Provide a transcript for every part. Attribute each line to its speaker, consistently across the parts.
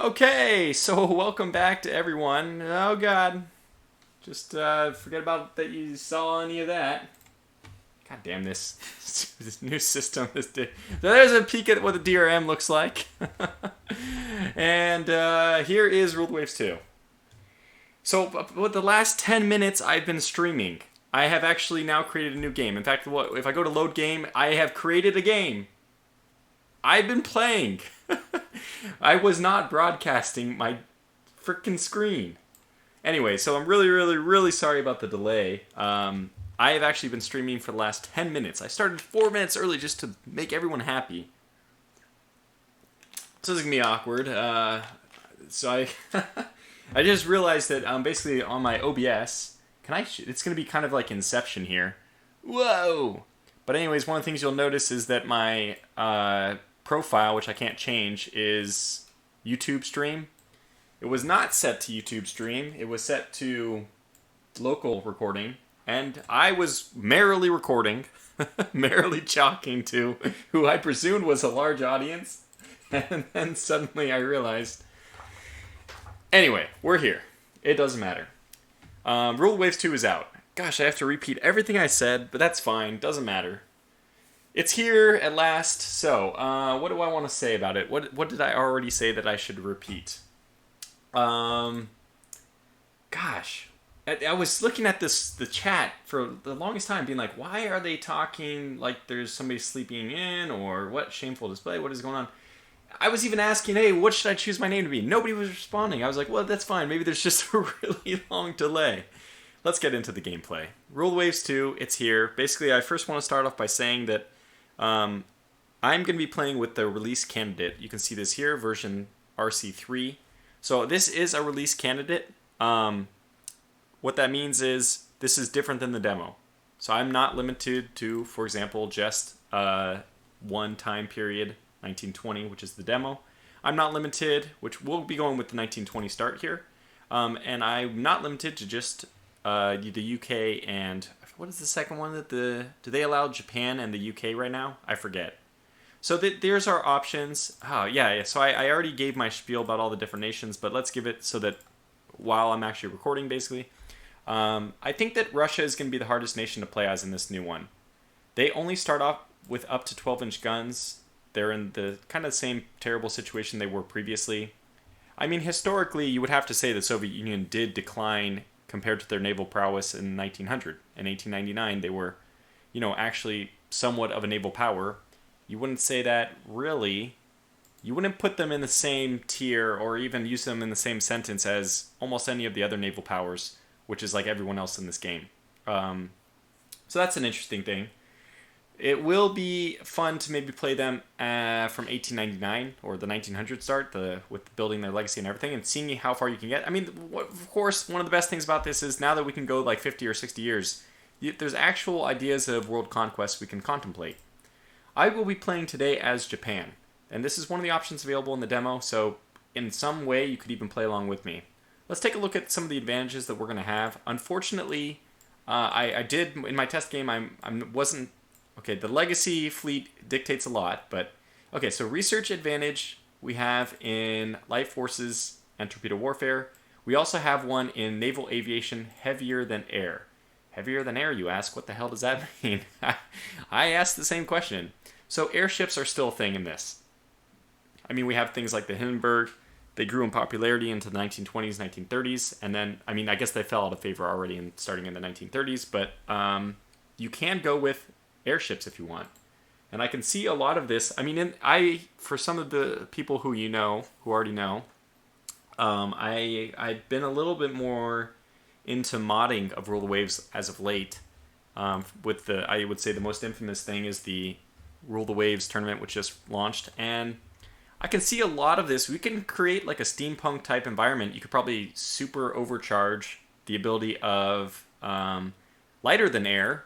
Speaker 1: Okay, so welcome back to everyone. Oh God, just forget about that you saw any of that. God damn this this new system. So there's a peek at what the DRM looks like, and here is Ruled Waves 2. So with the last 10 minutes I've been streaming, I have actually now created a new game. In fact, if I go to load game, I have created a game. I've been playing. I was not broadcasting my freaking screen. Anyway, so I'm really, really, really sorry about the delay. I have actually been streaming for the last 10 minutes. I started 4 minutes early just to make everyone happy. So this is going to be awkward. So I I just realized that basically on my OBS, it's going to be kind of like Inception here. Whoa! But anyways, one of the things you'll notice is that my profile, which I can't change, is YouTube stream. It was not set to YouTube stream. It was set to local recording. And I was merrily recording, merrily talking to who I presumed was a large audience. And then suddenly I realized... Anyway, we're here. It doesn't matter. Ruled Waves 2 is out. Gosh, I have to repeat everything I said, but that's fine. Doesn't matter. It's here at last. So, what do I want to say about it? What did I already say that I should repeat? Gosh, I was looking at the chat for the longest time, being like, why are they talking like there's somebody sleeping in, or what shameful display? What is going on? I was even asking, hey, what should I choose my name to be? Nobody was responding. I was like, well, that's fine. Maybe there's just a really long delay. Let's get into the gameplay. Ruled Waves 2, it's here. Basically, I first want to start off by saying that I'm going to be playing with the release candidate. You can see this here, version RC3. So this is a release candidate. What that means is this is different than the demo. So I'm not limited to, for example, just one time period, 1920, which is the demo. I'm not limited, which we'll be going with the 1920 start here. And I'm not limited to just the UK and... What is the second one? Do they allow Japan and the UK right now? I forget. So there's our options. Oh, yeah. So I already gave my spiel about all the different nations, but let's give it so that while I'm actually recording, basically. I think that Russia is going to be the hardest nation to play as in this new one. They only start off with up to 12-inch guns. They're in the kind of same terrible situation they were previously. I mean, historically, you would have to say the Soviet Union did decline compared to their naval prowess in 1900. In 1899, they were, actually somewhat of a naval power. You wouldn't say that really. You wouldn't put them in the same tier or even use them in the same sentence as almost any of the other naval powers, which is like everyone else in this game. So that's an interesting thing. It will be fun to maybe play them from 1899 or the 1900 start, with building their legacy and everything, and seeing how far you can get. I mean, of course, one of the best things about this is now that we can go like 50 or 60 years, there's actual ideas of world conquest we can contemplate. I will be playing today as Japan, and this is one of the options available in the demo, so in some way you could even play along with me. Let's take a look at some of the advantages that we're going to have. Unfortunately, I did, in my test game, I wasn't... Okay, the legacy fleet dictates a lot, but... Okay, so research advantage we have in light forces and torpedo warfare. We also have one in naval aviation, heavier than air. Heavier than air, you ask? What the hell does that mean? I asked the same question. So airships are still a thing in this. I mean, we have things like the Hindenburg. They grew in popularity into the 1920s, 1930s, and then, I mean, I guess they fell out of favor already starting in the 1930s, but you can go with airships if you want. And I can see a lot of this. I mean, for some of the people who already know, I've been a little bit more into modding of Ruled Waves as of late. I would say the most infamous thing is the Rule the Waves tournament, which just launched, and I can see a lot of this. We can create like a steampunk type environment. You could probably super overcharge the ability of lighter than air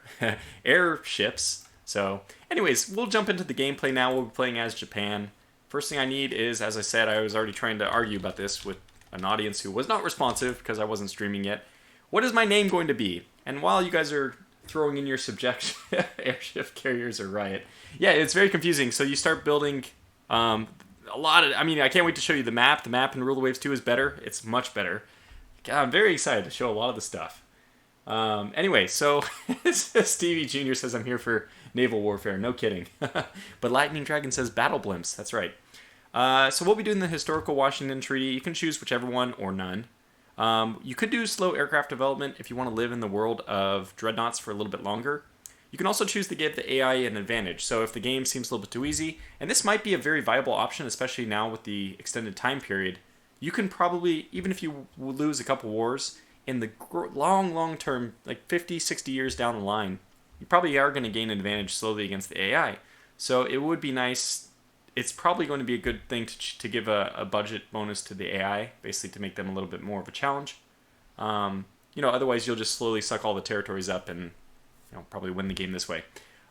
Speaker 1: airships. So anyways, we'll jump into the gameplay now. We'll be playing as Japan. First thing I need is, as I said, I was already trying to argue about this with an audience who was not responsive because I wasn't streaming yet. What is my name going to be? And while you guys are throwing in your subjection, airship carriers or riot, yeah, it's very confusing. So you start building a lot of. I mean, I can't wait to show you the map. The map in Rule of Waves 2 is better. It's much better. God, I'm very excited to show a lot of the stuff. Anyway, so Stevie Jr. says I'm here for naval warfare. No kidding. But Lightning Dragon says battle blimps. That's right. So we'll be doing the historical Washington Treaty. You can choose whichever one or none. You could do slow aircraft development if you want to live in the world of dreadnoughts for a little bit longer. You can also choose to give the AI an advantage. So if the game seems a little bit too easy, and this might be a very viable option, especially now with the extended time period, you can probably, even if you lose a couple wars, in the long term, like 50, 60 years down the line, you probably are going to gain an advantage slowly against the AI. So it would be nice. It's probably going to be a good thing to give a budget bonus to the AI, basically to make them a little bit more of a challenge. Otherwise you'll just slowly suck all the territories up and probably win the game this way.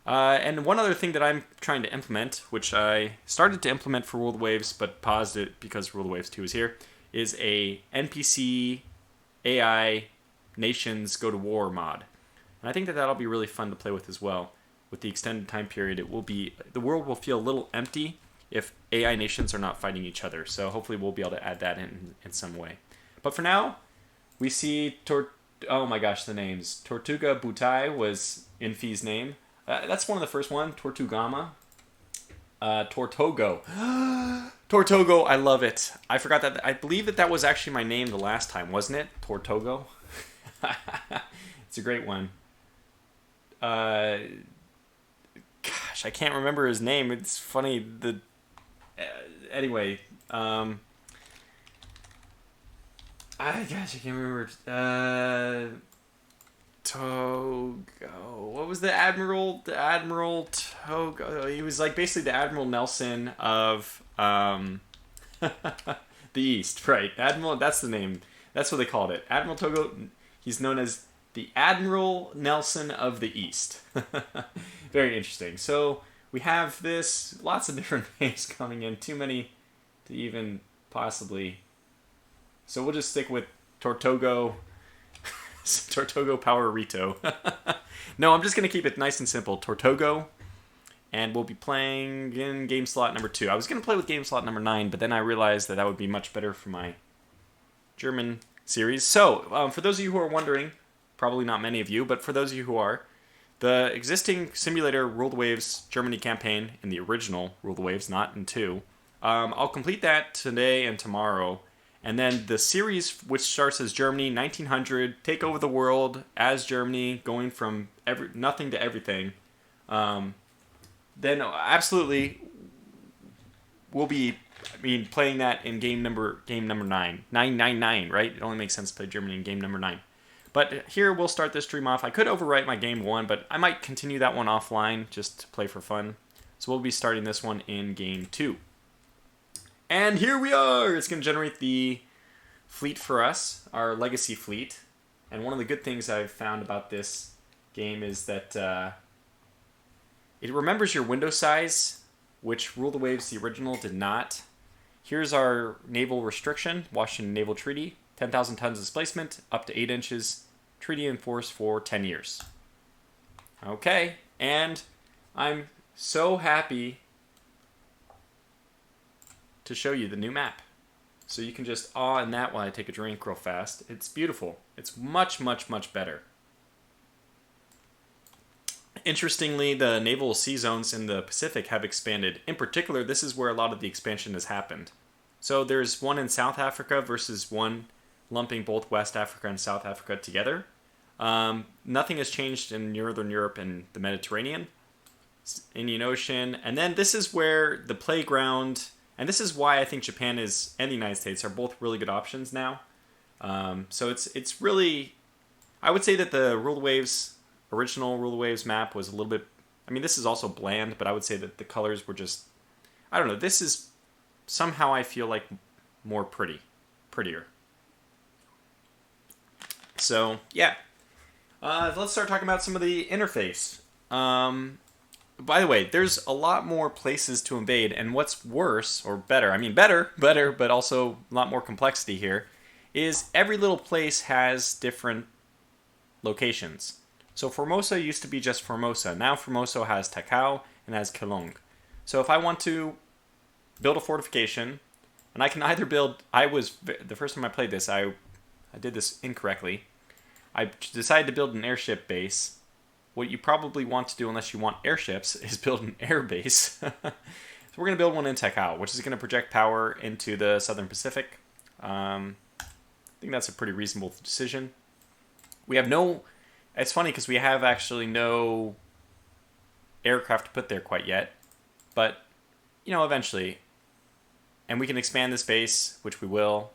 Speaker 1: And one other thing that I'm trying to implement, which I started to implement for World Waves but paused it because World Waves 2 is here, is a NPC AI nations go to war mod. And I think that that'll be really fun to play with as well. With the extended time period, the world will feel a little empty if AI nations are not fighting each other. So hopefully we'll be able to add that in some way. But for now, we see oh my gosh, the names. Tortuga Butai was Infi's name. That's one of the first one. Tortugama. Tortogo. Tortogo, I love it. I forgot that. I believe that was actually my name the last time, wasn't it? Tortogo. It's a great one. Gosh, I can't remember his name. It's funny. Anyway. I can't remember. Togo. What was the Admiral? The Admiral Togo. He was like basically the Admiral Nelson of the East, right? Admiral. That's the name. That's what they called it. Admiral Togo. He's known as the Admiral Nelson of the East. Very interesting. So we have this. Lots of different names coming in. Too many to even possibly. So we'll just stick with Tortogo. Tortogo Powerito. No, I'm just going to keep it nice and simple. Tortogo. And we'll be playing in game slot number 2. I was going to play with game slot number 9, but then I realized that would be much better for my German series. So, for those of you who are wondering, probably not many of you, but for those of you who are, the existing simulator Rule the Waves Germany campaign in the original Rule the Waves, not in 2, I'll complete that today and tomorrow. And then the series, which starts as Germany, 1900, take over the world as Germany, going from nothing to everything. Then absolutely, we'll be, playing that in game number 999, right? It only makes sense to play Germany in game number 9. But here we'll start this stream off. I could overwrite my game 1, but I might continue that one offline just to play for fun. So we'll be starting this one in game 2. And here we are! It's going to generate the fleet for us, our legacy fleet. And one of the good things I've found about this game is that it remembers your window size, which Rule the Waves, the original, did not. Here's our naval restriction, Washington Naval Treaty. 10,000 tons displacement, up to 8 inches. Treaty in force for 10 years. Okay, and I'm so happy to show you the new map. So you can just awe in that while I take a drink real fast. It's beautiful. It's much, much, much better. Interestingly, the naval sea zones in the Pacific have expanded. In particular, this is where a lot of the expansion has happened. So there's one in South Africa versus one lumping both West Africa and South Africa together. Nothing has changed in Northern Europe and the Mediterranean, Indian Ocean. And then this is where the playground... And this is why I think Japan and the United States are both really good options now. So it's really... I would say that the original Rule the Waves map was a little bit... this is also bland, but I would say that the colors were just... I don't know, this is somehow I feel like more prettier. So, yeah. Let's start talking about some of the interface. By the way, there's a lot more places to invade, and what's worse, or better, better, but also a lot more complexity here, is every little place has different locations. So Formosa used to be just Formosa. Now Formosa has Takao and has Kelong. So if I want to build a fortification, and I can either build. The first time I played this, I did this incorrectly. I decided to build an airship base. What you probably want to do, unless you want airships, is build an air base. So we're going to build one in Tekao, which is going to project power into the Southern Pacific. I think that's a pretty reasonable decision. We have no... It's funny because we have actually no aircraft to put there quite yet. But, eventually. And we can expand this base, which we will,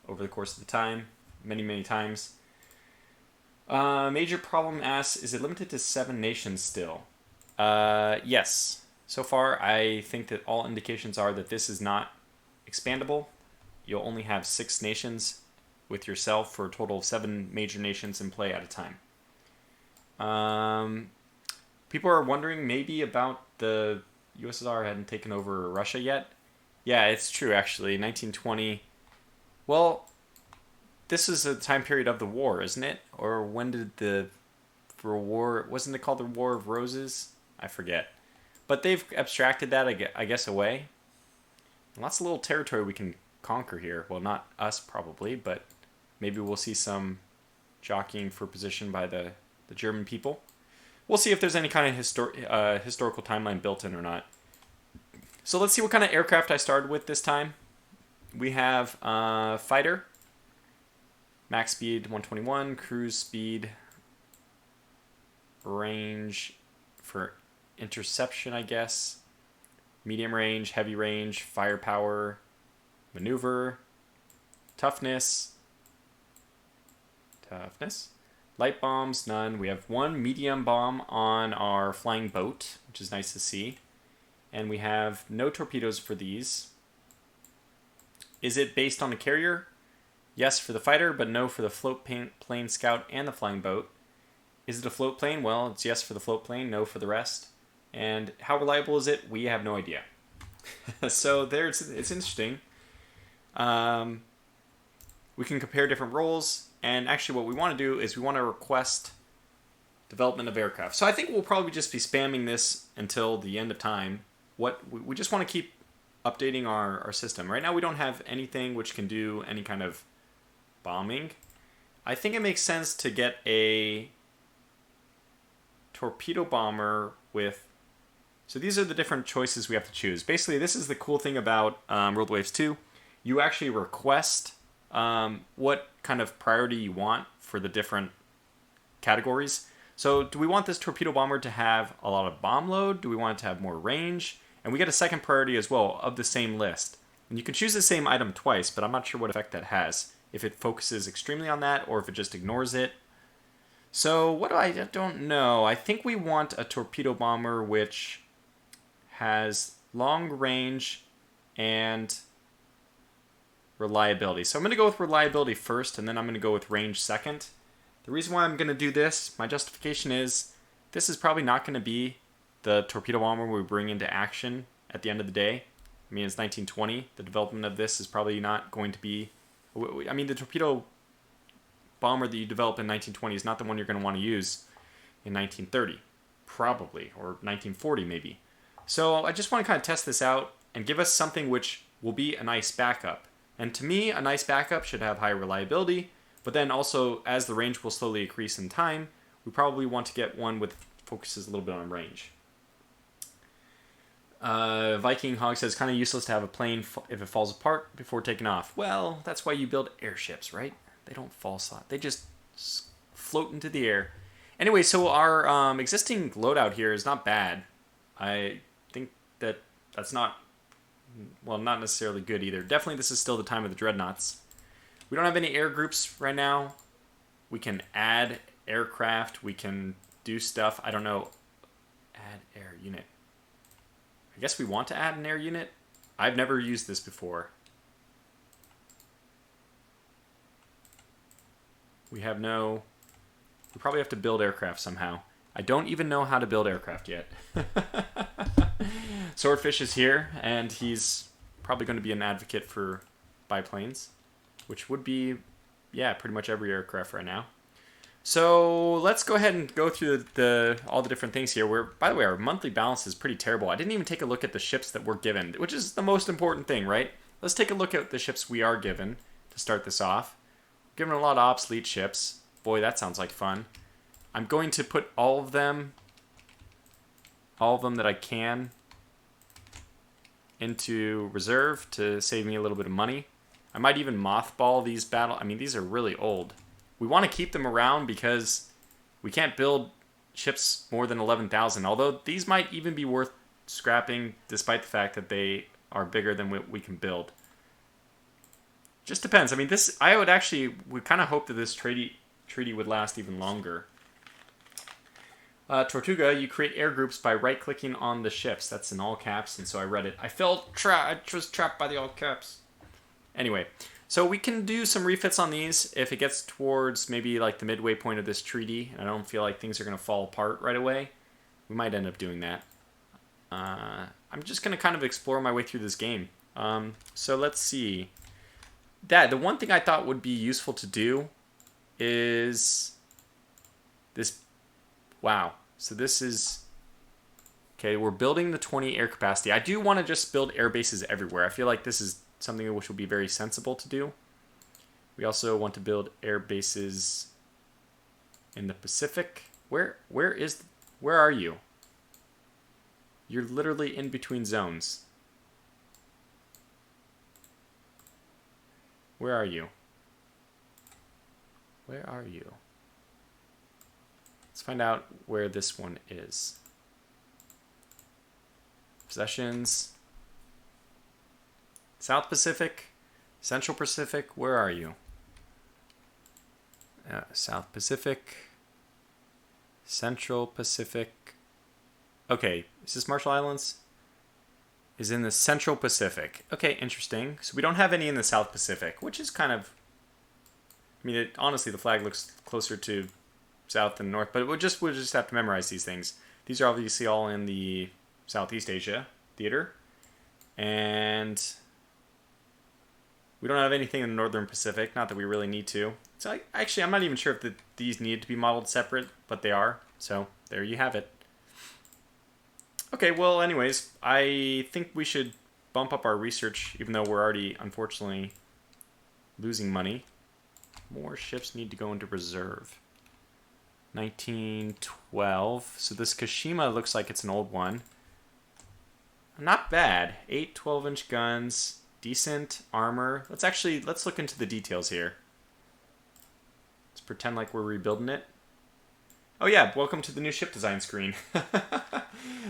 Speaker 1: over the course of the time. Many, many times. Major problem asks, is it limited to 7 nations still? Yes. So far, I think that all indications are that this is not expandable. You'll only have 6 nations with yourself for a total of 7 major nations in play at a time. People are wondering maybe about the USSR hadn't taken over Russia yet. Yeah, it's true actually. 1920. Well, this is a time period of the war, isn't it? Or when did the war... Wasn't it called the War of Roses? I forget. But they've abstracted that, I guess, away. Lots of little territory we can conquer here. Well, not us probably, but maybe we'll see some jockeying for position by the German people. We'll see if there's any kind of historical timeline built in or not. So let's see what kind of aircraft I started with this time. We have fighter, max speed 121, cruise speed, range for interception, I guess, medium range, heavy range, firepower, maneuver, toughness, light bombs, none. We have 1 medium bomb on our flying boat, which is nice to see. And we have no torpedoes for these. Is it based on a carrier? Yes for the fighter, but no for the float plane scout and the flying boat. Is it a float plane? Well, it's yes for the float plane, no for the rest. And how reliable is it? We have no idea. So it's interesting. We can compare different roles. And actually what we want to do is we want to request development of aircraft. So I think we'll probably just be spamming this until the end of time. We just want to keep updating our system. Right now we don't have anything which can do any kind of bombing. I think it makes sense to get a torpedo bomber with... So these are the different choices we have to choose. Basically, this is the cool thing about World Waves 2. You actually request what kind of priority you want for the different categories. So do we want this torpedo bomber to have a lot of bomb load? Do we want it to have more range? And we get a second priority as well of the same list. And you can choose the same item twice, but I'm not sure what effect that has. If it focuses extremely on that or if it just ignores it. So what do I don't know. I think we want a torpedo bomber which has long range and reliability. So I'm going to go with reliability first, and then I'm going to go with range second. The reason why I'm going to do this, my justification is, this is probably not going to be the torpedo bomber we bring into action at the end of the day. I mean, it's 1920. The development of this is probably not going to be... I mean, the torpedo bomber that you develop in 1920 is not the one you're going to want to use in 1930, probably, or 1940 maybe. So I just want to kind of test this out and give us something which will be a nice backup. And to me, a nice backup should have high reliability, but then also, as the range will slowly increase in time, we probably want to get one with focuses a little bit on range. Viking Hog says, kind of useless to have a plane if it falls apart before taking off. Well, that's why you build airships, right? They don't fall flat. They just float into the air. Anyway, so our existing loadout here is not bad. I think that's not... Well, not necessarily good either. Definitely this is still the time of the dreadnoughts. We don't have any air groups right now. We can add aircraft. We can do stuff. I don't know. Add air unit. I guess we want to add an air unit. I've never used this before. We probably have to build aircraft somehow. I don't even know how to build aircraft yet. Swordfish is here, and he's probably going to be an advocate for biplanes, which would be, yeah, pretty much every aircraft right now. So let's go ahead and go through all the different things here. By the way, our monthly balance is pretty terrible. I didn't even take a look at the ships that we're given, which is the most important thing, right? Let's take a look at the ships we are given to start this off. Given a lot of obsolete ships. Boy, that sounds like fun. I'm going to put all of them that I can into reserve to save me a little bit of money. I might even mothball these these are really old. We want to keep them around because we can't build ships more than 11,000, although these might even be worth scrapping despite the fact that they are bigger than what we can build. Just depends. I mean, we kind of hope that this treaty would last even longer. Tortuga, you create air groups by right-clicking on the ships. That's in all caps, and so I read it. I was trapped by the all caps. Anyway, so we can do some refits on these if it gets towards maybe like the midway point of this treaty, and I don't feel like things are going to fall apart right away. We might end up doing that. I'm just going to kind of explore my way through this game. So let's see. The one thing I thought would be useful to do is this. Wow. So this is... Okay, we're building the 20 air capacity. I do want to just build air bases everywhere. I feel like this is something which will be very sensible to do. We also want to build air bases in the Pacific. Where are you? You're literally in between zones. Where are you? Where are you? Let's find out where this one is. Possessions. South Pacific. Central Pacific. Where are you? South Pacific. Central Pacific. Okay, is this Marshall Islands? Is in the Central Pacific. Okay, interesting. So we don't have any in the South Pacific, which is kind of... I mean, honestly, the flag looks closer to South than North, but we'll just have to memorize these things. These are obviously all in the Southeast Asia theater. And we don't have anything in the Northern Pacific, not that we really need to. So actually, I'm not even sure if these need to be modeled separate, but they are. So there you have it. Okay, well, anyways, I think we should bump up our research, even though we're already, unfortunately, losing money. More ships need to go into reserve. 1912. So this Kashima looks like it's an old one. Not bad. 8 12-inch guns. Decent armor. Let's look into the details here. Let's pretend like we're rebuilding it. Oh yeah, welcome to the new ship design screen.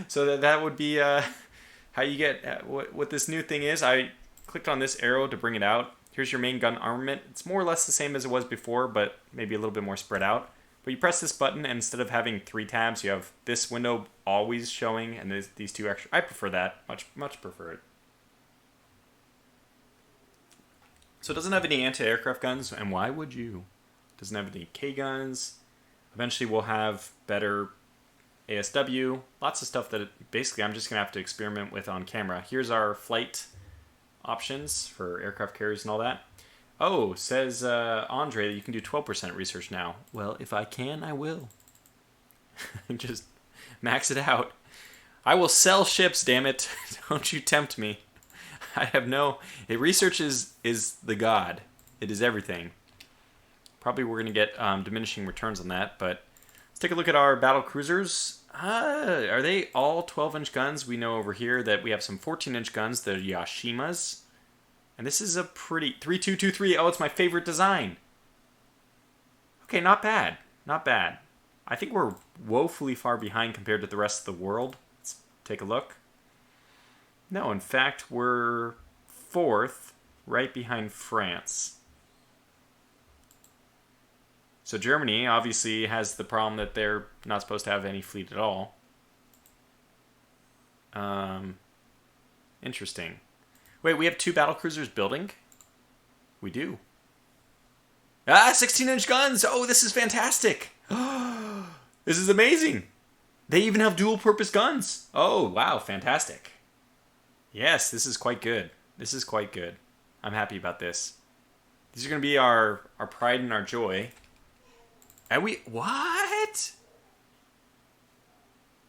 Speaker 1: So that would be how you get... what this new thing is, I clicked on this arrow to bring it out. Here's your main gun armament. It's more or less the same as it was before, but maybe a little bit more spread out. But you press this button, and instead of having 3 tabs, you have this window always showing, and these 2 extra. I prefer that. Much prefer it. So it doesn't have any anti-aircraft guns, and why would you? It doesn't have any K guns. Eventually we'll have better ASW. Lots of stuff that basically I'm just going to have to experiment with on camera. Here's our flight options for aircraft carriers and all that. Oh, says Andre that you can do 12% research now. Well, if I can, I will. Just max it out. I will sell ships, damn it. Don't you tempt me. I have no... Research is the god. It is everything. Probably we're going to get diminishing returns on that, but let's take a look at our battle cruisers. Are they all 12-inch guns? We know over here that we have some 14-inch guns, the Yashimas. And this is a pretty... 3223. Oh, it's my favorite design. Okay, not bad. Not bad. I think we're woefully far behind compared to the rest of the world. Let's take a look. No, in fact, we're 4th, right behind France. So Germany obviously has the problem that they're not supposed to have any fleet at all. Interesting. Wait, we have 2 battlecruisers building? We do. 16-inch guns! Oh, this is fantastic! This is amazing! They even have dual-purpose guns! Oh, wow, fantastic. Yes, this is quite good. This is quite good. I'm happy about this. These are going to be our pride and our joy. And what?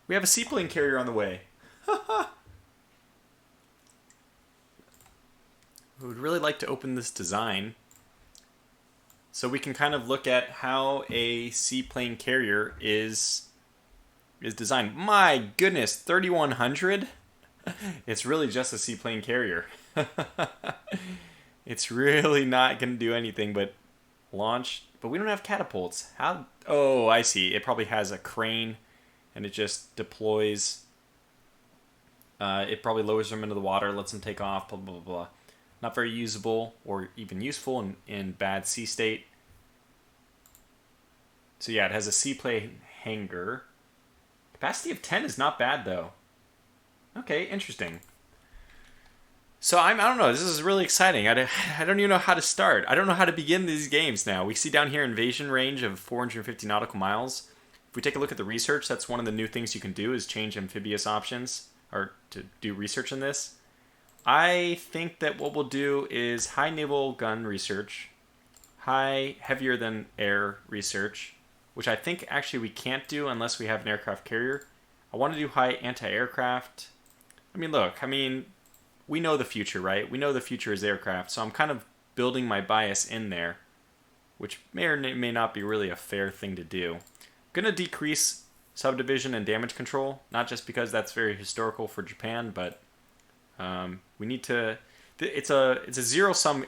Speaker 1: We have a seaplane carrier on the way. We would really like to open this design so we can kind of look at how a seaplane carrier is designed. My goodness, 3100? It's really just a seaplane carrier. It's really not going to do anything but launch. But we don't have catapults. How? Oh, I see. It probably has a crane, and it just deploys. It probably lowers them into the water, lets them take off, blah, blah, blah, blah. Not very usable or even useful in bad sea state. So yeah, it has a seaplane hangar. Capacity of 10 is not bad, though. Okay, interesting. So I don't know. This is really exciting. I don't even know how to start. I don't know how to begin these games now. We see down here invasion range of 450 nautical miles. If we take a look at the research, that's one of the new things you can do is change amphibious options or to do research in this. I think that what we'll do is high naval gun research, high heavier than air research, which I think actually we can't do unless we have an aircraft carrier. I want to do high anti-aircraft. Look, we know the future, right? We know the future is aircraft, so I'm kind of building my bias in there, which may or may not be really a fair thing to do. I'm going to decrease subdivision and damage control, not just because that's very historical for Japan, but we need to. It's a zero sum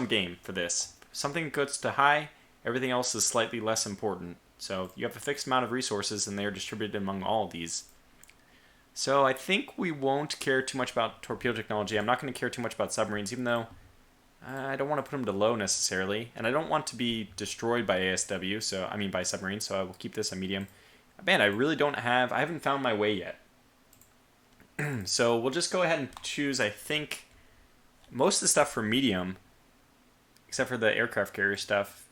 Speaker 1: game for this. Something goes to high, everything else is slightly less important. So you have a fixed amount of resources, and they're distributed among all of these. So I think we won't care too much about torpedo technology. I'm not going to care too much about submarines, even though I don't want to put them to low necessarily, and I don't want to be destroyed by ASW. By submarines. So I will keep this a medium. Man, I haven't found my way yet. So we'll just go ahead and choose, I think, most of the stuff for medium, except for the aircraft carrier stuff.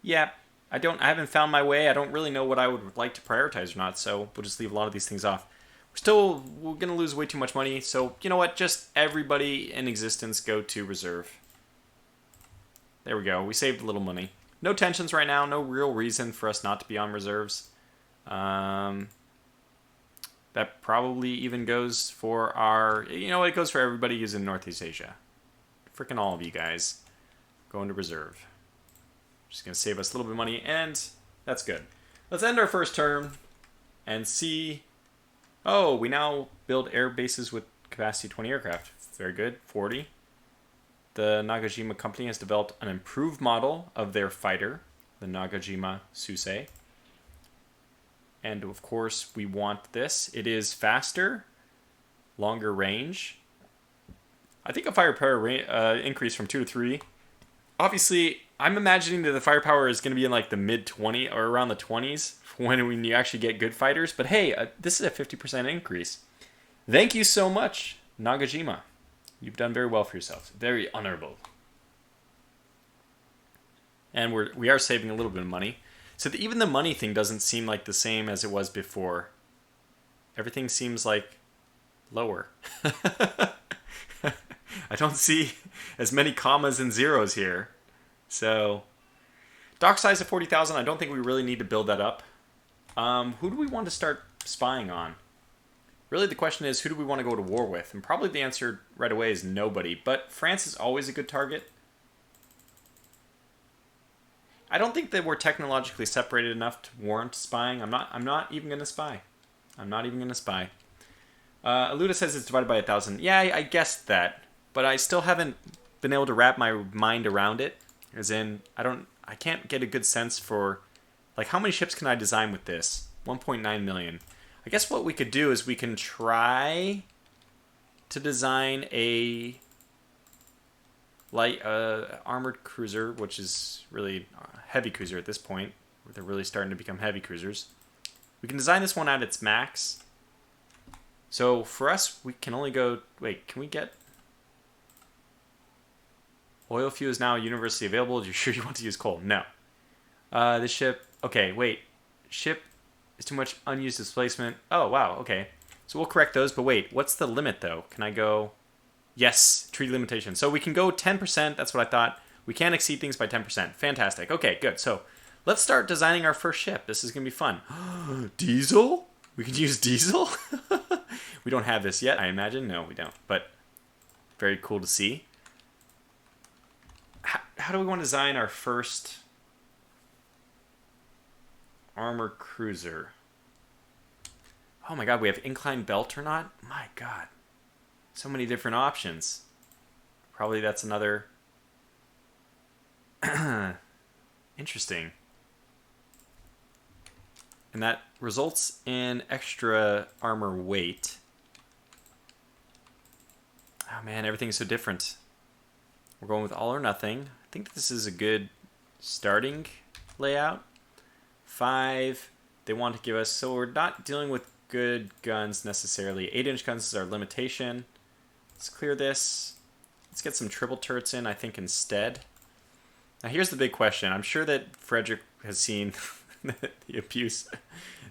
Speaker 1: Yeah, I haven't found my way. I don't really know what I would like to prioritize or not, so we'll just leave a lot of these things off. We're going to lose way too much money, so you know what? Just everybody in existence go to reserve. There we go. We saved a little money. No tensions right now. No real reason for us not to be on reserves. That probably even goes for it goes for everybody who's in Northeast Asia. Freaking all of you guys going to reserve. Just going to save us a little bit of money, and that's good. Let's end our first term and see. Oh, we now build air bases with capacity 20 aircraft. Very good. 40. The Nagajima company has developed an improved model of their fighter, the Nagajima Susei. And of course, we want this. It is faster, longer range. I think a firepower increase from 2 to 3. Obviously, I'm imagining that the firepower is going to be in like the mid-20 or around the 20s when you actually get good fighters. But hey, this is a 50% increase. Thank you so much, Nagajima. You've done very well for yourself. Very honorable. And we are saving a little bit of money. So even the money thing doesn't seem like the same as it was before. Everything seems like lower. I don't see as many commas and zeros here. So, dock size of 40,000, I don't think we really need to build that up. Who do we want to start spying on? Really, the question is, who do we want to go to war with? And probably the answer right away is nobody. But France is always a good target. I don't think that we're technologically separated enough to warrant spying. I'm not even going to spy. I'm not even going to spy. Aluda says it's divided by 1,000. Yeah, I guessed that. But I still haven't been able to wrap my mind around it. As in, I can't get a good sense for, like, how many ships can I design with this? 1.9 million. I guess what we could do is we can try to design a light armored cruiser, which is really a heavy cruiser at this point. They're really starting to become heavy cruisers. We can design this one at its max. So for us, we can only go... Wait, can we get... Oil fuel is now universally available. Are you sure you want to use coal? No. This ship... Okay, wait. Ship is too much unused displacement. Oh, wow, okay. So we'll correct those, but wait. What's the limit, though? Can I go... Yes, treaty limitation. So we can go 10%. That's what I thought. We can't exceed things by 10%. Fantastic. Okay, good. So Let's start designing our first ship. This is going to be fun. Diesel? We can use diesel? We don't have this yet, I imagine. No, we don't. But very cool to see. How do we want to design our first armor cruiser? Oh my god, we have inclined belt or not? My god. So many different options. Probably that's another... Interesting. And that results in extra armor weight. Oh man, everything's so different. We're going with all or nothing. I think this is a good starting layout. 5, they want to give us, so we're not dealing with good guns necessarily. 8-inch guns is our limitation. Let's clear this. Let's get some triple turrets in, I think, instead. Now here's the big question. I'm sure that Frederick has seen the abuse,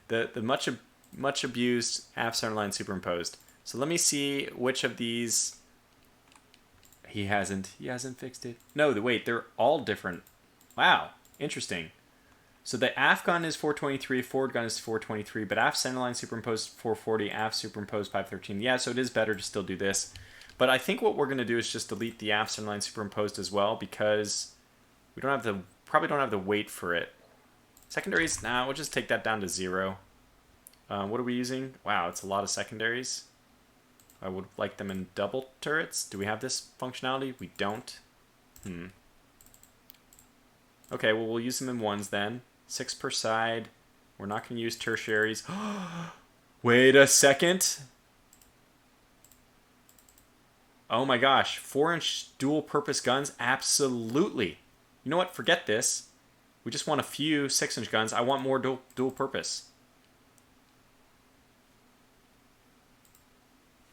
Speaker 1: the much abused aft centerline superimposed. So let me see which of these he hasn't fixed it. No, wait, they're all different. Wow, interesting. So the aft gun is 423, forward gun is 423, but aft centerline superimposed 440, aft superimposed 513. Yeah, so it is better to still do this. But I think what we're going to do is just delete the aft centerline superimposed as well, because we don't have the probably don't have the weight for it. Secondaries, nah, we'll just take that down to 0. What are we using? Wow, it's a lot of secondaries. I would like them in double turrets. Do we have this functionality? We don't. Okay, well, we'll use them in ones then. 6 per side. We're not going to use tertiaries. Wait a second. Oh my gosh. 4-inch dual-purpose guns? Absolutely. You know what? Forget this. We just want a few 6-inch guns. I want more dual-purpose.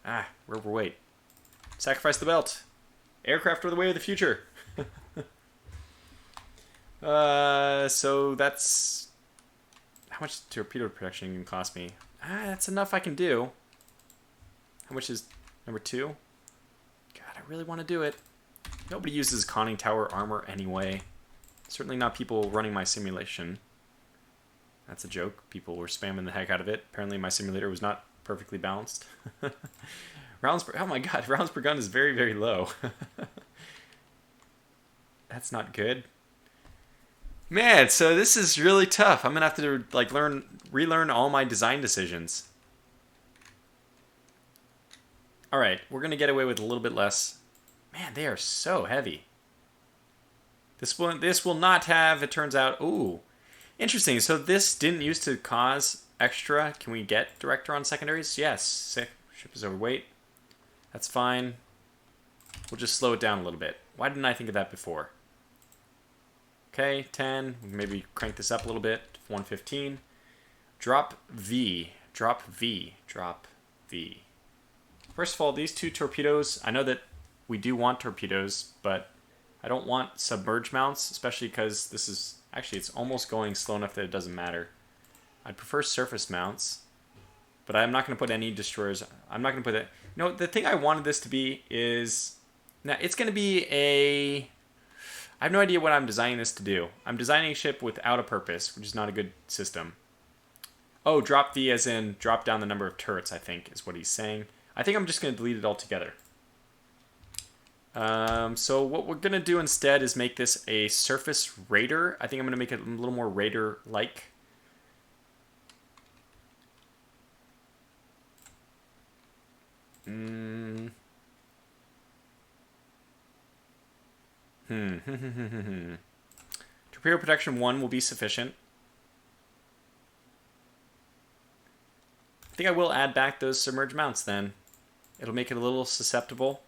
Speaker 1: Ah, we're overweight. Sacrifice the belt. Aircraft are the way of the future. So that's... How much torpedo protection can cost me? That's enough I can do. How much is number 2? God, I really want to do it. Nobody uses conning tower armor anyway. Certainly not people running my simulation. That's a joke. People were spamming the heck out of it. Apparently my simulator was not perfectly balanced. Rounds per... Oh my god, rounds per gun is very, very low. That's not good. Man, so this is really tough. I'm going to have to like relearn all my design decisions. All right, we're going to get away with a little bit less. Man, they are so heavy. This will not have, it turns out, ooh, interesting. So this didn't used to cause extra. Can we get director on secondaries? Yes. Ship is overweight. That's fine. We'll just slow it down a little bit. Why didn't I think of that before? Okay, 10. Maybe crank this up a little bit. 115. Drop V. Drop V. Drop V. First of all, these 2 torpedoes, I know that we do want torpedoes, but I don't want submerged mounts, especially because this is... Actually, it's almost going slow enough that it doesn't matter. I'd prefer surface mounts, but I'm not going to put any destroyers. I'm not going to put that... No, the thing I wanted this to be is... Now, it's going to be a... I have no idea what I'm designing this to do. I'm designing a ship without a purpose, which is not a good system. Oh, drop V as in drop down the number of turrets, I think, is what he's saying. I think I'm just going to delete it altogether. So what we're going to do instead is make this a surface raider. I think I'm going to make it a little more raider-like. Torpedo protection 1 will be sufficient. I think I will add back those submerged mounts then. It'll make it a little susceptible,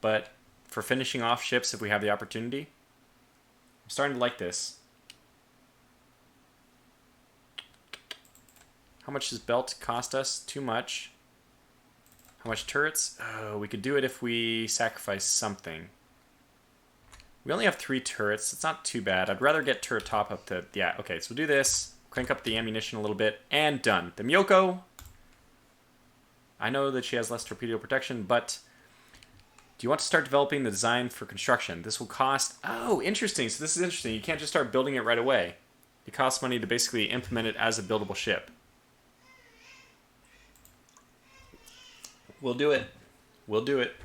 Speaker 1: but for finishing off ships if we have the opportunity. I'm starting to like this. How much does belt cost us? Too much. How much turrets? Oh, we could do it if we sacrifice something. We only have 3 turrets. It's not too bad. I'd rather get turret top up to... Yeah, okay, so we'll do this. Crank up the ammunition a little bit. And done. The Miyoko. I know that she has less torpedo protection, but... Do you want to start developing the design for construction? This will cost... Oh, interesting. So this is interesting. You can't just start building it right away. It costs money to basically implement it as a buildable ship. We'll do it. We'll do it.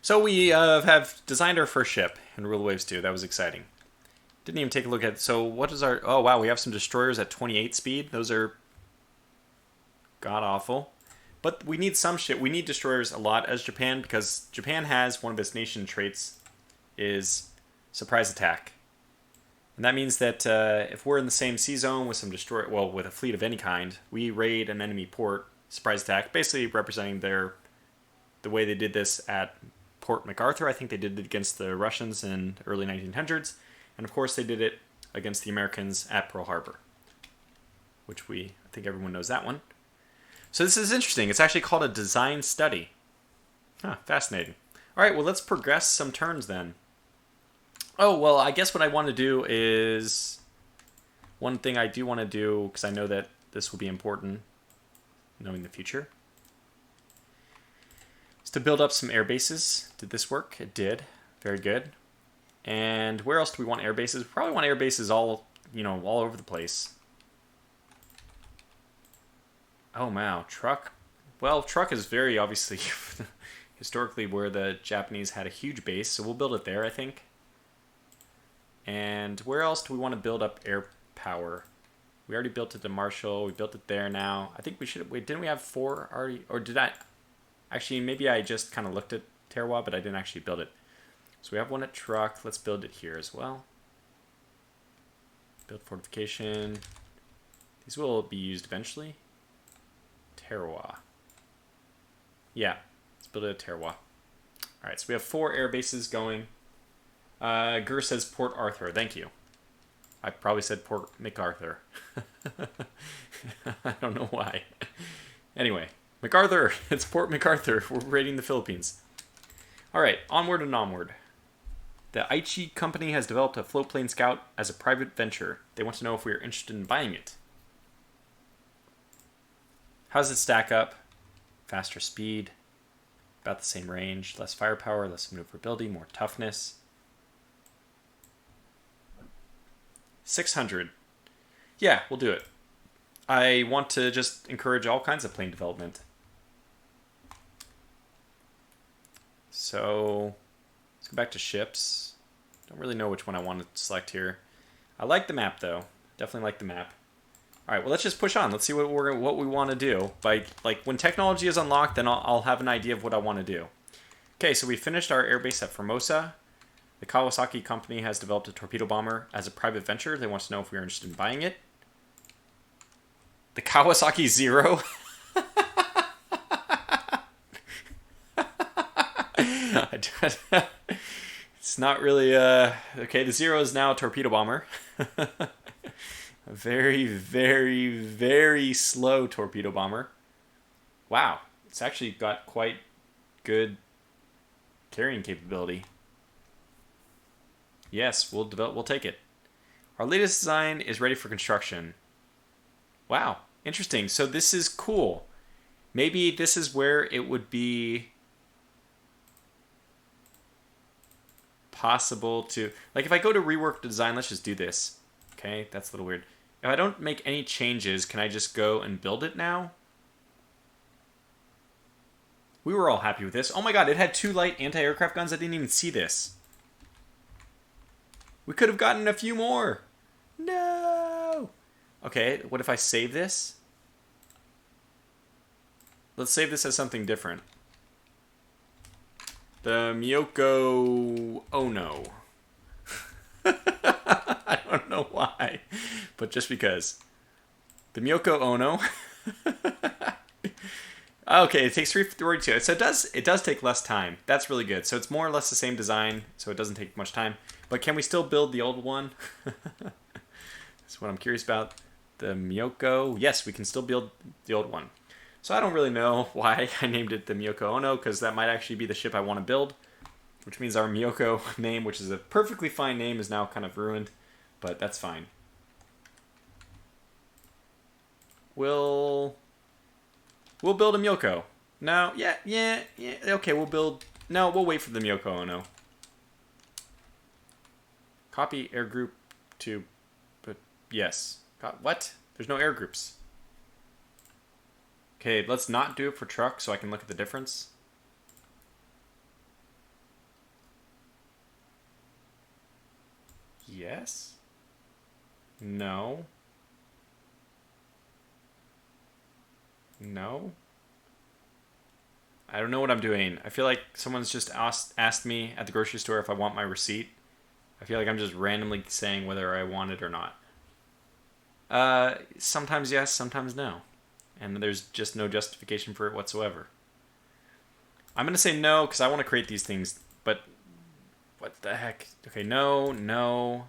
Speaker 1: So we have designed our first ship in Rule of Waves 2. That was exciting. Didn't even take a look at... So what is our... Oh, wow. We have some destroyers at 28 speed. Those are god-awful. But we need some shit. We need destroyers a lot as Japan, because Japan has one of its nation traits is surprise attack. And that means that if we're in the same sea zone with some destroyer, well, with a fleet of any kind, we raid an enemy port, surprise attack, basically representing the way they did this at Port MacArthur. I think they did it against the Russians in the early 1900s. And of course they did it against the Americans at Pearl Harbor, which I think everyone knows that one. So this is interesting. It's actually called a design study. Huh, fascinating. All right, well, let's progress some turns then. Oh, well, I guess what I want to do is... One thing I do want to do, because I know that this will be important, knowing the future, is to build up some air bases. Did this work? It did. Very good. And where else do we want air bases? We probably want air bases all over the place. Oh, wow. Truck. Well, truck is very obviously historically where the Japanese had a huge base, so we'll build it there, I think. And where else do we want to build up air power? We already built it to Marshall. We built it there now. I think we should... Wait, didn't we have 4 already? Or did I... Actually, maybe I just kind of looked at Tarawa, but I didn't actually build it. So we have one at Truck. Let's build it here as well. Build fortification. These will be used eventually. Tarawa. Yeah, let's build it at Tarawa. Alright, so we have 4 air bases going. Gur says Port Arthur. Thank you. I probably said Port MacArthur. I don't know why. Anyway, MacArthur. It's Port MacArthur. We're raiding the Philippines. Alright, onward and onward. The Aichi company has developed a floatplane scout as a private venture. They want to know if we are interested in buying it. How does it stack up? Faster speed. About the same range. Less firepower. Less maneuverability. More toughness. 600. Yeah, we'll do it. I want to just encourage all kinds of plane development. So, let's go back to ships. Don't really know which one I want to select here. I like the map, though. Definitely like the map. All right, well, let's just push on. Let's see what we want to do. When technology is unlocked, then I'll have an idea of what I want to do. Okay, so we finished our airbase at Formosa. The Kawasaki company has developed a torpedo bomber as a private venture. They want to know if we are interested in buying it. The Kawasaki Zero. It's not really... Okay, the Zero is now a torpedo bomber. A very, very, very slow torpedo bomber. Wow. It's actually got quite good carrying capability. Yes, we'll take it. Our latest design is ready for construction. Wow, interesting. So this is cool. Maybe this is where it would be possible to... Like, if I go to rework design, let's just do this. Okay, that's a little weird. If I don't make any changes, can I just go and build it now? We were all happy with this. Oh my god, it had 2 light anti-aircraft guns. I didn't even see this. We could have gotten a few more. No. Okay, what if I save this? Let's save this as something different. The Miyoko Ono. I don't know why, but just because. The Miyoko Ono. Okay, it takes 342. So it does take less time. That's really good. So it's more or less the same design, so it doesn't take much time. But can we still build the old one? That's what I'm curious about. The Miyoko. Yes, we can still build the old one. So I don't really know why I named it the Miyoko Ono, because that might actually be the ship I want to build. Which means our Miyoko name, which is a perfectly fine name, is now kind of ruined. But that's fine. We'll build a Miyoko. No, yeah. Okay, we'll wait for the Miyoko Ono. Copy air group to... But yes. What? There's no air groups. Okay, let's not do it for truck so I can look at the difference. Yes. No. No. I don't know what I'm doing. I feel like someone's just asked me at the grocery store if I want my receipt. I feel like I'm just randomly saying whether I want it or not. Sometimes yes, sometimes no. And there's just no justification for it whatsoever. I'm going to say no because I want to create these things, but what the heck? Okay, no, no.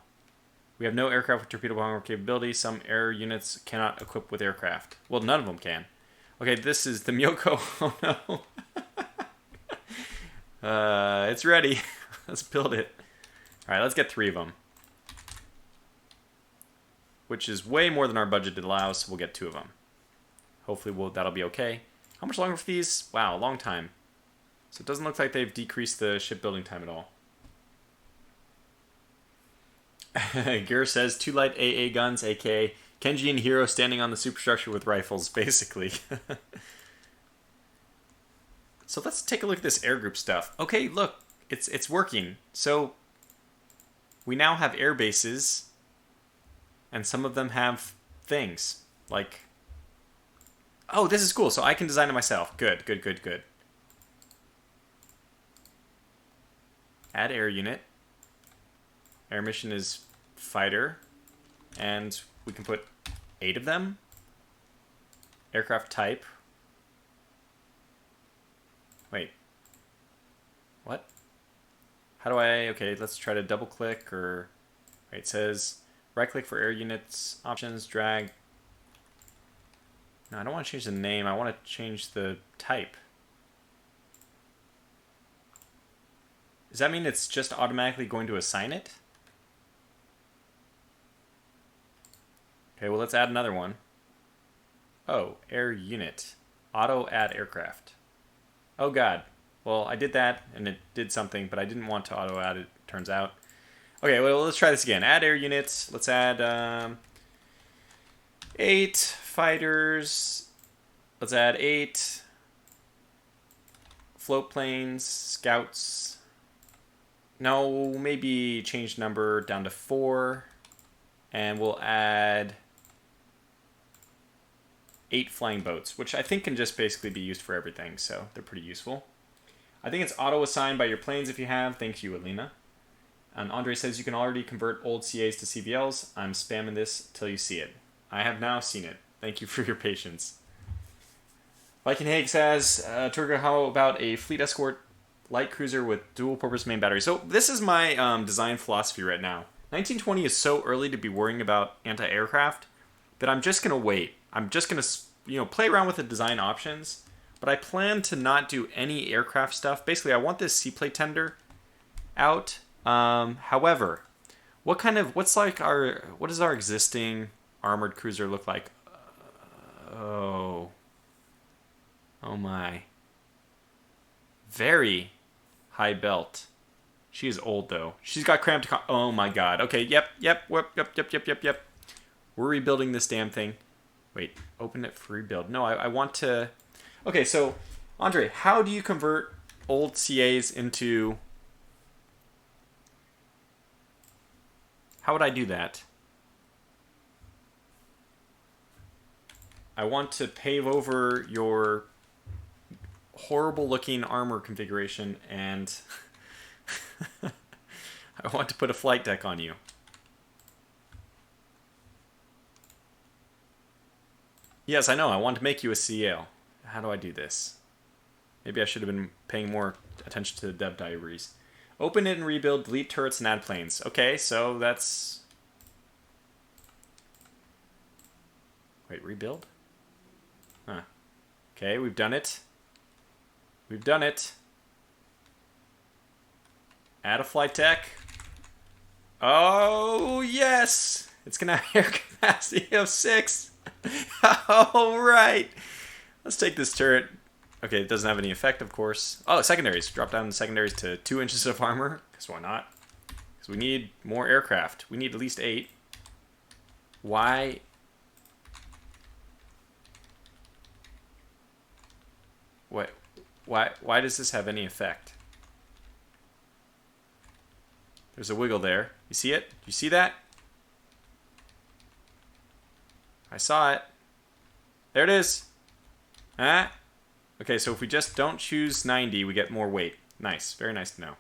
Speaker 1: We have no aircraft with torpedo bomber capability. Some air units cannot equip with aircraft. Well, none of them can. Okay, this is the Myoko. Oh no. It's ready. Let's build it. Alright, let's get 3 of them. Which is way more than our budget allows, so we'll get 2 of them. Hopefully that'll be okay. How much longer for these? Wow, a long time. So it doesn't look like they've decreased the shipbuilding time at all. Gur says 2 light AA guns, aka Kenji and Hiro standing on the superstructure with rifles, basically. So let's take a look at this air group stuff. Okay, look, it's working. So we now have air bases, and some of them have things like. Oh, this is cool. So I can design it myself. Good, good, good, good. Add air unit. Air mission is fighter, and we can put 8 of them. Aircraft type. Wait. What? How do I... Okay, let's try to double click or... Right, it says right click for air units, options, drag. No, I don't want to change the name. I want to change the type. Does that mean it's just automatically going to assign it? Okay, well, let's add another one. Oh, air unit. Auto add aircraft. Oh, God. Well, I did that, and it did something, but I didn't want to auto add it, turns out. Okay, well, let's try this again. Add air units. Let's add 8 fighters. Let's add 8 float planes, scouts. No, maybe change number down to 4. And we'll add 8 flying boats, which I think can just basically be used for everything, so they're pretty useful. I think it's auto-assigned by your planes if you have. Thank you, Alina. And Andre says you can already convert old CAs to CVLs. I'm spamming this till you see it. I have now seen it. Thank you for your patience. Viking Hague says, Turga, how about a fleet escort light cruiser with dual-purpose main battery? So this is my design philosophy right now. 1920 is so early to be worrying about anti-aircraft that I'm just going to wait. I'm just going to, play around with the design options, but I plan to not do any aircraft stuff. Basically, I want this seaplane tender out. However, what does our existing armored cruiser look like? Oh my. Very high belt. She is old, though. She's got cramped... Oh, my God. Okay, yep. We're rebuilding this damn thing. Wait, open it for rebuild. No, I want to... Okay, so, Andre, how do you convert old CAs into... How would I do that? I want to pave over your horrible-looking armor configuration and... I want to put a flight deck on you. Yes, I know. I want to make you a CL. How do I do this? Maybe I should have been paying more attention to the dev diaries. Open it and rebuild, delete turrets, and add planes. Okay, so that's... Wait, rebuild? Huh. Okay, we've done it. We've done it. Add a flight deck. Oh, yes! It's going to have air capacity of 6. All right. Let's take this turret. Okay, it doesn't have any effect, of course. Oh, secondaries. Drop down the secondaries to 2 inches of armor. Because why not? Because we need more aircraft. We need at least 8. Why? What? Why does this have any effect? There's a wiggle there. You see it? You see that? I saw it. There it is. Huh? Okay, so if we just don't choose 90, we get more weight. Nice. Very nice to know.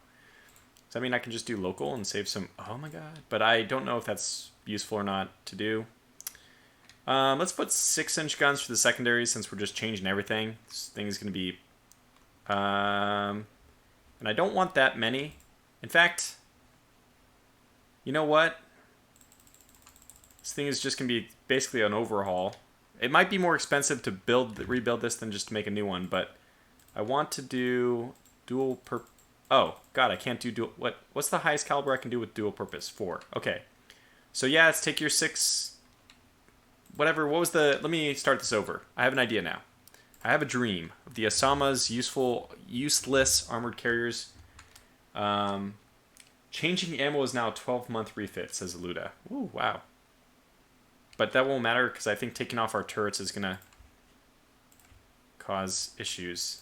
Speaker 1: Does that mean I can just do local and save some... Oh my god. But I don't know if that's useful or not to do. Let's put 6-inch guns for the secondaries since we're just changing everything. This thing is going to be... and I don't want that many. In fact... You know what? This thing is just going to be basically an overhaul. It might be more expensive to rebuild this than just to make a new one, but I want to do dual purpose. Oh, god, I can't do dual... What's the highest caliber I can do with dual purpose? 4. Okay. So yeah, let's take your 6... Whatever, what was the... Let me start this over. I have an idea now. I have a dream of the Osama's useless armored carriers. Changing ammo is now a 12-month refit, says Luda. Ooh, wow. But that won't matter because I think taking off our turrets is going to cause issues.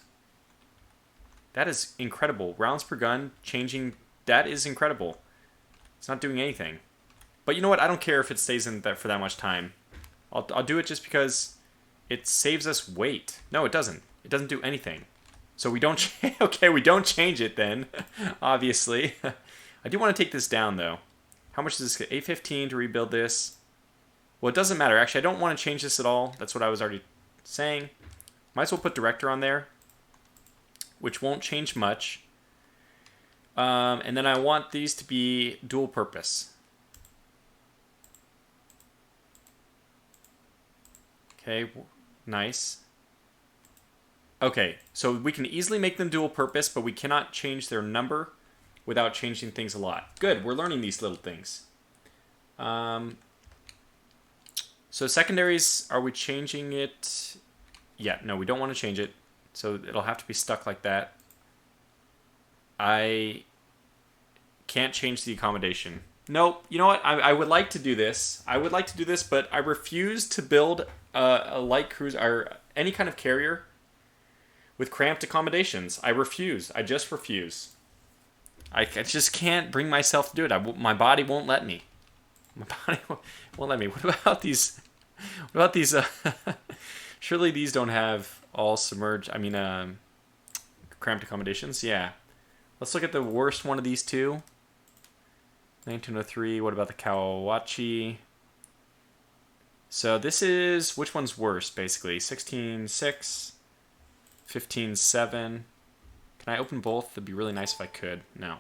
Speaker 1: That is incredible. Rounds per gun, changing... That is incredible. It's not doing anything. But you know what? I don't care if it stays in there for that much time. I'll do it just because it saves us weight. No, it doesn't. It doesn't do anything. So we don't... Okay, we don't change it then. Obviously. I do want to take this down, though. How much is this? 815 to rebuild this. Well, it doesn't matter. Actually, I don't want to change this at all. That's what I was already saying. Might as well put director on there, which won't change much. And then I want these to be dual purpose. Okay, nice. Okay, so we can easily make them dual purpose, but we cannot change their number without changing things a lot. Good, we're learning these little things. So secondaries, are we changing it? Yeah, no, we don't want to change it. So it'll have to be stuck like that. I can't change the accommodation. Nope, you know what? I would like to do this. I would like to do this, but I refuse to build a light cruiser or any kind of carrier with cramped accommodations. I refuse. I just refuse. I just can't bring myself to do it. My body won't let me. My body won't let me. What about these? What about these? Surely these don't have all submerged. I mean, cramped accommodations. Yeah. Let's look at the worst one of these two. 1903. What about the Kawachi? So this is, which one's worse, basically? 16.6, 15.7. Can I open both? That'd be really nice if I could. No.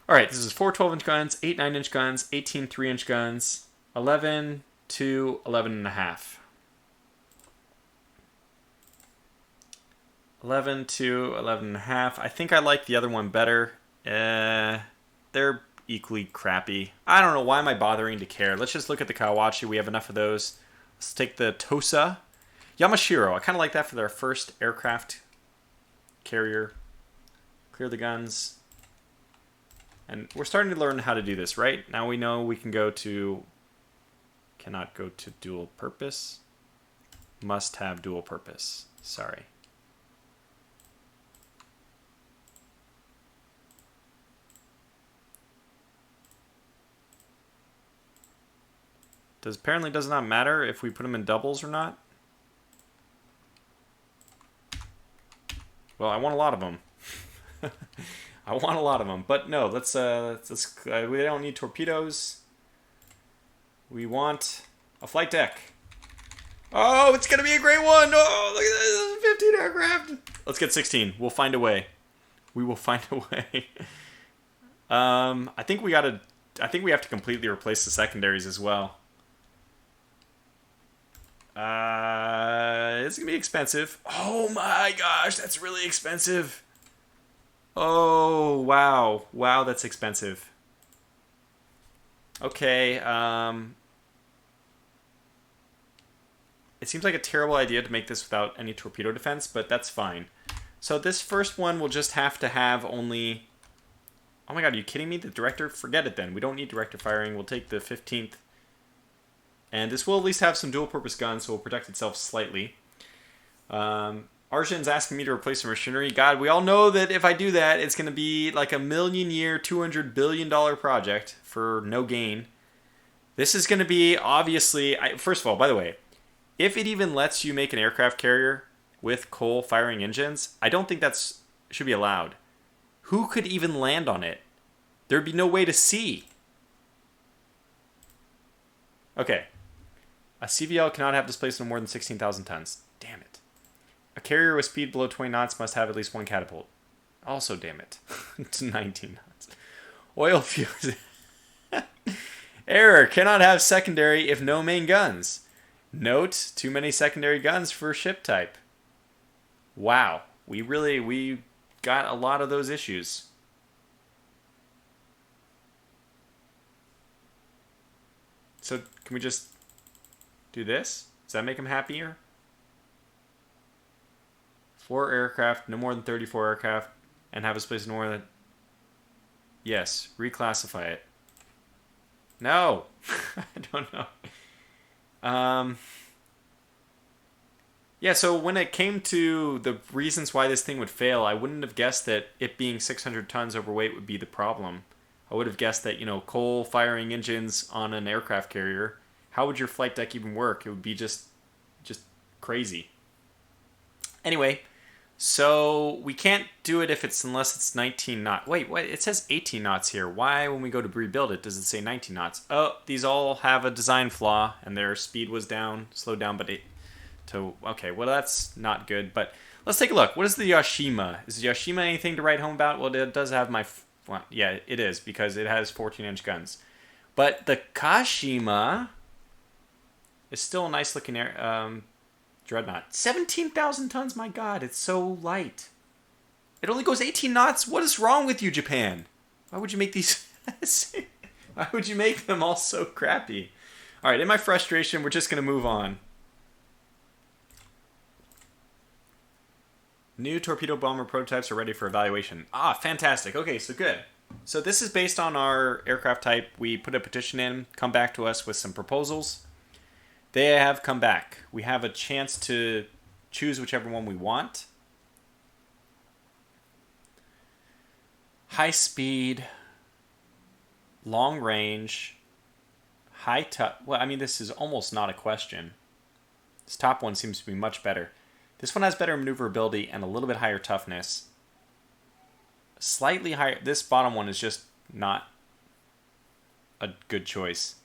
Speaker 1: All right, this is 4 12-inch guns, 8 9-inch guns, 18 3-inch guns, 11 to 11.5. 11 to 11.5. I think I like the other one better. They're equally crappy. I don't know, why am I bothering to care? Let's just look at the Kawachi. We have enough of those. Let's take the Tosa. Yamashiro. I kind of like that for their first aircraft carrier. Clear the guns. And we're starting to learn how to do this, right? Now we know we can go to... Cannot go to dual purpose. Must have dual purpose. Sorry. Apparently does not matter if we put them in doubles or not. Well, I want a lot of them. I want a lot of them, but no. Let's we don't need torpedoes. We want a flight deck. Oh, it's gonna be a great one! Oh, look at this, 15 aircraft. Let's get 16. We'll find a way. We will find a way. I think we have to completely replace the secondaries as well. It's gonna be expensive. Oh my gosh, that's really expensive. Oh wow, that's expensive. Okay, it seems like a terrible idea to make this without any torpedo defense, but that's fine. So this first one will just have to have only Oh my god, are you kidding me? The director? Forget it then. We don't need director firing. We'll take the 15th. And this will at least have some dual-purpose guns, so it will protect itself slightly. Arjun's asking me to replace some machinery. God, we all know that if I do that, it's going to be like a million-year, $200 billion project for no gain. This is going to be, obviously... first of all, by the way, if it even lets you make an aircraft carrier with coal-firing engines, I don't think that's should be allowed. Who could even land on it? There'd be no way to see. Okay. A CVL cannot have displacement of more than 16,000 tons. Damn it. A carrier with speed below 20 knots must have at least one catapult. Also, damn it. It's 19 knots. Oil fuels. Error. Cannot have secondary if no main guns. Note, too many secondary guns for ship type. Wow. We got a lot of those issues. So, can we just do this? Does that make them happier? 4 aircraft, no more than 34 aircraft, and have a space no more than... Yes, reclassify it. No! I don't know. Yeah, so when it came to the reasons why this thing would fail, I wouldn't have guessed that it being 600 tons overweight would be the problem. I would have guessed that, coal-firing engines on an aircraft carrier, how would your flight deck even work? It would be just crazy. Anyway, so we can't do it unless it's 19 knots. Wait, what? It says 18 knots here. Why, when we go to rebuild it, does it say 19 knots? Oh, these all have a design flaw, and their speed was slowed down, but okay, well, that's not good. But let's take a look. What is the Yashima? Is the Yashima anything to write home about? Well, it does have yeah, it is, because it has 14-inch guns. But the Kashima is still a nice-looking dreadnought. 17,000 tons, my god, it's so light. It only goes 18 knots? What is wrong with you, Japan? Why would you make these... Why would you make them all so crappy? Alright, in my frustration, we're just going to move on. New torpedo bomber prototypes are ready for evaluation. Ah, fantastic. Okay, so good. So this is based on our aircraft type. We put a petition in, come back to us with some proposals. They have come back. We have a chance to choose whichever one we want. High speed, long range, high top. Well, I mean, this is almost not a question. This top one seems to be much better. This one has better maneuverability and a little bit higher toughness. Slightly higher. This bottom one is just not a good choice.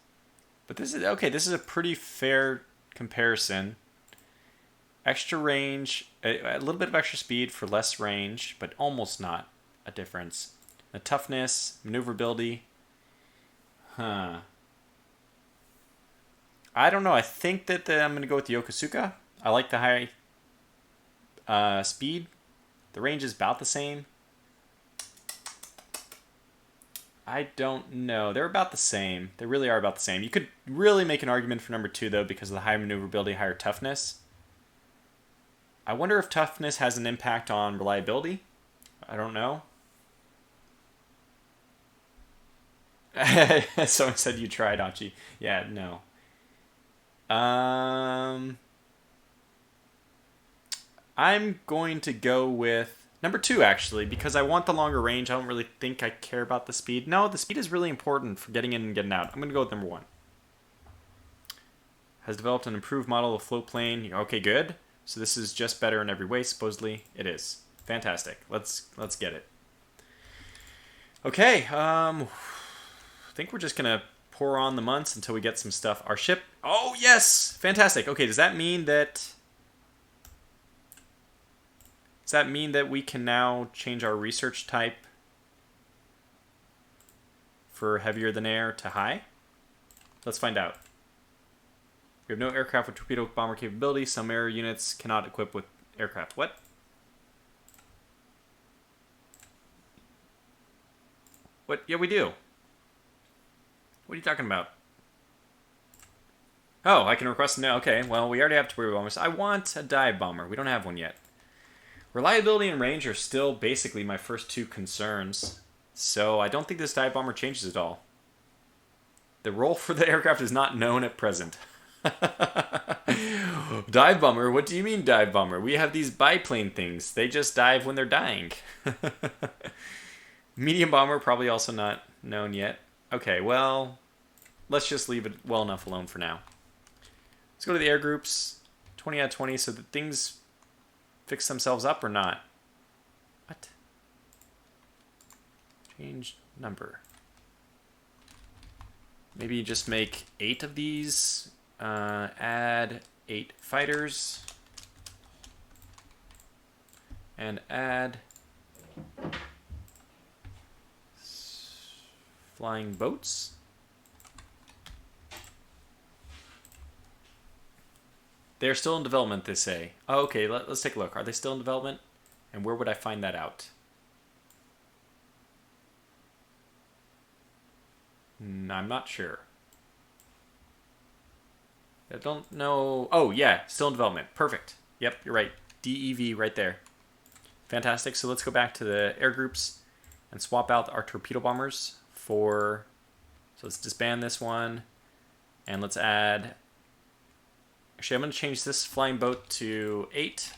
Speaker 1: But this is okay. This is a pretty fair comparison. Extra range, a little bit of extra speed for less range, but almost not a difference. The toughness, maneuverability. I don't know. I think that I'm going to go with the Yokosuka. I like the high speed. The range is about the same. I don't know. They're about the same. They really are about the same. You could really make an argument for number 2, though, because of the high maneuverability, higher toughness. I wonder if toughness has an impact on reliability. I don't know. Someone said you tried, Achi. Yeah, no. I'm going to go with number 2, actually, because I want the longer range. I don't really think I care about the speed. No, the speed is really important for getting in and getting out. I'm going to go with number 1. Has developed an improved model of float plane. Okay, good. So this is just better in every way, supposedly. It is. Fantastic. Let's get it. Okay, I think we're just going to pour on the months until we get some stuff. Our ship... Oh, yes! Fantastic. Okay, does that mean that... Does that mean that we can now change our research type for heavier than air to high? Let's find out. We have no aircraft with torpedo bomber capability. Some air units cannot equip with aircraft. What? What? Yeah, we do. What are you talking about? Oh, I can request no. Okay, well, we already have torpedo bombers. I want a dive bomber. We don't have one yet. Reliability and range are still basically my first 2 concerns. So I don't think this dive bomber changes at all. The role for the aircraft is not known at present. Dive bomber? What do you mean dive bomber? We have these biplane things. They just dive when they're dying. Medium bomber, probably also not known yet. Okay, well, let's just leave it well enough alone for now. Let's go to the air groups. 20 out of 20, so that things fix themselves up or not. What? Change number. Maybe just make 8 of these. Add 8 fighters. And add flying boats. They're still in development, they say. Oh, okay, let's take a look. Are they still in development? And where would I find that out? I'm not sure. I don't know. Oh, yeah, still in development. Perfect. Yep, you're right. DEV right there. Fantastic. So let's go back to the air groups and swap out our torpedo bombers for... So let's disband this one. And let's add... Actually, I'm going to change this flying boat to 8.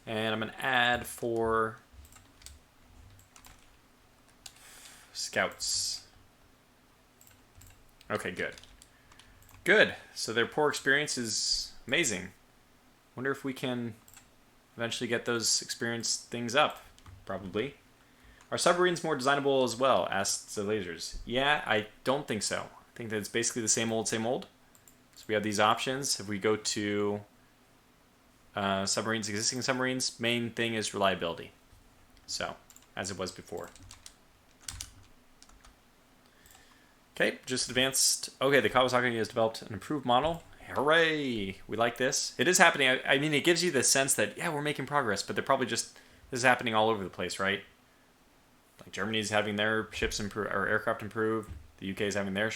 Speaker 1: And I'm going to add 4 scouts. Okay, good. Good. So their poor experience is amazing. Wonder if we can eventually get those experience things up. Probably. Are submarines more designable as well? Asked the lasers. Yeah, I don't think so. I think that it's basically the same old, same old. So we have these options. If we go to submarines, existing submarines, main thing is reliability. So, as it was before. Okay, just advanced. Okay, the Kawasaki has developed an improved model. Hooray! We like this. It is happening. I mean, it gives you the sense that, yeah, we're making progress, but they're probably just, this is happening all over the place, right? Like Germany's having their ships improve, or aircraft improved. The UK is having their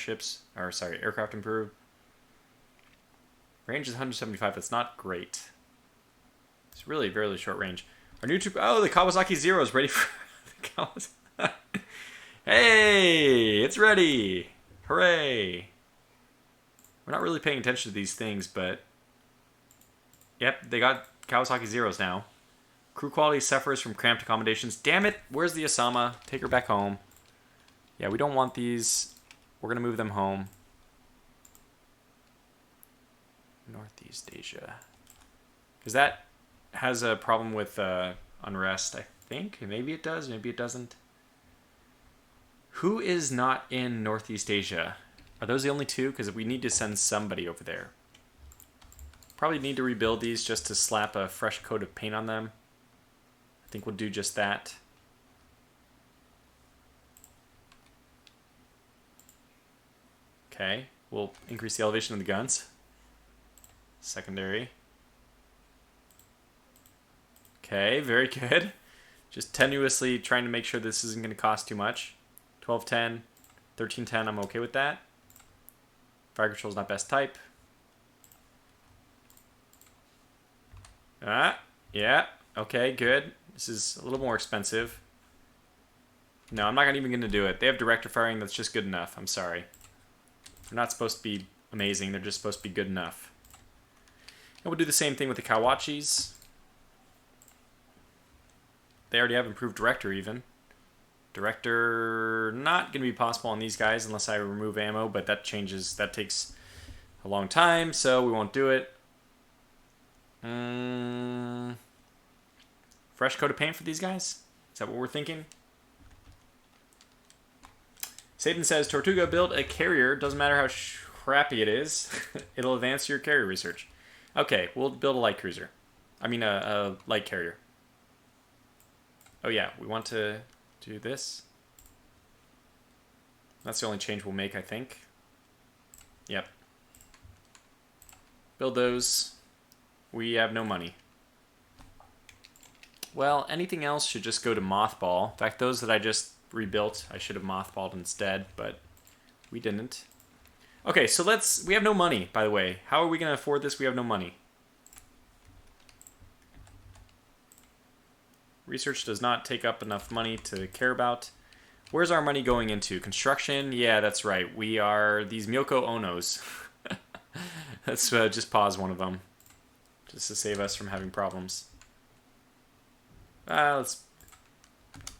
Speaker 1: aircraft improved. Range is 175. That's not great. It's really very short range. Our new troop. Oh, the Kawasaki Zero is ready for the Kawasaki. Hey, it's ready! Hooray! We're not really paying attention to these things, but yep, they got Kawasaki Zeros now. Crew quality suffers from cramped accommodations. Damn it! Where's the Osama? Take her back home. Yeah, we don't want these. We're gonna move them home. Northeast Asia. Because that has a problem with unrest, I think. Maybe it does, maybe it doesn't. Who is not in Northeast Asia? Are those the only two? Because we need to send somebody over there. Probably need to rebuild these just to slap a fresh coat of paint on them. I think we'll do just that. Okay, we'll increase the elevation of the guns. Secondary. Okay, very good. Just tenuously trying to make sure this isn't going to cost too much. 1210, 1310, I'm okay with that. Fire control is not best type. Yeah, okay, good. This is a little more expensive. No, I'm not even going to do it. They have director firing, that's just good enough. I'm sorry. They're not supposed to be amazing, they're just supposed to be good enough. And we'll do the same thing with the Kawachis. They already have improved director even. Director, not going to be possible on these guys unless I remove ammo, but that takes a long time, so we won't do it. Fresh coat of paint for these guys? Is that what we're thinking? Satan says, Tortuga, build a carrier. Doesn't matter how crappy it is. It'll advance your carrier research. Okay, we'll build a light cruiser. I mean a light carrier. Oh yeah, we want to do this. That's the only change we'll make, I think. Yep. Build those. We have no money. Well, anything else should just go to mothball. In fact, those that I just rebuilt, I should have mothballed instead, but we didn't. Okay, so we have no money, by the way. How are we going to afford this? We have no money. Research does not take up enough money to care about. Where's our money going into? Construction? Yeah, that's right. We are these Myoko Onos. Let's just pause one of them. Just to save us from having problems. Let's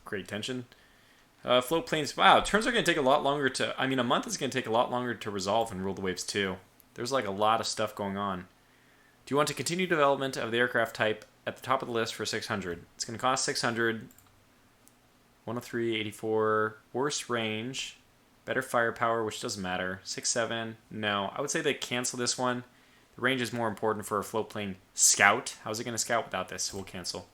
Speaker 1: create tension. Float planes. Wow, turns are going to take a lot longer to... I mean, a month is going to take a lot longer to resolve in Rule the Waves 2. There's like a lot of stuff going on. Do you want to continue development of the aircraft type at the top of the list for 600? It's going to cost 600. 103, 84. Worse range. Better firepower, which doesn't matter. 6-7. No. I would say they cancel this one. The range is more important for a float plane scout. How's it going to scout without this? So we'll cancel.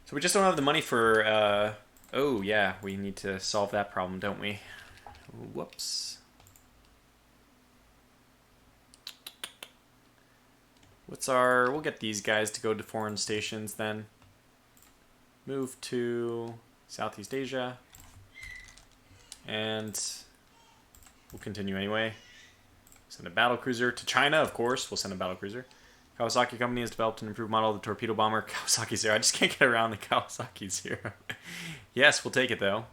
Speaker 1: So we just don't have the money for... oh, yeah. We need to solve that problem, don't we? Whoops. What's our... We'll get these guys to go to foreign stations then. Move to Southeast Asia. And we'll continue anyway. Send a battlecruiser to China, of course. We'll send a battlecruiser. Kawasaki Company has developed an improved model of the torpedo bomber Kawasaki Zero. I just can't get around the Kawasaki Zero. Yes, we'll take it though.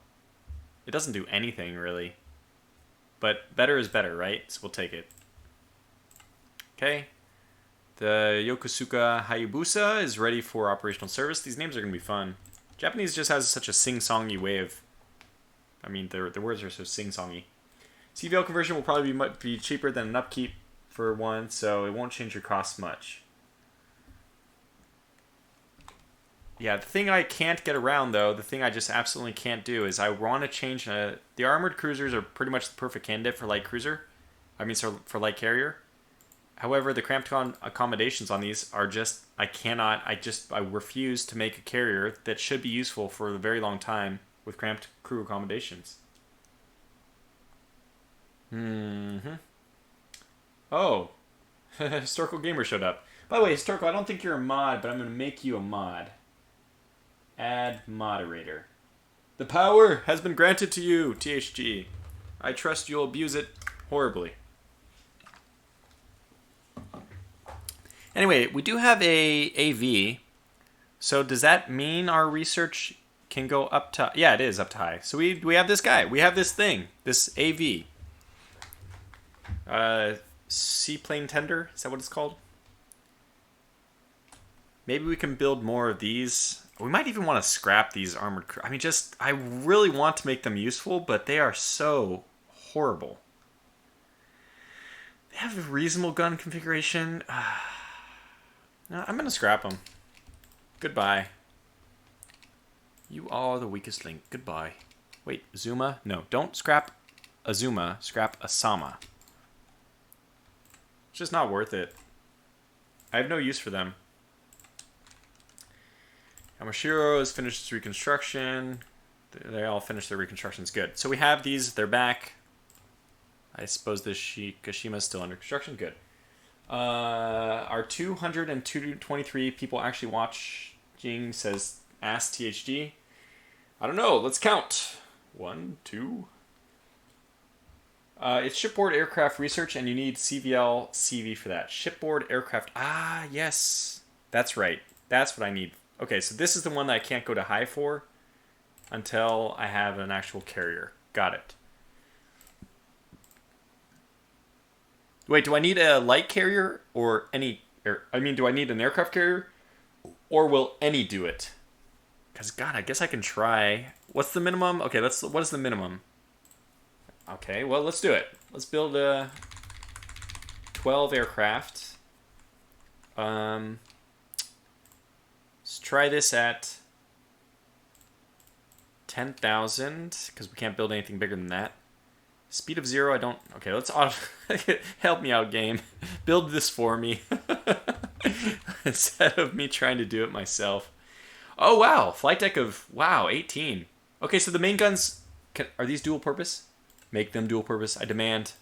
Speaker 1: It doesn't do anything really. But better is better, right? So we'll take it. Okay. The Yokosuka Hayabusa is ready for operational service. These names are going to be fun. Japanese just has such a sing-songy way of... I mean, the words are so sing-songy. CVL conversion will probably be cheaper than an upkeep for one, so it won't change your costs much. Yeah, the thing I can't get around, though, the thing I just absolutely can't do is I want to change... the armored cruisers are pretty much the perfect candidate for light cruiser. I mean, so for light carrier. However, the cramped accommodations on these are just... I refuse to make a carrier that should be useful for a very long time with cramped crew accommodations. Oh, Historical Gamer showed up. By the way, Historical, I don't think you're a mod, but I'm going to make you a mod. Add moderator. The power has been granted to you, THG. I trust you'll abuse it horribly. Anyway, we do have a AV. So does that mean our research can go up to... Yeah, it is up to high. So we have this guy. We have this thing. This AV. Seaplane tender, is that what it's called? Maybe we can build more of these. We might even want to scrap these armored crew. I mean, I really want to make them useful, but they are so horrible. They have a reasonable gun configuration. No, I'm going to scrap them. Goodbye. You are the weakest link. Goodbye. Wait, Zuma? No, don't scrap Azuma. Scrap Asama. It's just not worth it. I have no use for them. Yamashiro has finished his reconstruction. They all finished their reconstructions. Good. So we have these. They're back. I suppose this Kashima is still under construction. Good. Our 223 people actually watching says Ask THD. I don't know. Let's count. 1, 2... it's shipboard aircraft research, and you need CVL CV for that. Shipboard aircraft. Ah, yes. That's right. That's what I need. Okay, so this is the one that I can't go to high for until I have an actual carrier. Got it. Wait, do I need a light carrier or any... do I need an aircraft carrier? Or will any do it? Because, God, I guess I can try. What's the minimum? Okay, what is the minimum? Okay, well, let's do it. Let's build 12 aircraft. Let's try this at 10,000, because we can't build anything bigger than that. Speed of 0, I don't... Okay, let's auto... Help me out, game. Build this for me. Instead of me trying to do it myself. Oh, wow. Flight deck of... Wow, 18. Okay, so the main guns... Are these dual purpose? Make them dual purpose. I demand.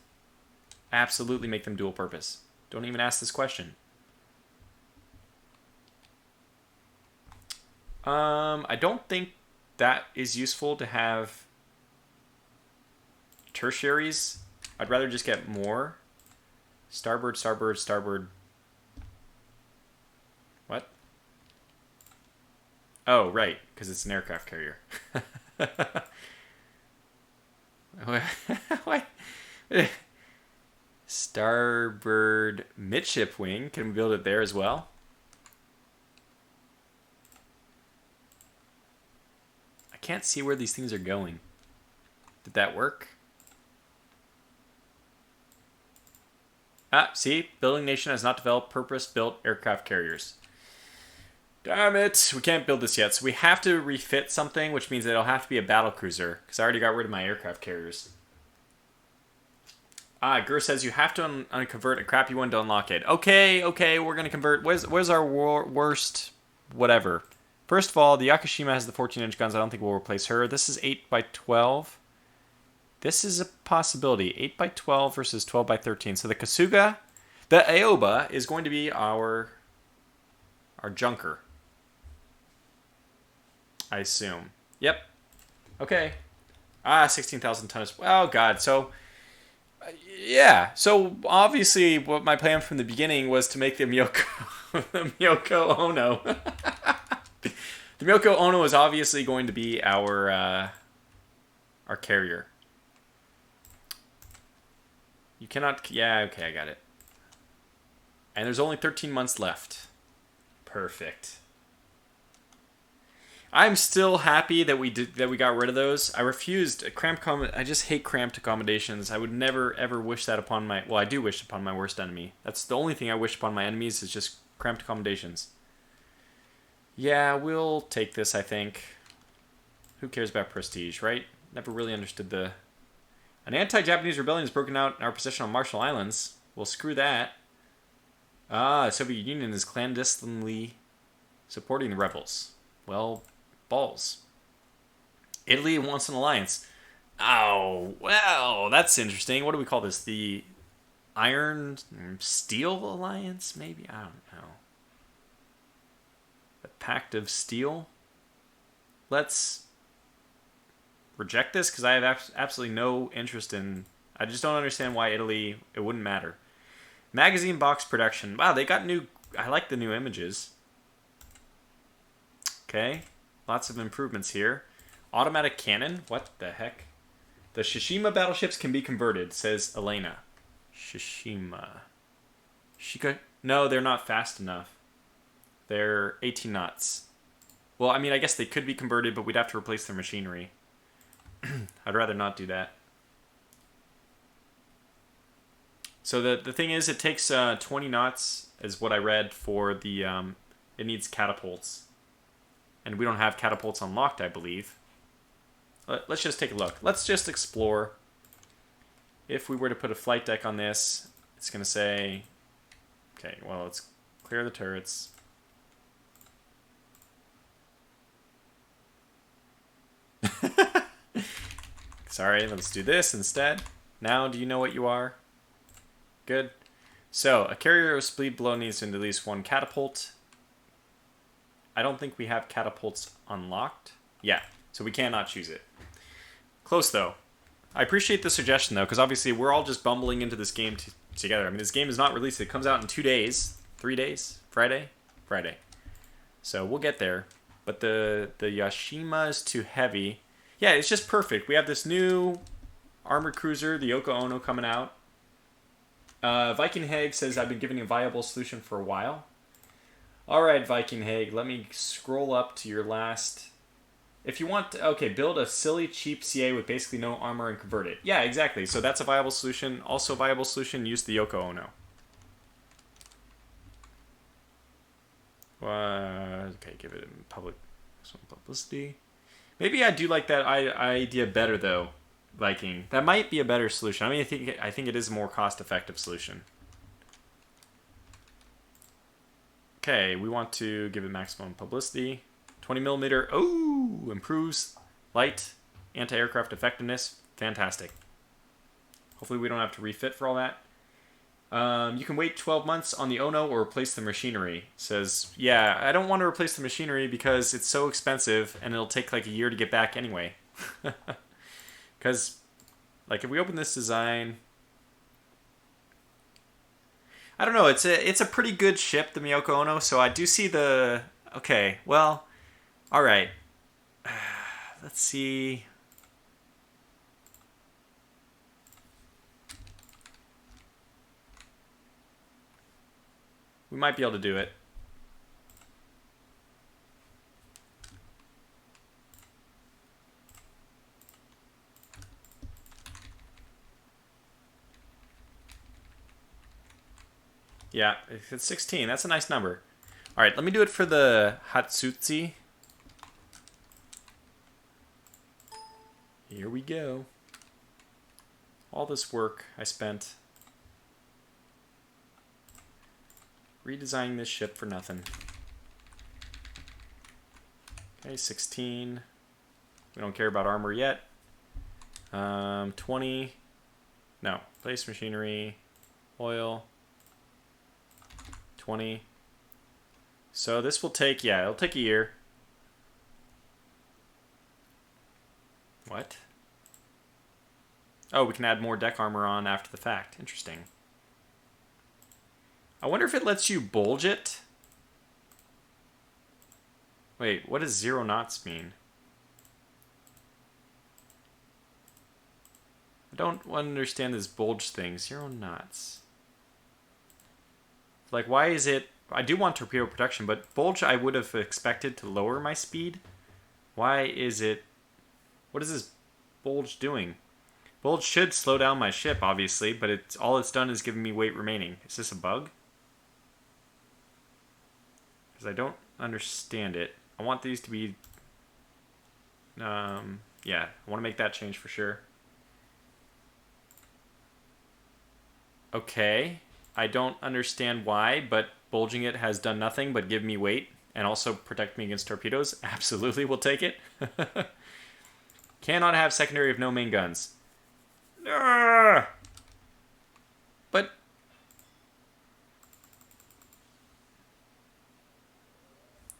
Speaker 1: Absolutely make them dual purpose. Don't even ask this question. I don't think that is useful to have tertiaries. I'd rather just get more. Starboard, starboard, starboard. What? Oh, right, because it's an aircraft carrier. What? Starboard midship wing. Can we build it there as well? I can't see where these things are going. Did that work? Ah, see? Building nation has not developed purpose-built aircraft carriers. Damn it! We can't build this yet, so we have to refit something, which means it'll have to be a battle cruiser, because I already got rid of my aircraft carriers. Ah, Gur says you have to convert a crappy one to unlock it. Okay, we're going to convert. Where's our worst whatever? First of all, the Yakushima has the 14-inch guns. I don't think we'll replace her. This is 8x12. This is a possibility. 8x12 versus 12x13. So the Kasuga, the Aoba, is going to be our junker. I assume. Yep. Okay. 16,000 tons. Oh, God. So, yeah. So, obviously, what my plan from the beginning was to make the Miyoko, the Miyoko Ono. The Miyoko Ono is obviously going to be our carrier. You cannot... Yeah, okay, I got it. And there's only 13 months left. Perfect. I'm still happy that we got rid of those. I refused I just hate cramped accommodations. I would never ever wish that upon my... Well, I do wish upon my worst enemy. That's the only thing I wish upon my enemies is just cramped accommodations. Yeah, we'll take this, I think. Who cares about prestige, right? Never really understood the... An anti-Japanese rebellion has broken out in our possession on Marshall Islands. Well, screw that. The Soviet Union is clandestinely supporting the rebels. Well, balls. Italy wants an alliance. Oh, well, that's interesting. What do we call this? The Iron Steel Alliance, maybe? I don't know. The Pact of Steel? Let's reject this because I have absolutely no interest in... I just don't understand why Italy... It wouldn't matter. Magazine box production. Wow, they got new... I like the new images. Okay. Lots of improvements here. Automatic cannon? What the heck? The Shishima battleships can be converted, says Elena. Shishima. No, they're not fast enough. They're 18 knots. Well, I mean, I guess they could be converted, but we'd have to replace their machinery. I'd rather not do that. So the thing is, it takes 20 knots, is what I read, for the... it needs catapults. And we don't have catapults unlocked, I believe. Let's just take a look. Let's just explore. If we were to put a flight deck on this, it's going to say... Okay, well, let's clear the turrets. Sorry, let's do this instead. Now, do you know what you are? Good. So, a carrier with speed below needs at least one catapult. I don't think we have catapults unlocked. Yeah, so we cannot choose it. Close, though. I appreciate the suggestion, though, because obviously we're all just bumbling into this game together. I mean, this game is not released. It comes out in 2 days. 3 days? Friday? Friday. So we'll get there. But the Yashima is too heavy. Yeah, it's just perfect. We have this new armored cruiser, the Yoko Ono, coming out. Viking Haig says, I've been giving a viable solution for a while. Alright, Viking Haig, let me scroll up to your last... If you want to, okay, build a silly, cheap CA with basically no armor and convert it. Yeah, exactly. So that's a viable solution. Also a viable solution, use the Yoko Ono. Okay, give it some publicity. Maybe I do like that idea better, though, Viking. That might be a better solution. I mean, I think it is a more cost-effective solution. Okay, we want to give it maximum publicity. 20mm. Oh, improves light, anti-aircraft effectiveness. Fantastic. Hopefully we don't have to refit for all that. You can wait 12 months on the Ono or replace the machinery. Says, yeah, I don't want to replace the machinery because it's so expensive and it'll take like a year to get back anyway. Because, like, if we open this design... I don't know, it's a pretty good ship, the Miyoko Ono, so I do see the... Okay, well, All right. Let's see. We might be able to do it. Yeah, it's 16. That's a nice number. All right, let me do it for the Hatsutsi. Here we go. All this work I spent redesigning this ship for nothing. Okay, 16. We don't care about armor yet. 20. No, place machinery, oil. 20. So this will take, yeah, it'll take a year. What? Oh, we can add more deck armor on after the fact. Interesting. I wonder if it lets you bulge it. Wait, what does 0 knots mean? I don't understand this bulge thing. 0 knots. Like, why is it... I do want torpedo protection, but bulge I would have expected to lower my speed. Why is it... What is this bulge doing? Bulge should slow down my ship, obviously, but all it's done is giving me weight remaining. Is this a bug? Because I don't understand it. I want these to be... yeah, I want to make that change for sure. Okay. I don't understand why, but bulging it has done nothing but give me weight and also protect me against torpedoes. Absolutely, we'll take it. Cannot have secondary of no main guns. But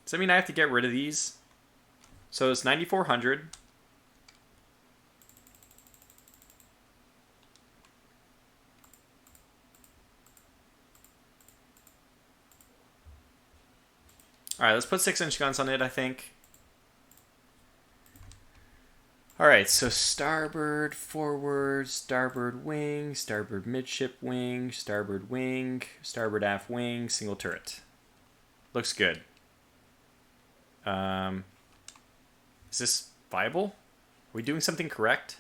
Speaker 1: does that mean I have to get rid of these? So it's 9,400. Alright, let's put 6-inch guns on it, I think. Alright, so starboard, forward, starboard wing, starboard midship wing, starboard aft wing, single turret. Looks good. Is this viable? Are we doing something correct?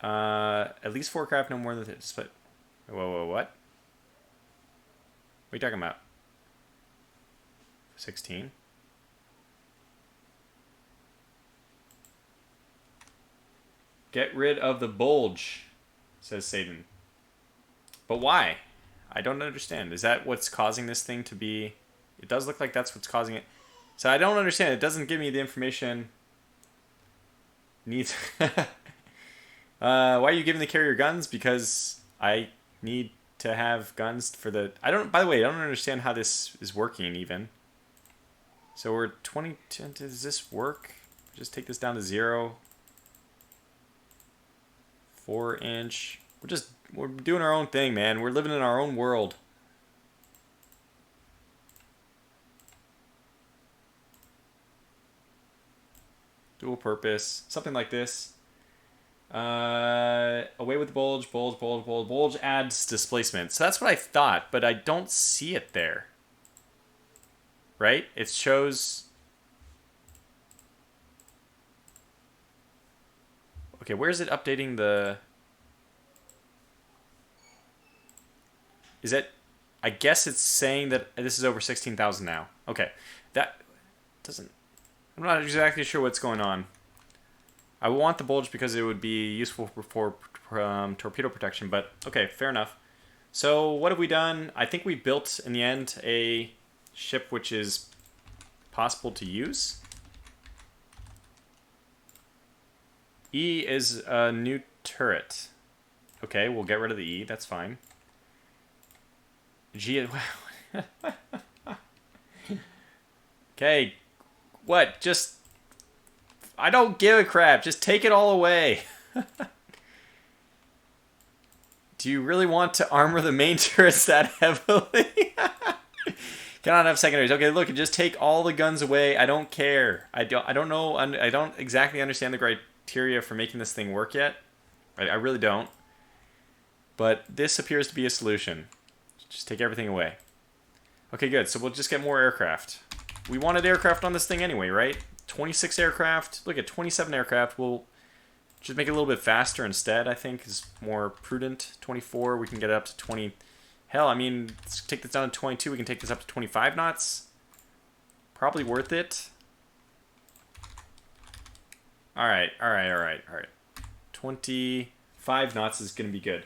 Speaker 1: At least 4 craft, no more than this. But whoa, what? What are you talking about? 16. Get rid of the bulge, says Satan. But why? I don't understand. Is that what's causing this thing to be... It does look like that's what's causing it. So I don't understand. It doesn't give me the information. Needs... why are you giving the carrier guns? Because I need to have guns for the... By the way, I don't understand how this is working even. So we're 20... Does this work? Just take this down to 0. 4-inch. We're doing our own thing, man. We're living in our own world. Dual purpose. Something like this. Away with the bulge. Bulge adds displacement. So that's what I thought, but I don't see it there. Right? It shows... Okay, where is it updating the... Is it... I guess it's saying that this is over 16,000 now. Okay. That doesn't... I'm not exactly sure what's going on. I want the bulge because it would be useful for torpedo protection, but okay, fair enough. So what have we done? I think we built, in the end, a ship which is possible to use. E is a new turret. Okay, we'll get rid of the E. That's fine. G... Okay. What? Just... I don't give a crap. Just take it all away. Do you really want to armor the main turrets that heavily? Cannot have secondaries. Okay, look, just take all the guns away. I don't care. I don't know. I don't exactly understand the criteria for making this thing work yet. I really don't. But this appears to be a solution. Just take everything away. Okay, good. So we'll just get more aircraft. We wanted aircraft on this thing anyway, right? 26 aircraft. Look at 27 aircraft. We'll just make it a little bit faster instead, I think, is more prudent. 24, we can get it up to 20. Hell, I mean, let's take this down to 22. We can take this up to 25 knots. Probably worth it. All right. 25 knots is going to be good.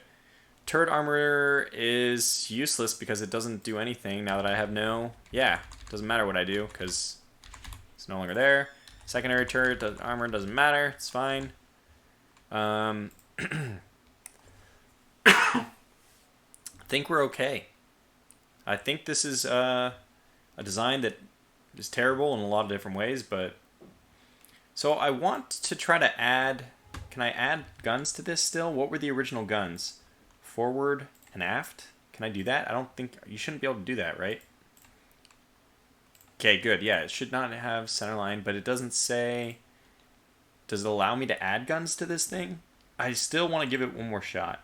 Speaker 1: Turret armor is useless because it doesn't do anything now that I have no... Yeah, doesn't matter what I do because it's no longer there. Secondary turret armor doesn't matter. It's fine. I think we're okay. I think this is a design that is terrible in a lot of different ways, but... So I want to try to add... Can I add guns to this still? What were the original guns? Forward and aft? Can I do that? I don't think... You shouldn't be able to do that, right? Okay, good. Yeah, it should not have centerline, but it doesn't say... Does it allow me to add guns to this thing? I still want to give it one more shot.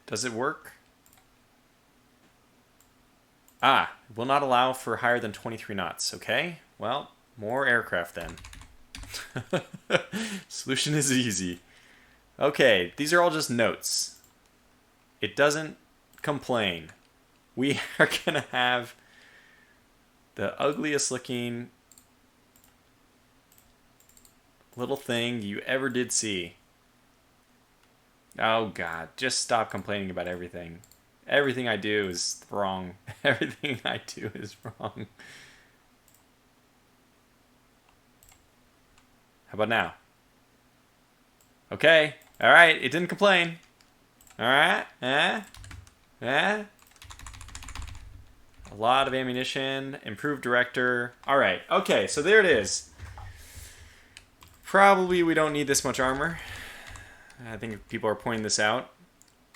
Speaker 1: Does it work? Ah, will not allow for higher than 23 knots. Okay, well, more aircraft then. Solution is easy. Okay, these are all just notes. It doesn't complain. We are going to have the ugliest looking little thing you ever did see. Oh God, just stop complaining about everything. Everything I do is wrong. Everything I do is wrong. How about now? Okay. All right. It didn't complain. All right. A lot of ammunition. Improved director. All right. Okay. So there it is. Probably we don't need this much armor. I think people are pointing this out.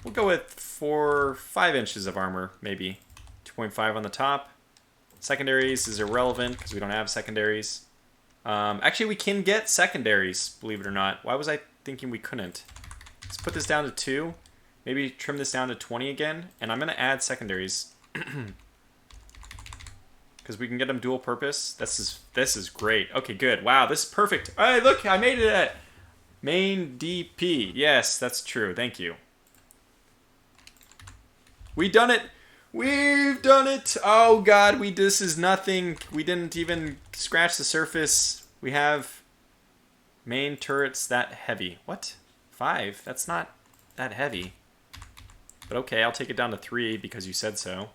Speaker 1: We'll go with 5 inches of armor, maybe. 2.5 on the top. Secondaries is irrelevant because we don't have secondaries. Actually, we can get secondaries, believe it or not. Why was I thinking we couldn't? Let's put this down to 2. Maybe trim this down to 20 again. And I'm going to add secondaries. Because we can get them dual purpose. This is great. Okay, good. Wow, this is perfect. Hey, look, I made it at main DP. Yes, that's true. Thank you. We done it. We've done it. Oh God, this is nothing. We didn't even scratch the surface. We have main turrets that heavy. What? 5? That's not that heavy. But okay, I'll take it down to 3 because you said so.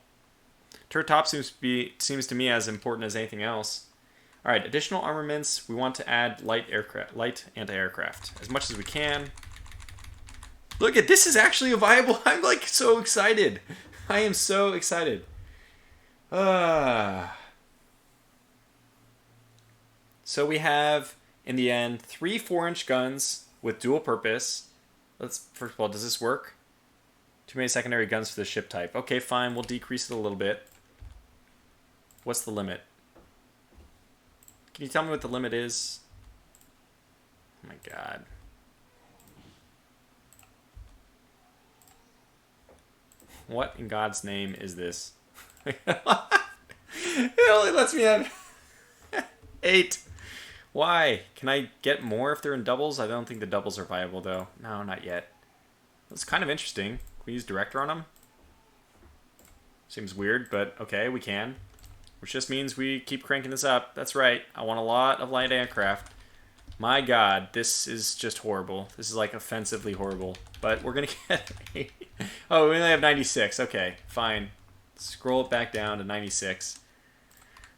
Speaker 1: Turret top seems to me as important as anything else. All right, additional armaments. We want to add light anti-aircraft as much as we can. Look at this is actually a viable. I'm like so excited. I am so excited. So we have in the end 3 4-inch guns with dual purpose. First of all, does this work? Too many secondary guns for the ship type. Okay, fine. We'll decrease it a little bit. What's the limit? Can you tell me what the limit is? Oh my God. What in God's name is this? It only lets me have 8. Why? Can I get more if they're in doubles? I don't think the doubles are viable though. No, not yet. That's kind of interesting. Can we use director on them? Seems weird, but okay, we can. Which just means we keep cranking this up. That's right. I want a lot of light aircraft. My God, this is just horrible. This is like offensively horrible. But we're going to get... Oh, we only have 96. Okay, fine. Scroll it back down to 96.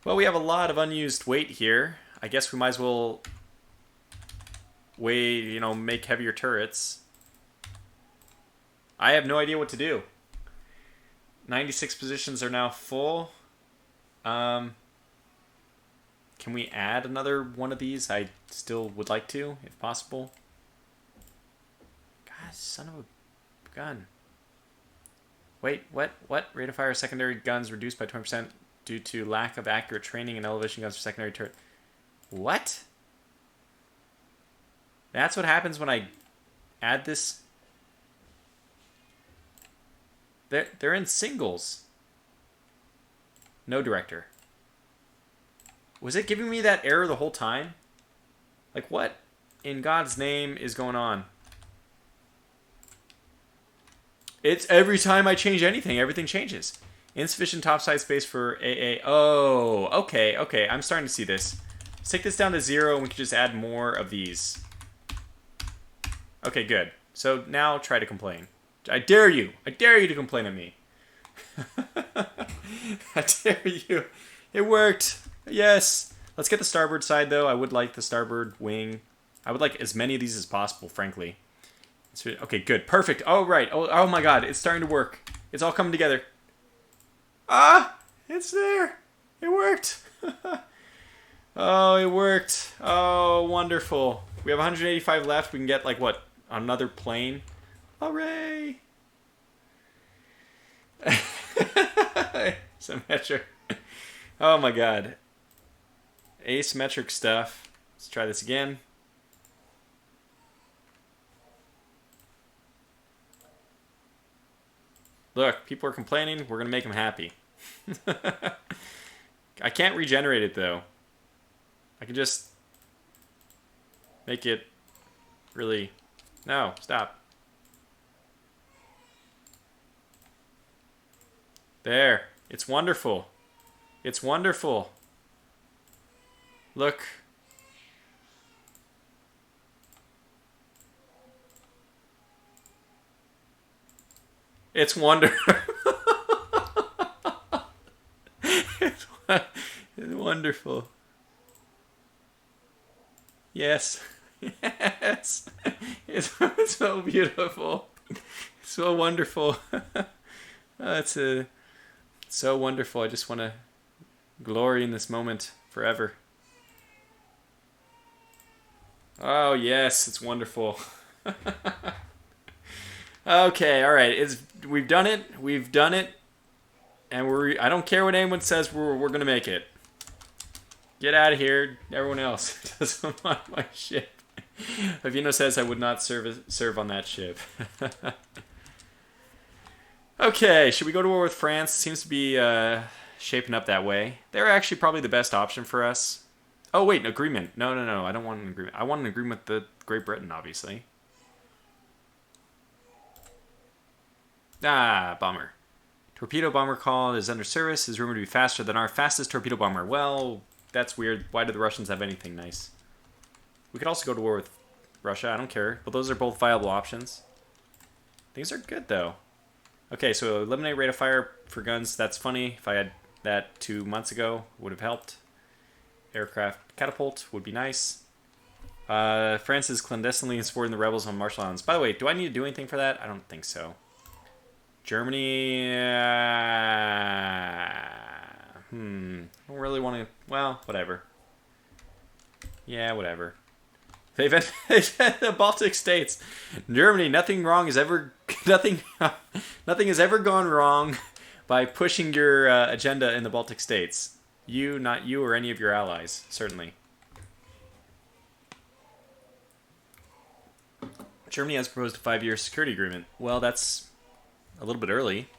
Speaker 1: Well, we have a lot of unused weight here. I guess we might as well make heavier turrets. I have no idea what to do. 96 positions are now full. Can we add another one of these? I still would like to, if possible. God, son of a gun. Wait, what? What? Rate of fire secondary guns reduced by 20% due to lack of accurate training and elevation guns for secondary turret. What? That's what happens when I add this. They're in singles. No director. Was it giving me that error the whole time? Like, what in God's name is going on? It's every time I change anything, everything changes. Insufficient topside space for AA. Oh, okay, okay. I'm starting to see this. Let's take this down to 0 and we can just add more of these. Okay, good. So now try to complain. I dare you. I dare you to complain at me. I dare you. It worked. Yes. Let's get the starboard side, though. I would like the starboard wing. I would like as many of these as possible, frankly. Okay, good. Perfect. Oh, right. Oh my God. It's starting to work. It's all coming together. Ah! It's there. It worked. Oh, it worked. Oh, wonderful. We have 185 left. We can get, like, what? Another plane? Hooray! Symmetric. Oh my God. Asymmetric stuff. Let's try this again. Look, people are complaining. We're going to make them happy. I can't regenerate it, though. I can just make it really... No, stop. There. It's wonderful. It's wonderful. Look. It's wonderful. It's wonderful. Yes. Yes. It's so beautiful. It's so wonderful. It's so wonderful. I just want to glory in this moment forever. Oh, yes. It's wonderful. Okay, all right. We've done it. We've done it. And I don't care what anyone says. We're going to make it. Get out of here. Everyone else doesn't want my ship. Avino says I would not serve on that ship. Okay, should we go to war with France? Seems to be shaping up that way. They're actually probably the best option for us. Oh, wait, an agreement. No. I don't want an agreement. I want an agreement with Great Britain, obviously. Ah, bomber. Torpedo bomber call is under service. Is rumored to be faster than our fastest torpedo bomber. Well, that's weird. Why do the Russians have anything nice? We could also go to war with Russia. I don't care. But those are both viable options. These are good, though. Okay, so eliminate rate of fire for guns. That's funny. If I had that 2 months ago, it would have helped. Aircraft catapult would be nice. France is clandestinely supporting the rebels on Marshall Islands. By the way, do I need to do anything for that? I don't think so. Germany... I don't really want to... Well, whatever. Yeah, whatever. They've the Baltic states. Germany, nothing has ever gone wrong by pushing your agenda in the Baltic states. Not you or any of your allies, certainly. Germany has proposed a 5-year security agreement. Well, that's a little bit early.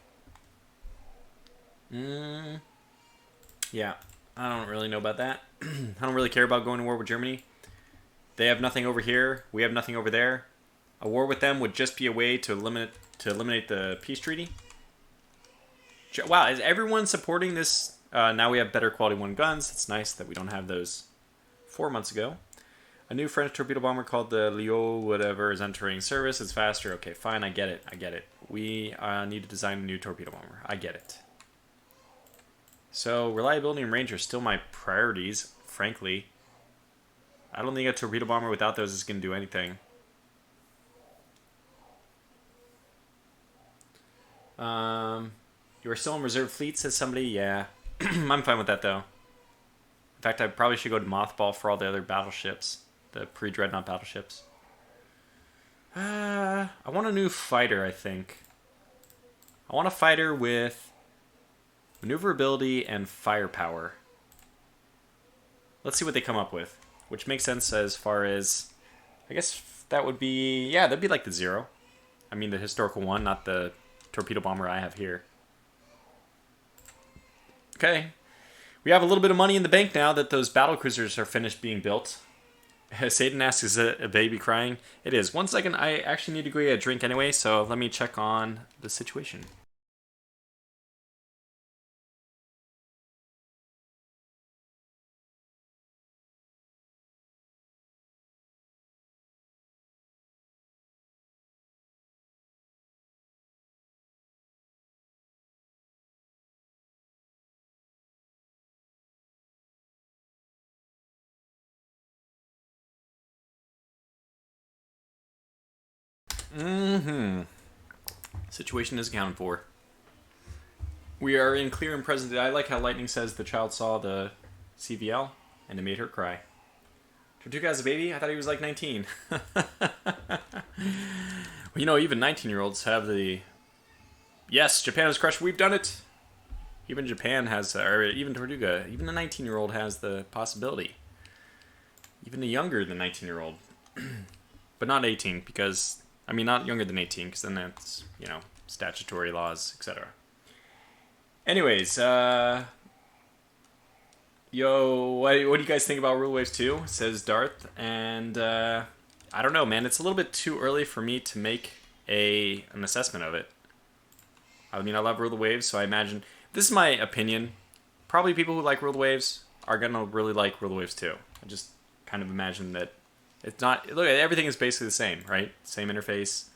Speaker 1: Yeah, I don't really know about that. I don't really care about going to war with Germany. They have nothing over here. We have nothing over there. A war with them would just be a way to eliminate the peace treaty. Wow, is everyone supporting this? Now we have better quality 1 guns. It's nice that we don't have those 4 months ago. A new French torpedo bomber called the Leo whatever is entering service. It's faster. Okay, fine. I get it. We need to design a new torpedo bomber. I get it. So reliability and range are still my priorities, frankly. I don't think a torpedo bomber without those is going to do anything. You are still in reserve fleet, says somebody. Yeah. I'm fine with that, though. In fact, I probably should go to mothball for all the other battleships. The pre-dreadnought battleships. I want a new fighter, I think. I want a fighter with maneuverability and firepower. Let's see what they come up with, which makes sense as far as, I guess that would be, yeah, that'd be like the 0. I mean the historical one, not the torpedo bomber I have here. Okay. We have a little bit of money in the bank now that those battle cruisers are finished being built. Satan asks, is it a baby crying? It is. 1 second, I actually need to go get a drink anyway, so let me check on the situation. Situation is accounted for. We are in clear and present. I like how Lightning says the child saw the CVL and it made her cry. Tortuga has a baby? I thought he was like 19. Well, you know, even 19-year-olds have the... Yes, Japan has crushed. We've done it. Even Japan has, or even Tortuga, even a 19-year-old has the possibility. Even a younger than 19-year-old. But not 18, because... I mean, not younger than 18, because then that's, you know, statutory laws, etc. Anyways, yo, what do you guys think about Rule Waves 2? Says Darth. And, I don't know, man. It's a little bit too early for me to make an assessment of it. I mean, I love Rule of Waves, so I imagine... This is my opinion. Probably people who like Rule of Waves are going to really like Rule of Waves 2. I just kind of imagine that it's not... Look, everything is basically the same, right? Same interface,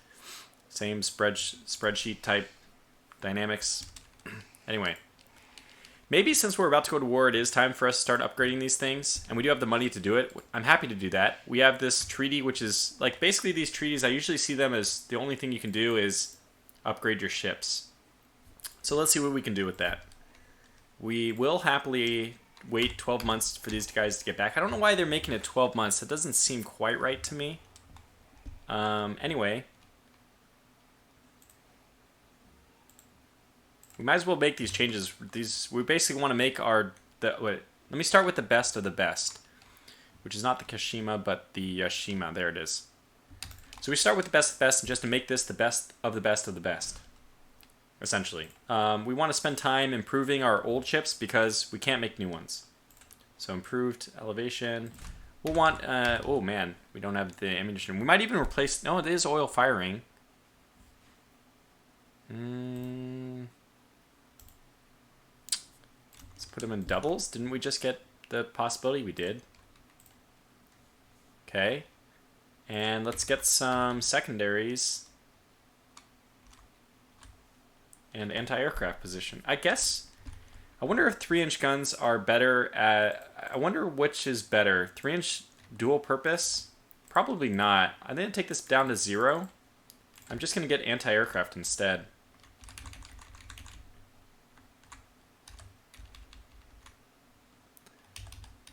Speaker 1: same spreadsheet type dynamics. Anyway, maybe since we're about to go to war, it is time for us to start upgrading these things, and we do have the money to do it. I'm happy to do that. We have this treaty, which is... Like, basically these treaties, I usually see them as the only thing you can do is upgrade your ships. So let's see what we can do with that. We will happily wait 12 months for these guys to get back. I don't know why they're making it 12 months. That doesn't seem quite right to me. Anyway. We might as well make these changes. We basically want to make let me start with the best of the best. Which is not the Kashima, but the Yashima. There it is. So we start with the best of the best, and just to make this the best of the best of the best. Essentially. We want to spend time improving our old ships because we can't make new ones. So improved elevation. We'll want... oh man, we don't have the ammunition. We might even replace... No, it is oil firing. Let's put them in doubles. Didn't we just get the possibility? We did. Okay. And let's get some secondaries. And anti-aircraft position. I guess... I wonder if 3-inch guns are better at... I wonder which is better. 3-inch dual purpose? Probably not. I'm going to take this down to 0. I'm just going to get anti-aircraft instead.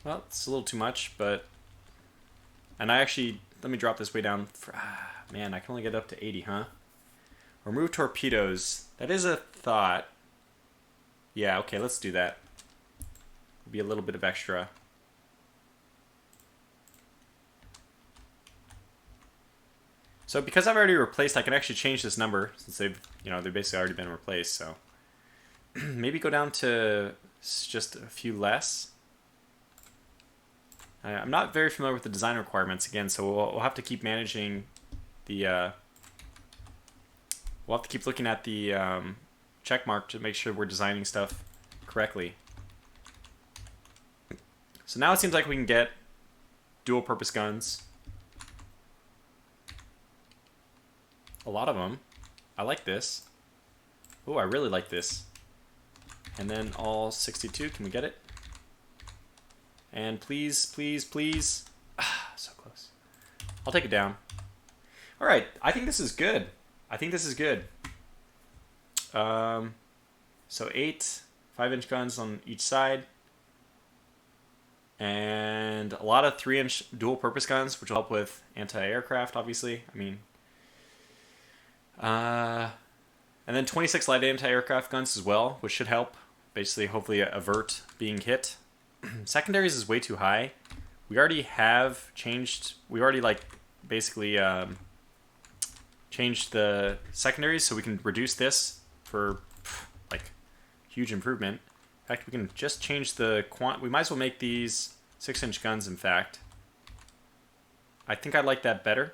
Speaker 1: Well, it's a little too much, but... And I actually... Let me drop this way down. Man, I can only get up to 80, huh? Remove torpedoes. That is a thought. Yeah, okay, let's do that. Be a little bit of extra. So because I've already replaced, I can actually change this number since they've basically already been replaced. So maybe go down to just a few less. I'm not very familiar with the design requirements again, so we'll have to keep managing the. We'll have to keep looking at the check mark to make sure we're designing stuff correctly. So now it seems like we can get dual purpose guns. A lot of them. I like this. Oh, I really like this. And then all 62. Can we get it? And please, please, please. Ah, so close. I'll take it down. All right. I think this is good. I think this is good. So 8 5-inch guns on each side. And a lot of 3-inch dual-purpose guns, which will help with anti-aircraft, obviously. I mean, And then 26 light anti-aircraft guns as well, which should help. Basically, hopefully avert being hit. Secondaries is way too high. We already have changed... We already, like, basically changed the secondaries, so we can reduce this for, like, huge improvement. In fact, we can just change the we might as well make these 6-inch guns, in fact. I think I like that better.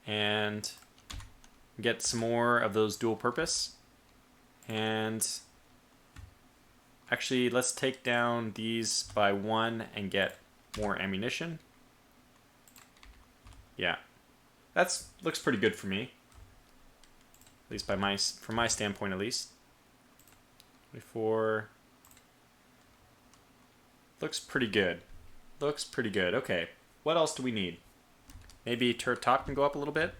Speaker 1: And get some more of those dual purpose. And actually, let's take down these by 1 and get more ammunition. Yeah. That looks pretty good for me. At least from my standpoint, at least. 24. Looks pretty good. Looks pretty good. Okay. What else do we need? Maybe turret top can go up a little bit.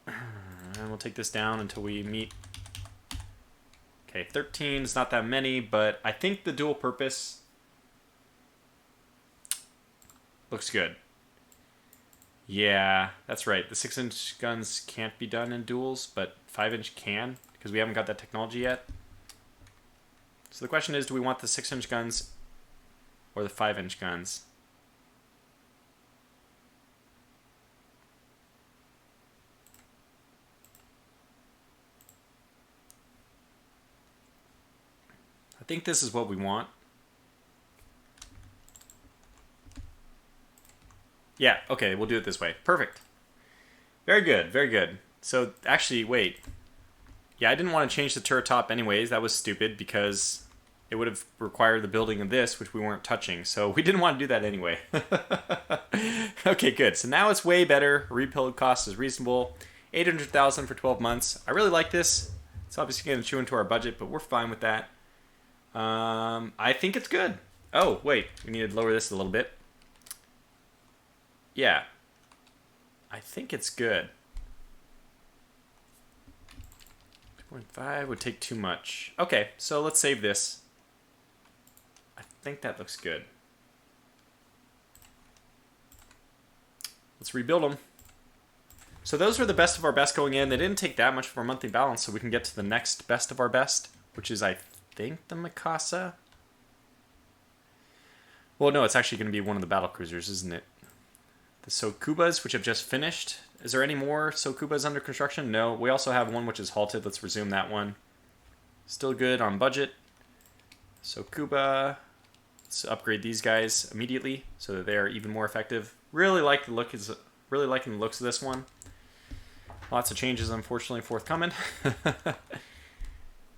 Speaker 1: And we'll take this down until we meet. Okay, 13 is not that many, but I think the dual purpose looks good. Yeah, that's right. The 6-inch guns can't be done in duels, but 5-inch can, because we haven't got that technology yet. So the question is, do we want the 6-inch guns or the 5-inch guns? I think this is what we want. Yeah, okay, we'll do it this way. Perfect. Very good, very good. So, actually, wait. Yeah, I didn't want to change the turret top anyways. That was stupid because it would have required the building of this, which we weren't touching. So, we didn't want to do that anyway. Okay, good. So now it's way better. Rebuild cost is reasonable. 800,000 for 12 months. I really like this. It's obviously going to chew into our budget, but we're fine with that. I think it's good. Oh, wait. We need to lower this a little bit. Yeah. I think it's good. 2.5 would take too much. Okay, so let's save this. I think that looks good. Let's rebuild them. So those were the best of our best going in. They didn't take that much of our monthly balance, so we can get to the next best of our best, which is, I think, the Mikasa. Well, no, it's actually going to be one of the battle cruisers, isn't it? The Sokubas, which have just finished. Is there any more Sokubas under construction? No. We also have one which is halted. Let's resume that one. Still good on budget. Sokuba. Let's upgrade these guys immediately so that they are even more effective. Really like the look. Really liking the looks of this one. Lots of changes, unfortunately, forthcoming.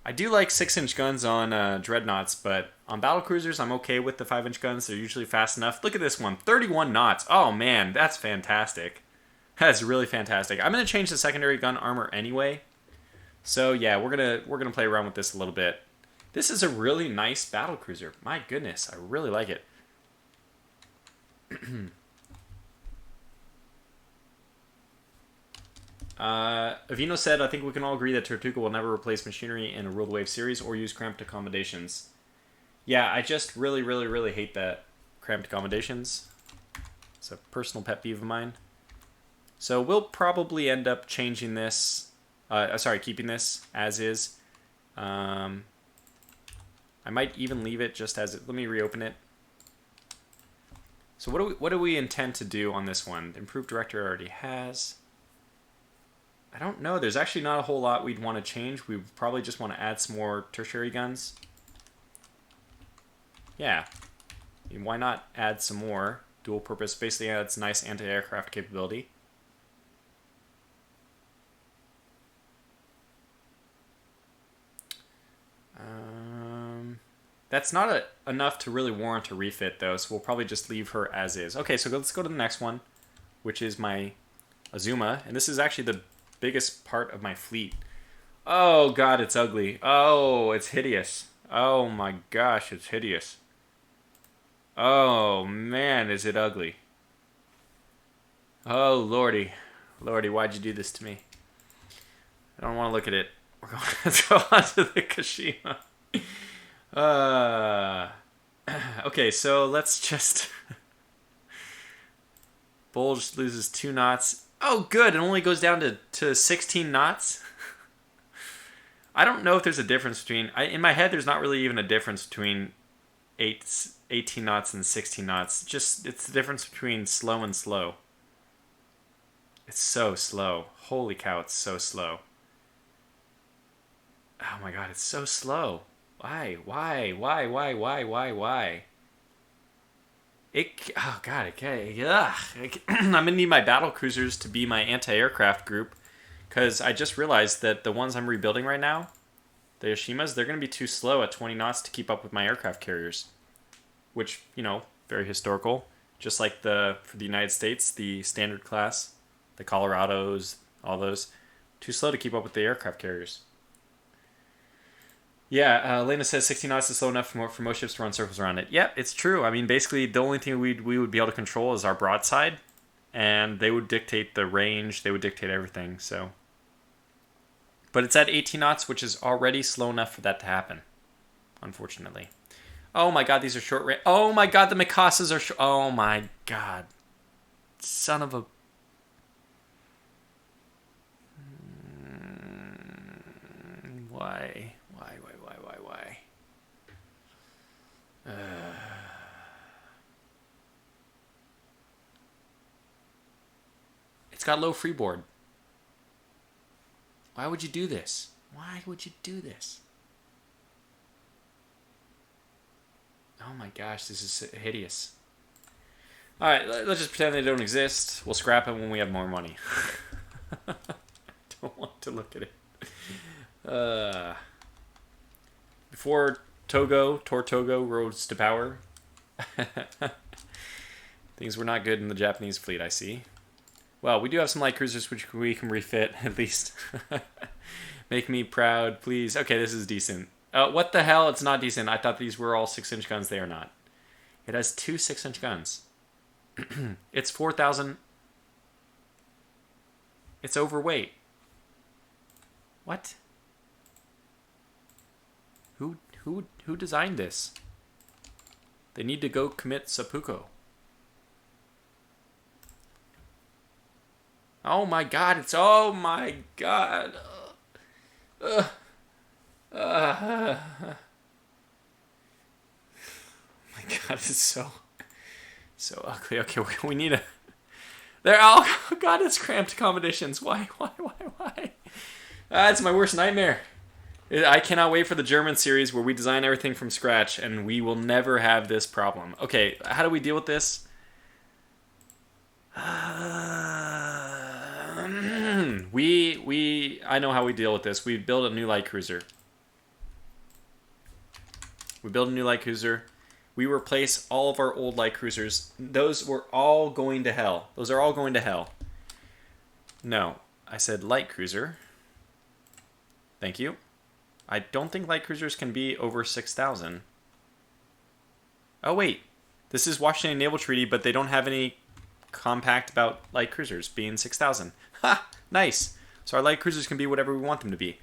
Speaker 1: I do like 6-inch guns on dreadnoughts, but on battlecruisers, I'm okay with the 5-inch guns. They're usually fast enough. Look at this one, 31 knots. Oh man, that's fantastic. That's really fantastic. I'm gonna change the secondary gun armor anyway. So yeah, we're gonna play around with this a little bit. This is a really nice battlecruiser. My goodness, I really like it. Avino said, I think we can all agree that Tortuga will never replace machinery in a Rule the Wave series or use cramped accommodations. Yeah, I just really, really, really hate that cramped accommodations. It's a personal pet peeve of mine. So we'll probably end up changing this. Keeping this as is. I might even leave it just as it. Let me reopen it. So what do we intend to do on this one? The improved director already has. I don't know. There's actually not a whole lot we'd want to change. We probably just want to add some more tertiary guns. Yeah. I mean, why not add some more? Dual purpose basically adds nice anti-aircraft capability. That's not enough to really warrant a refit, though, so we'll probably just leave her as is. Okay, so let's go to the next one, which is my Azuma. And this is actually the biggest part of my fleet. Oh, God, it's ugly. Oh, it's hideous. Oh, my gosh, it's hideous. Oh, man, is it ugly. Oh, Lordy. Lordy, why'd you do this to me? I don't want to look at it. Let's go on to the Kashima. Okay, so let's just... Bulge loses 2 knots. Oh, good. It only goes down to 16 knots. I don't know if there's a difference between... in my head, there's not really even a difference between 18 knots and 16 knots. Just, it's the difference between slow and slow. It's so slow. Holy cow, it's so slow. Oh my god, it's so slow. Why? Oh god, okay. Ugh. I'm gonna need my battle cruisers to be my anti-aircraft group, because I just realized that the ones I'm rebuilding right now, the Yoshimas, they're gonna be too slow at 20 knots to keep up with my aircraft carriers. Which, very historical. Just like for the United States, the standard class, the Colorados, all those, too slow to keep up with the aircraft carriers. Yeah, Lena says 60 knots is slow enough for most ships to run circles around it. Yeah, it's true. I mean, basically, the only thing we would be able to control is our broadside, and they would dictate the range. They would dictate everything. So, but it's at 18 knots, which is already slow enough for that to happen. Unfortunately. Oh my god, these are short range. Oh my god, the Mikasas are short. Oh my god, son of a. Why? It's got low freeboard. Why would you do this? Why would you do this? Oh my gosh, this is hideous. Alright, let's just pretend they don't exist. We'll scrap them when we have more money. I don't want to look at it. Before Tortogo rose to power. Things were not good in the Japanese fleet, I see. Well, we do have some light cruisers which we can refit, at least. Make me proud, please. Okay, this is decent. What the hell? It's not decent. I thought these were all 6-inch guns. They are not. It has 2 6-inch guns. It's 4,000. It's overweight. What? Who designed this? They need to go commit seppuku. Oh my god, oh my god. My god, it's so ugly. Okay, we need a... Oh god, it's cramped accommodations. Why? It's my worst nightmare. I cannot wait for the German series where we design everything from scratch and we will never have this problem. Okay, how do we deal with this? I know how we deal with this. We build a new light cruiser. We replace all of our old light cruisers. Those were all going to hell. Those are all going to hell. No, I said light cruiser. Thank you. I don't think light cruisers can be over 6,000. Oh wait, this is Washington Naval Treaty, but they don't have any compact about light cruisers being 6,000. Ha! Nice. So our light cruisers can be whatever we want them to be.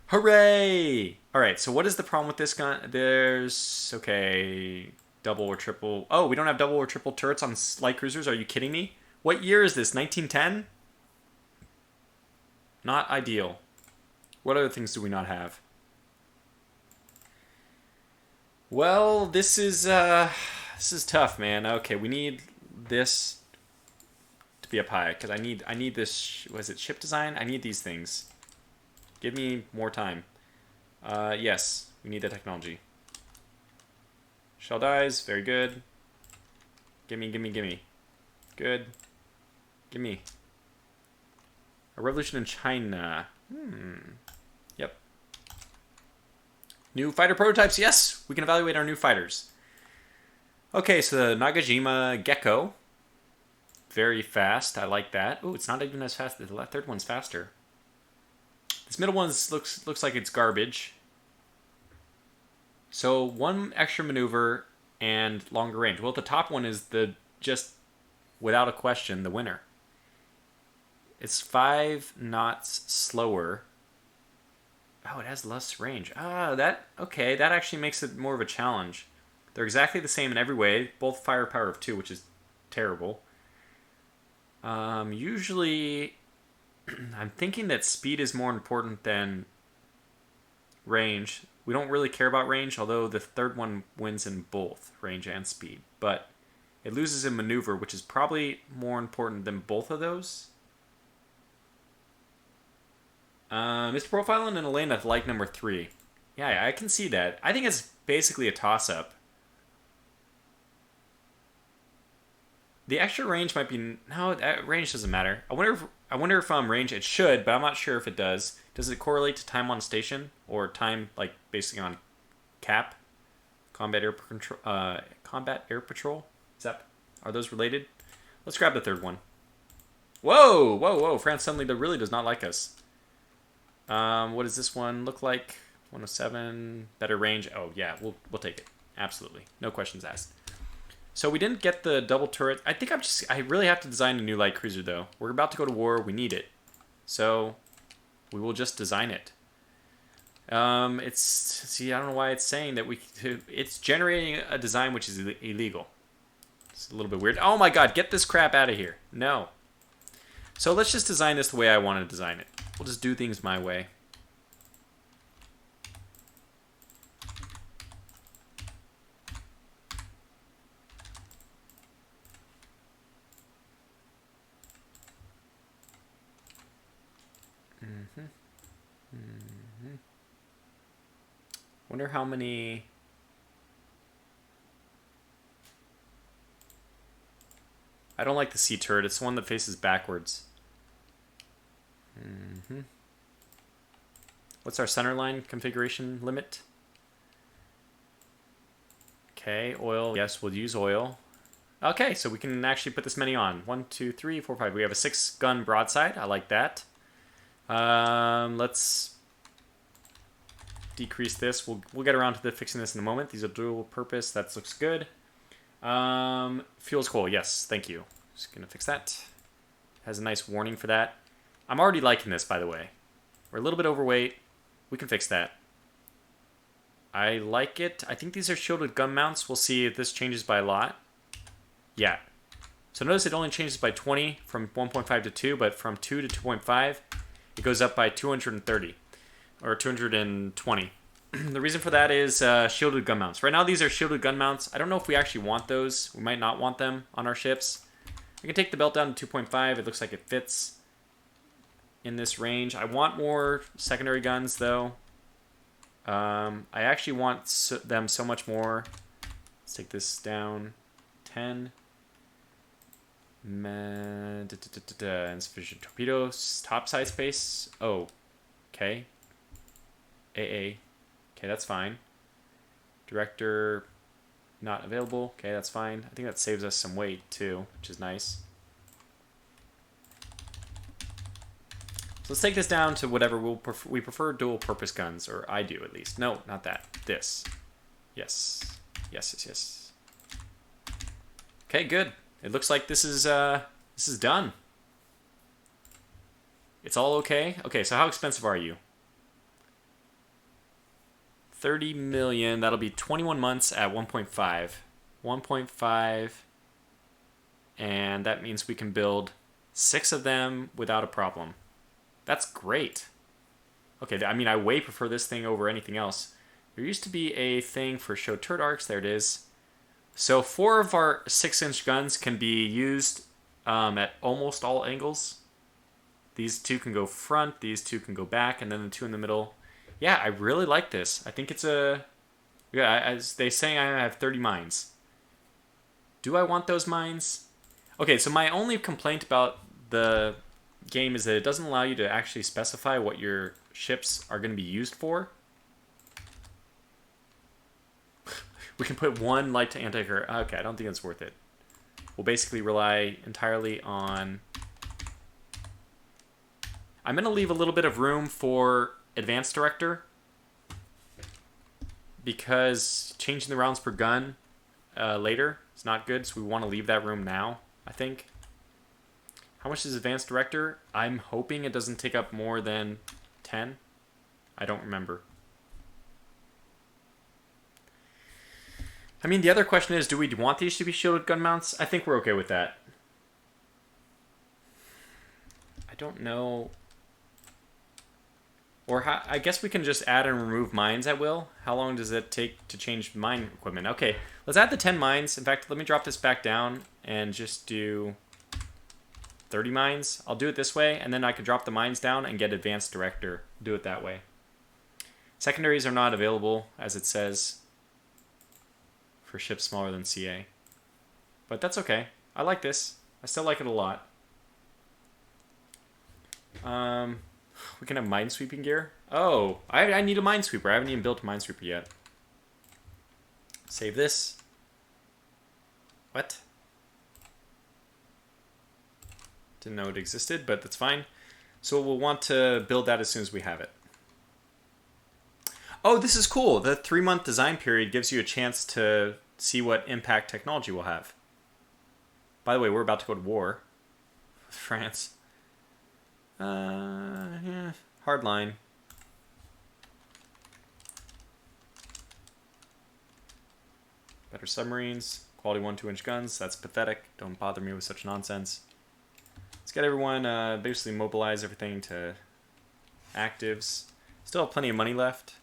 Speaker 1: Hooray! Alright, so what is the problem with this gun? There's... Okay... Double or triple... Oh, we don't have double or triple turrets on light cruisers? Are you kidding me? What year is this? 1910? Not ideal. What other things do we not have? Well, this is tough, man. Okay, we need this to be up high, because I need this... Was it ship design? I need these things. Give me more time. Yes, we need the technology. Shell dies, very good. Gimme. Good. Gimme. A revolution in China. Yep. New fighter prototypes, yes! We can evaluate our new fighters. Okay, so the Nagajima Gecko. Very fast, I like that. Oh, it's not even as fast. The third one's faster. This middle one looks like it's garbage. So one extra maneuver and longer range. Well, the top one is just without a question the winner. It's 5 knots slower. Oh, it has less range. Okay, that actually makes it more of a challenge. They're exactly the same in every way. Both firepower of 2, which is terrible. Usually, I'm thinking that speed is more important than range. We don't really care about range, although the third one wins in both range and speed. But it loses in maneuver, which is probably more important than both of those. Mr. Profiling and Elena like number 3. Yeah, I can see that. I think it's basically a toss-up. The extra range might be... No, range doesn't matter. I wonder if range... It should, but I'm not sure if it does. Does it correlate to time on station? Or time, like, basically on cap? Combat air patrol? Are those related? Let's grab the third one. Whoa! Whoa, whoa. France suddenly really does not like us. What does this one look like? 107. Better range. Oh, yeah. We'll take it. Absolutely. No questions asked. So we didn't get the double turret. I think I really have to design a new light cruiser, though. We're about to go to war. We need it. So we will just design it. See, I don't know why it's saying that it's generating a design which is illegal. It's a little bit weird. Oh my god, get this crap out of here. No. So let's just design this the way I want to design it. We'll just do things my way. Wonder how many... I don't like the C turret. It's the one that faces backwards. What's our centerline configuration limit? Okay, oil. Yes, we'll use oil. Okay, so we can actually put this many on. 1, 2, 3, 4, 5. We have a 6-gun broadside. I like that. Let's decrease this. We'll get around to fixing this in a moment. These are dual purpose. That looks good. Fuel's coal. Yes, thank you. Just gonna fix that. Has a nice warning for that. I'm already liking this, by the way. We're a little bit overweight. We can fix that. I like it. I think these are shielded gun mounts. We'll see if this changes by a lot. Yeah. So notice it only changes by 20 from 1.5 to 2, but from 2 to 2.5, it goes up by 230. Or 220. The reason for that is shielded gun mounts. Right now these are shielded gun mounts. I don't know if we actually want those. We might not want them on our ships. We can take the belt down to 2.5. It looks like it fits in this range. I want more secondary guns though. I actually want them so much more. Let's take this down. 10. Insufficient torpedoes. Top side space. Oh. Okay. AA. Okay, that's fine. Director not available. Okay, that's fine. I think that saves us some weight too, which is nice. So let's take this down to whatever we prefer dual purpose guns, or I do at least. No, not that. This. Yes. Yes, yes, yes. Okay, good. It looks like this is done. It's all okay? Okay, so how expensive are you? 30 million. That'll be 21 months at 1.5. 1.5. And that means we can build 6 of them without a problem. That's great. Okay, I mean, I way prefer this thing over anything else. There used to be a thing for show turret arcs. There it is. So 4 of our 6-inch guns can be used at almost all angles. These 2 can go front, these 2 can go back, and then the 2 in the middle. Yeah, I really like this. I think it's a... Yeah, as they say, I have 30 mines. Do I want those mines? Okay, so my only complaint about the game is that it doesn't allow you to actually specify what your ships are going to be used for. We can put 1 light to anti-air. Okay, I don't think it's worth it. We'll basically rely entirely on... I'm going to leave a little bit of room for advanced director, because changing the rounds per gun later is not good, so we want to leave that room now, I think. How much is advanced director? I'm hoping it doesn't take up more than 10. I don't remember. I mean, the other question is, do we want these to be shielded gun mounts? I think we're okay with that. don't know. Or how, I guess we can just add and remove mines at will. How long does it take to change mine equipment? Okay, let's add the 10 mines. In fact, let me drop this back down and just do 30 mines. I'll do it this way, and then I could drop the mines down and get advanced director. Do it that way. Secondaries are not available, as it says, for ships smaller than CA. But that's okay. I like this. I still like it a lot. We can have minesweeping gear. Oh, I need a minesweeper. I haven't even built a minesweeper yet. Save this. What? Didn't know it existed, but that's fine. So we'll want to build that as soon as we have it. Oh, this is cool. The 3-month design period gives you a chance to see what impact technology will have. By the way, we're about to go to war with France. Yeah, hard line. Better submarines. Quality 1-2-inch guns. That's pathetic. Don't bother me with such nonsense. Let's get everyone, basically mobilize everything to actives. Still have plenty of money left.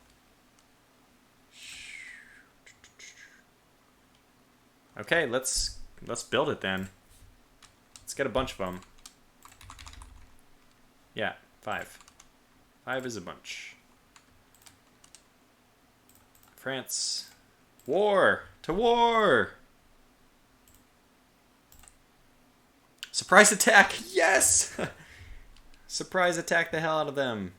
Speaker 1: Okay, let's build it then. Let's get a bunch of them. Yeah, 5. 5 is a bunch. France. War! To war! Surprise attack! Yes! Surprise attack the hell out of them.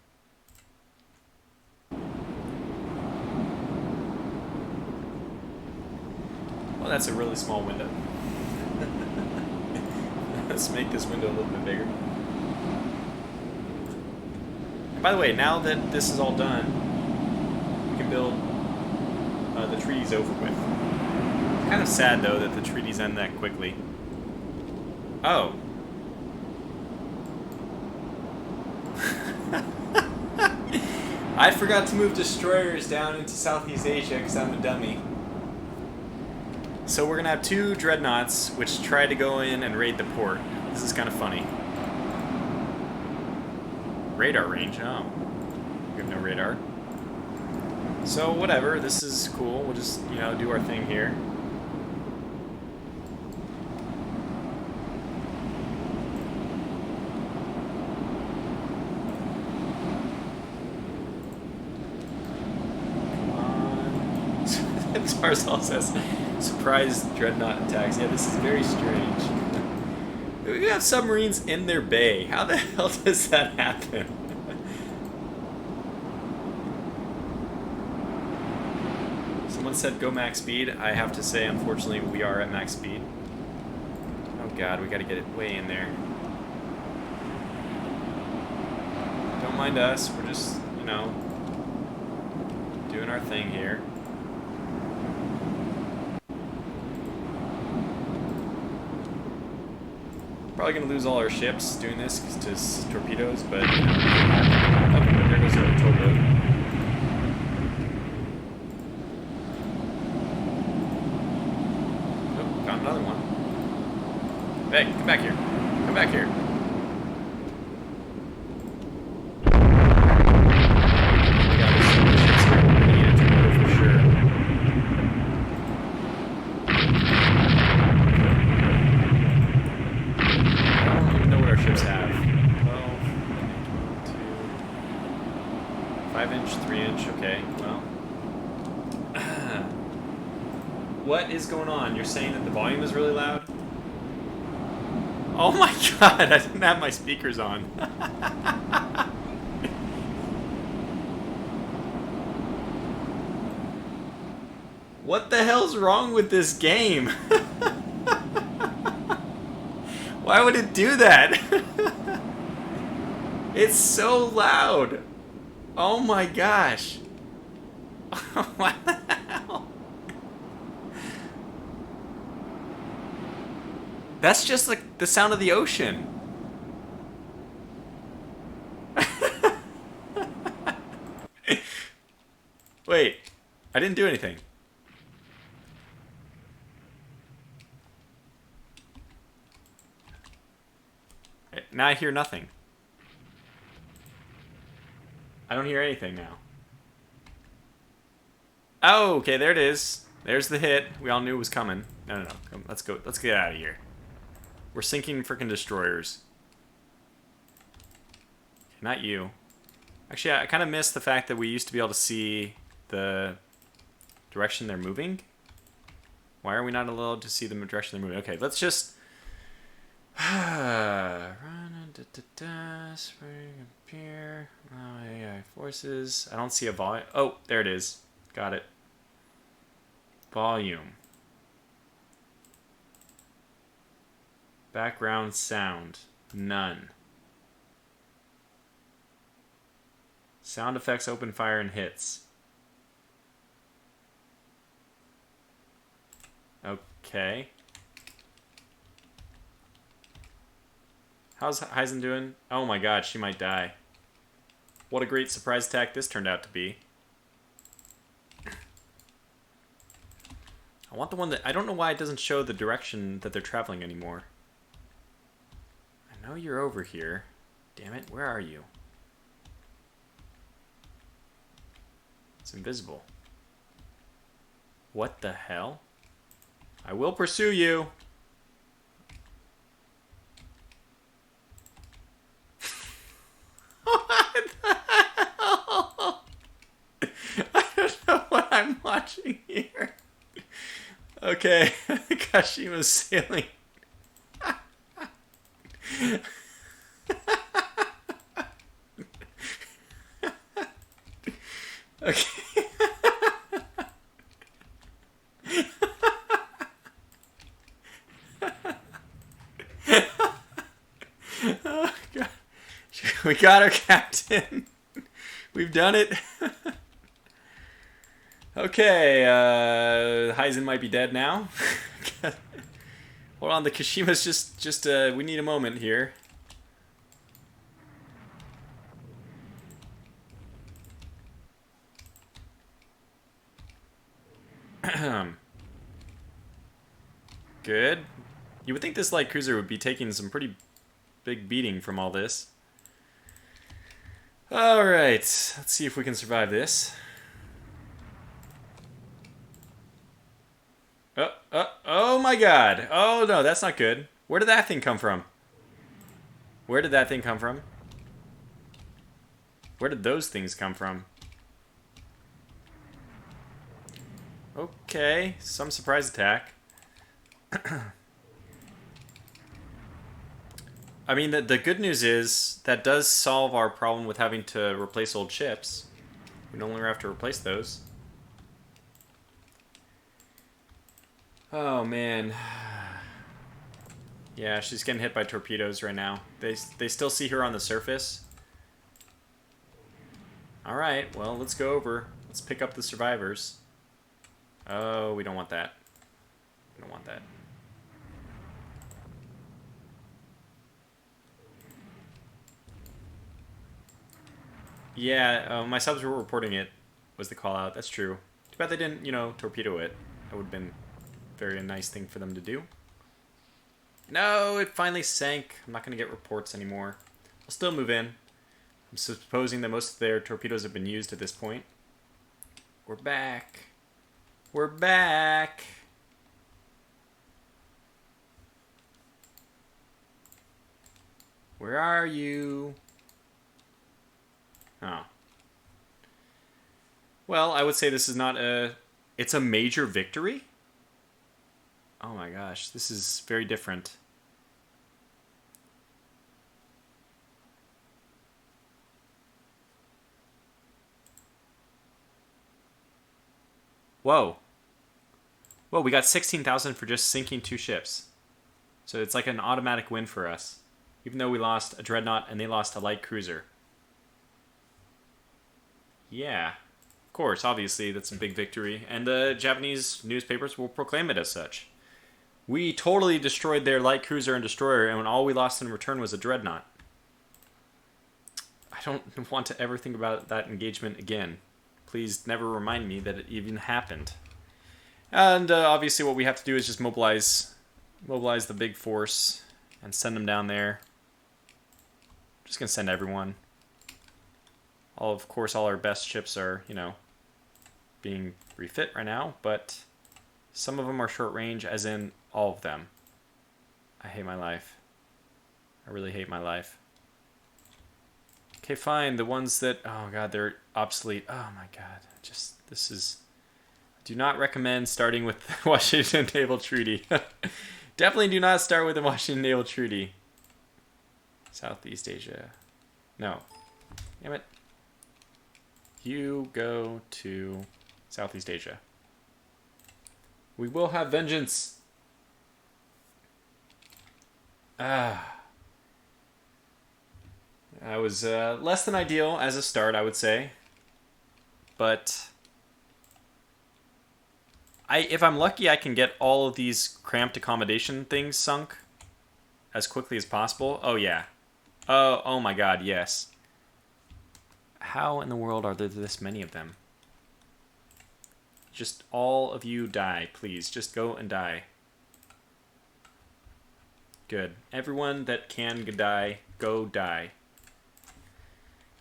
Speaker 1: Well, that's a really small window. Let's make this window a little bit bigger. And by the way, now that this is all done, we can build the treaties over with. It's kind of sad, though, that the treaties end that quickly. Oh. I forgot to move destroyers down into Southeast Asia because I'm a dummy. So we're going to have 2 dreadnoughts which try to go in and raid the port. This is kind of funny. Radar range, oh. We have no radar. So whatever, this is cool. We'll just, you know, do our thing here. Tarzal says, surprise dreadnought attacks. Yeah, this is very strange. We have submarines in their bay. How the hell does that happen? Someone said go max speed. I have to say, unfortunately, we are at max speed. Oh god, we gotta get it way in there. Don't mind us. We're just, you know, doing our thing here. Probably gonna lose all our ships doing this to torpedoes, but you know, oh, there goes our torpedo. Oh, found another one. Hey, come back here. Come back here. Yeah, there's so many ships here. We're gonna need a torpedo for sure. Ships have 12, 2, 5-inch, 3-inch, okay, well. What is going on? You're saying that the volume is really loud? Oh my god, I didn't have my speakers on. What the hell's wrong with this game? Why would it do that? It's so loud. Oh my gosh. What the hell? That's just like the sound of the ocean. Wait, I didn't do anything. Now I hear nothing. I don't hear anything now. Oh, okay, there it is. There's the hit. We all knew it was coming. No. Come, let's go. Let's get out of here. We're sinking freaking destroyers. Not you. Actually, I kind of miss the fact that we used to be able to see the direction they're moving. Why are we not allowed to see the direction they're moving? Okay, let's just... Run, spring, appear. AI forces. I don't see a volume. Oh, there it is. Got it. Volume. Background sound. None. Sound effects, open fire, and hits. Okay. How's Heisen doing? Oh my god, she might die. What a great surprise attack this turned out to be. I want the one that... I don't know why it doesn't show the direction that they're traveling anymore. I know you're over here. Damn it, where are you? It's invisible. What the hell? I will pursue you. What the hell? I don't know what I'm watching here. Okay, Kashima's sailing. Okay. Oh, God. We got our captain. We've done it. Okay, Heisen might be dead now. Hold on, the Kashima's just we need a moment here. Good. You would think this light cruiser would be taking some pretty big beating from all this. Alright, let's see if we can survive this. Oh my god. Oh no, that's not good. Where did that thing come from? Where did that thing come from? Where did those things come from? Okay, some surprise attack. I mean, the good news is that does solve our problem with having to replace old ships. We no longer have to replace those. Oh, man. Yeah, she's getting hit by torpedoes right now. They still see her on the surface. Alright, well, let's go over. Let's pick up the survivors. Oh, we don't want that. We don't want that. Yeah, my subs were reporting it was the call out. That's true. Too bad they didn't, you know, torpedo it. That would have been a very nice thing for them to do. No, it finally sank. I'm not going to get reports anymore. I'll still move in. I'm supposing that most of their torpedoes have been used at this point. We're back. We're back. Where are you? Oh. Well, I would say this is not a... It's a major victory? Oh my gosh, this is very different. Whoa. Whoa, we got 16,000 for just sinking 2 ships. So it's like an automatic win for us. Even though we lost a dreadnought and they lost a light cruiser. Yeah. Of course, obviously, that's a big victory. And the Japanese newspapers will proclaim it as such. We totally destroyed their light cruiser and destroyer, and all we lost in return was a dreadnought. I don't want to ever think about that engagement again. Please never remind me that it even happened. And obviously what we have to do is just mobilize the big force and send them down there. I'm just going to send everyone. Of course, all our best ships are, you know, being refit right now, but some of them are short range, as in all of them. I hate my life. I really hate my life. Okay, fine. The ones that, oh god, they're obsolete. Oh my god. This is... I do not recommend starting with the Washington Naval Treaty. Definitely do not start with the Washington Naval Treaty. Southeast Asia. No. Damn it. You go to Southeast Asia. We will have vengeance. Ah. That was less than ideal as a start, I would say. But if I'm lucky, I can get all of these cramped accommodation things sunk as quickly as possible. Oh, yeah. Oh my god, yes. How in the world are there this many of them? Just all of you die, please. Just go and die. Good. Everyone that can die, go die.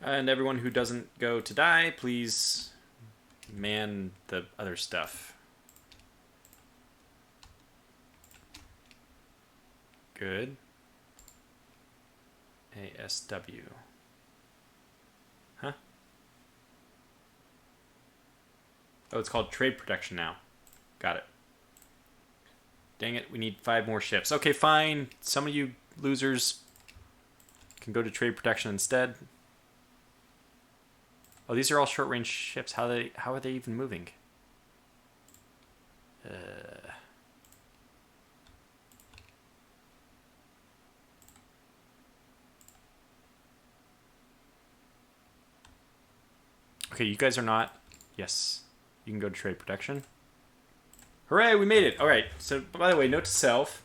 Speaker 1: And everyone who doesn't go to die, please man the other stuff. Good. ASW. Huh? Oh, it's called trade protection now. Got it. Dang it, we need 5 more ships. Okay, fine. Some of you losers can go to trade protection instead. Oh, these are all short-range ships. How are they even moving? Okay, you guys are not. Yes, you can go to trade protection. Hooray, we made it. All right. So, by the way, note to self: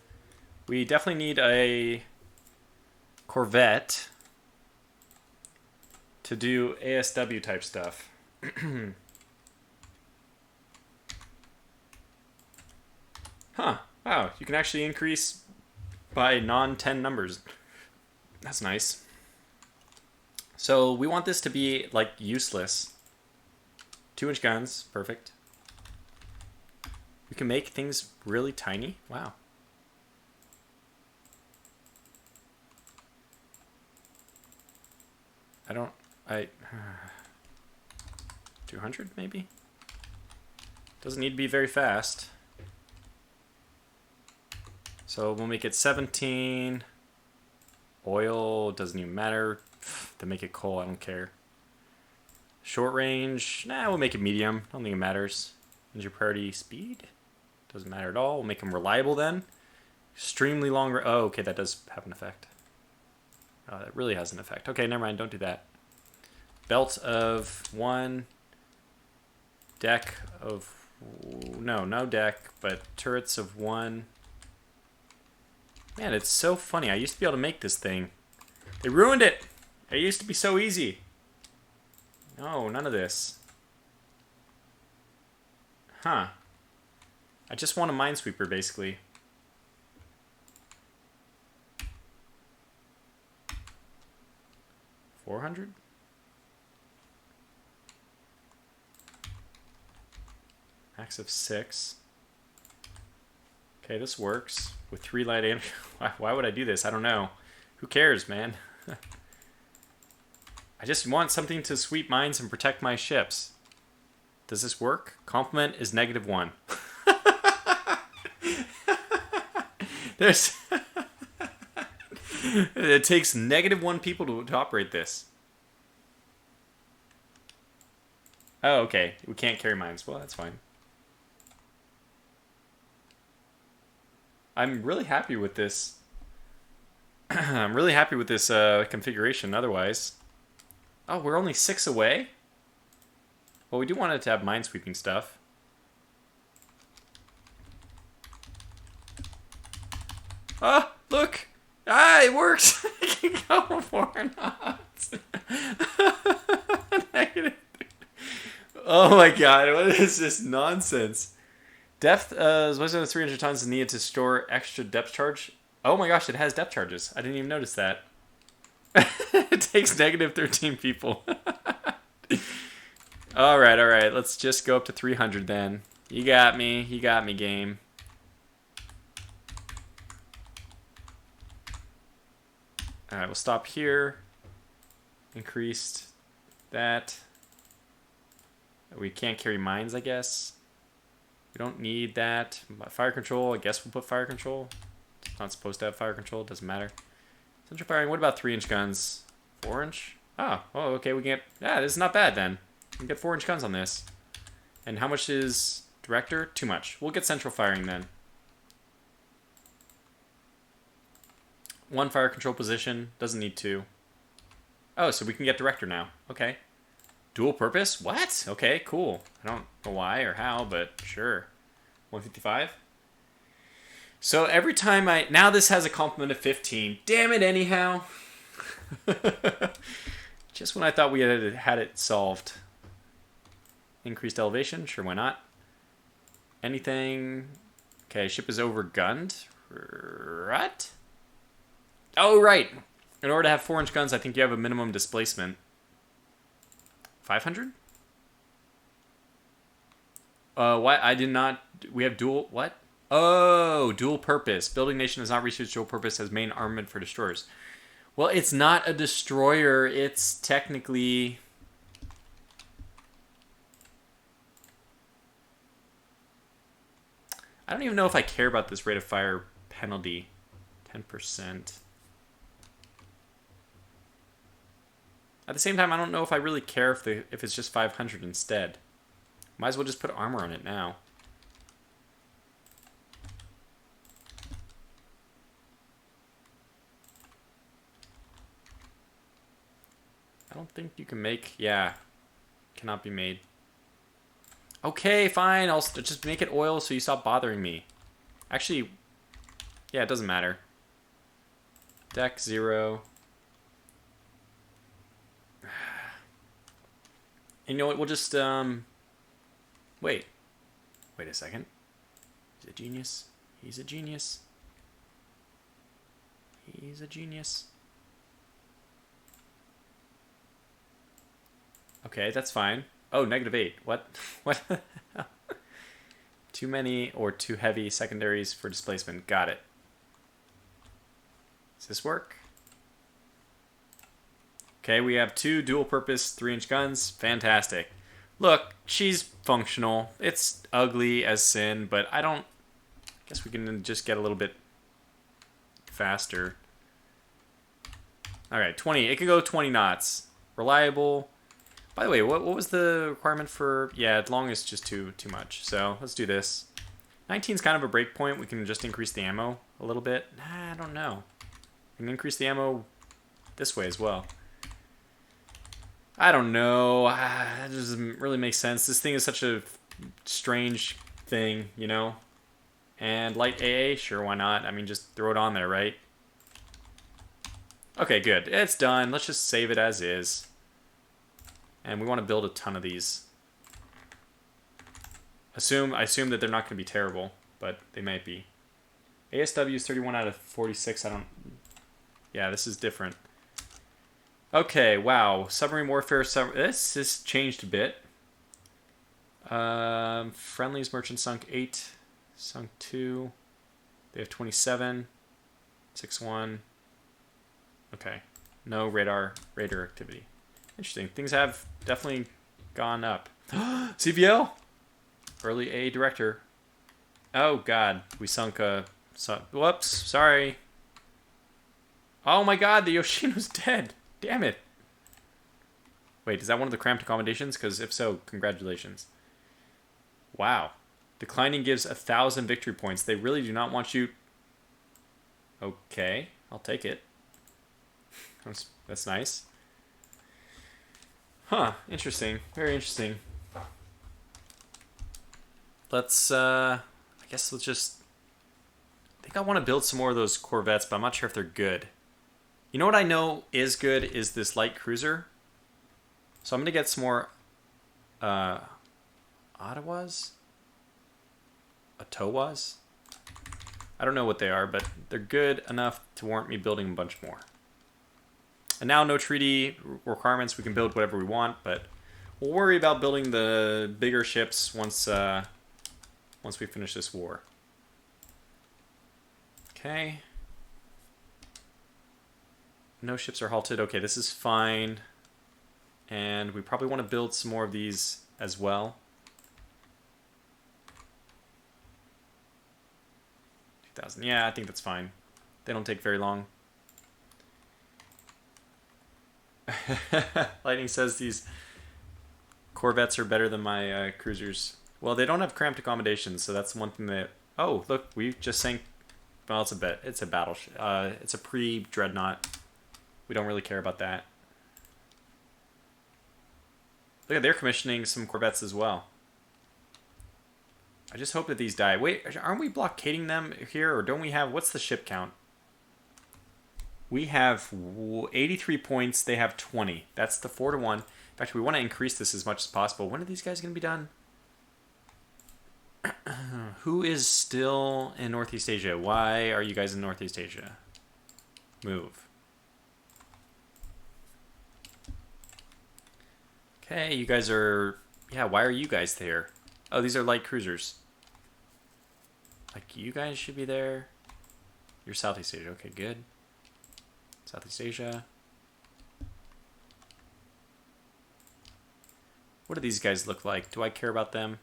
Speaker 1: we definitely need a Corvette to do ASW type stuff. Huh. Wow, you can actually increase by non-10 numbers. That's nice. So we want this to be, like, useless. 2-inch guns, perfect. We can make things really tiny. Wow. I 200 maybe? Doesn't need to be very fast. So we'll make it 17. Oil doesn't even matter. To make it coal, I don't care. Short range, nah, we'll make it medium. I don't think it matters. When's your priority? Speed? Doesn't matter at all. We'll make them reliable then. Extremely long. Oh, okay, that does have an effect. Oh, that really has an effect. Okay, never mind. Don't do that. Belt of 1. Deck of... No deck, but turrets of 1. Man, it's so funny. I used to be able to make this thing. They ruined it. It used to be so easy. No, none of this. Huh. I just want a minesweeper, basically. $400? Max of 6. Okay, this works. With 3 light and why would I do this? I don't know. Who cares, man? I just want something to sweep mines and protect my ships. Does this work? Complement is -1. There's it takes -1 people to operate this. Oh, okay. We can't carry mines. Well, that's fine. I'm really happy with this. I'm really happy with this configuration otherwise. Oh, we're only 6 away? Well, we do want it to have minesweeping stuff. Ah, look! Ah, it works! I can go 4 knots. Negative. Oh my god, what is this nonsense? Depth is less than 300 tons is needed to store extra depth charge. Oh my gosh, it has depth charges. I didn't even notice that. It takes -13 people. All right. Let's just go up to 300 then. You got me. You got me, game. All right, we'll stop here. Increased that. We can't carry mines, I guess. We don't need that. Fire control, I guess we'll put fire control. It's not supposed to have fire control, it doesn't matter. Central firing, what about 3-inch guns? 4-inch? Oh, okay, we can get... Yeah, this is not bad then. We can get 4-inch guns on this. And how much is director? Too much. We'll get central firing then. 1 fire control position, doesn't need 2. Oh, so we can get director now. Okay. Dual purpose? What? Okay, cool. I don't know why or how, but sure. 155. So every time now this has a complement of 15. Damn it anyhow. Just when I thought we had it solved. Increased elevation? Sure, why not? Anything? Okay, ship is overgunned. What? Oh, right. In order to have 4-inch guns, I think you have a minimum displacement. 500? Why? I did not... We have dual... What? Oh, dual purpose. Building nation does not reach its dual purpose as main armament for destroyers. Well, it's not a destroyer. It's technically... I don't even know if I care about this rate of fire penalty. 10%. At the same time, I don't know if I really care if it's just 500 instead. Might as well just put armor on it now. I don't think you can make... Yeah. Cannot be made. Okay, fine. I'll just make it oil so you stop bothering me. Actually, yeah, it doesn't matter. Deck 0. And you know what? We'll just, wait. Wait a second. He's a genius. He's a genius. He's a genius. Okay, that's fine. Oh, -8. What? What? Too many or too heavy secondaries for displacement. Got it. Does this work? Okay, we have 2 dual-purpose 3-inch guns. Fantastic. Look, she's functional. It's ugly as sin, but I don't... guess we can just get a little bit faster. Alright, 20. It could go 20 knots. Reliable. By the way, what was the requirement for... Yeah, long is just too much. So, let's do this. 19 is kind of a break point. We can just increase the ammo a little bit. Nah, I don't know. We can increase the ammo this way as well. I don't know. That doesn't really make sense. This thing is such a strange thing, you know? And light AA? Sure, why not? I mean, just throw it on there, right? Okay, good. It's done. Let's just save it as is. And we want to build a ton of these. I assume that they're not going to be terrible, but they might be. ASW is 31 out of 46. Yeah, this is different. Okay, wow. Submarine warfare. This has changed a bit. Friendlies merchant sunk 8. Sunk 2. They have 27. 6-1. Okay. No radar activity. Interesting. Things have definitely gone up. CVL? Early A director. Oh, God. We sunk a... whoops. Sorry. Oh, my God. The Yoshino's dead. Damn it. Wait, is that one of the cramped accommodations? Because if so, congratulations. Wow. Declining gives 1,000 victory points. They really do not want you... Okay. I'll take it. That's nice. Huh. Interesting. Very interesting. Let's, I guess let's just... I think I want to build some more of those Corvettes, but I'm not sure if they're good. You know what I know is good is this light cruiser. So I'm going to get some more Ottawas? Ottawas? I don't know what they are, but they're good enough to warrant me building a bunch more. And now no treaty requirements. We can build whatever we want, but We'll worry about building the bigger ships once we finish this war. Okay. No ships are halted. Okay, this is fine. And we probably want to build some more of these as well. 2,000. Yeah, I think that's fine. They don't take very long. Lightning says these Corvettes are better than my cruisers. Well, they don't have cramped accommodations, so that's one thing that... Oh, look, we just sank... Well, it's a battleship. It's a pre-dreadnought. We don't really care about that. Look at, they're commissioning some Corvettes as well. I just hope that these die. Wait, aren't we blockading them here, or don't we have... What's the ship count? We have 83 points. They have 20. That's the 4-to-1. In fact, we want to increase this as much as possible. When are these guys going to be done? Who is still in Northeast Asia? Why are you guys in Northeast Asia? Move. Okay, you guys are... Yeah, why are you guys there? Oh, these are light cruisers. Like, you guys should be there. You're Southeast Asia. Okay, good. Southeast Asia. What do these guys look like? Do I care about them?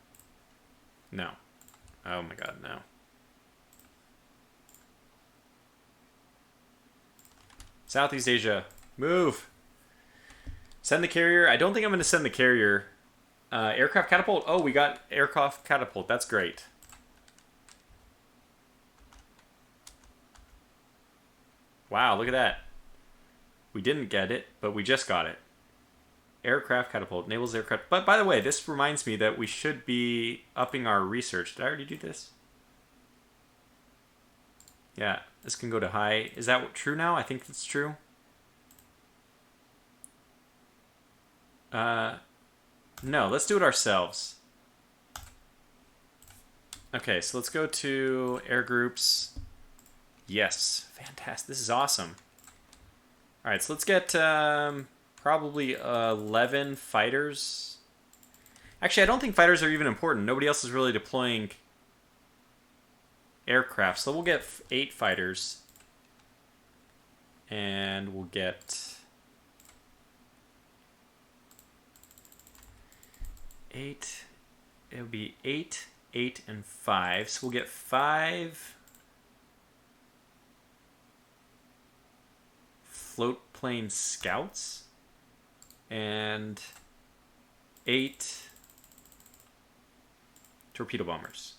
Speaker 1: No. Oh my god, no. Southeast Asia. Move! Send the carrier. I don't think I'm going to send the carrier. Aircraft catapult. Oh, we got aircraft catapult. That's great. Wow, look at that. We didn't get it, but we just got it. Aircraft catapult. Naval's aircraft. But by the way, this reminds me that we should be upping our research. Did I already do this? Yeah, this can go to high. Is that true now? I think that's true. No, let's do it ourselves. Okay, so let's go to air groups. Yes, fantastic. This is awesome. All right, so let's get probably 11 fighters. Actually, I don't think fighters are even important. Nobody else is really deploying aircraft, so we'll get 8 fighters. And we'll get 8. It would be 8, 8, and 5. So we'll get 5 float plane scouts and 8 torpedo bombers.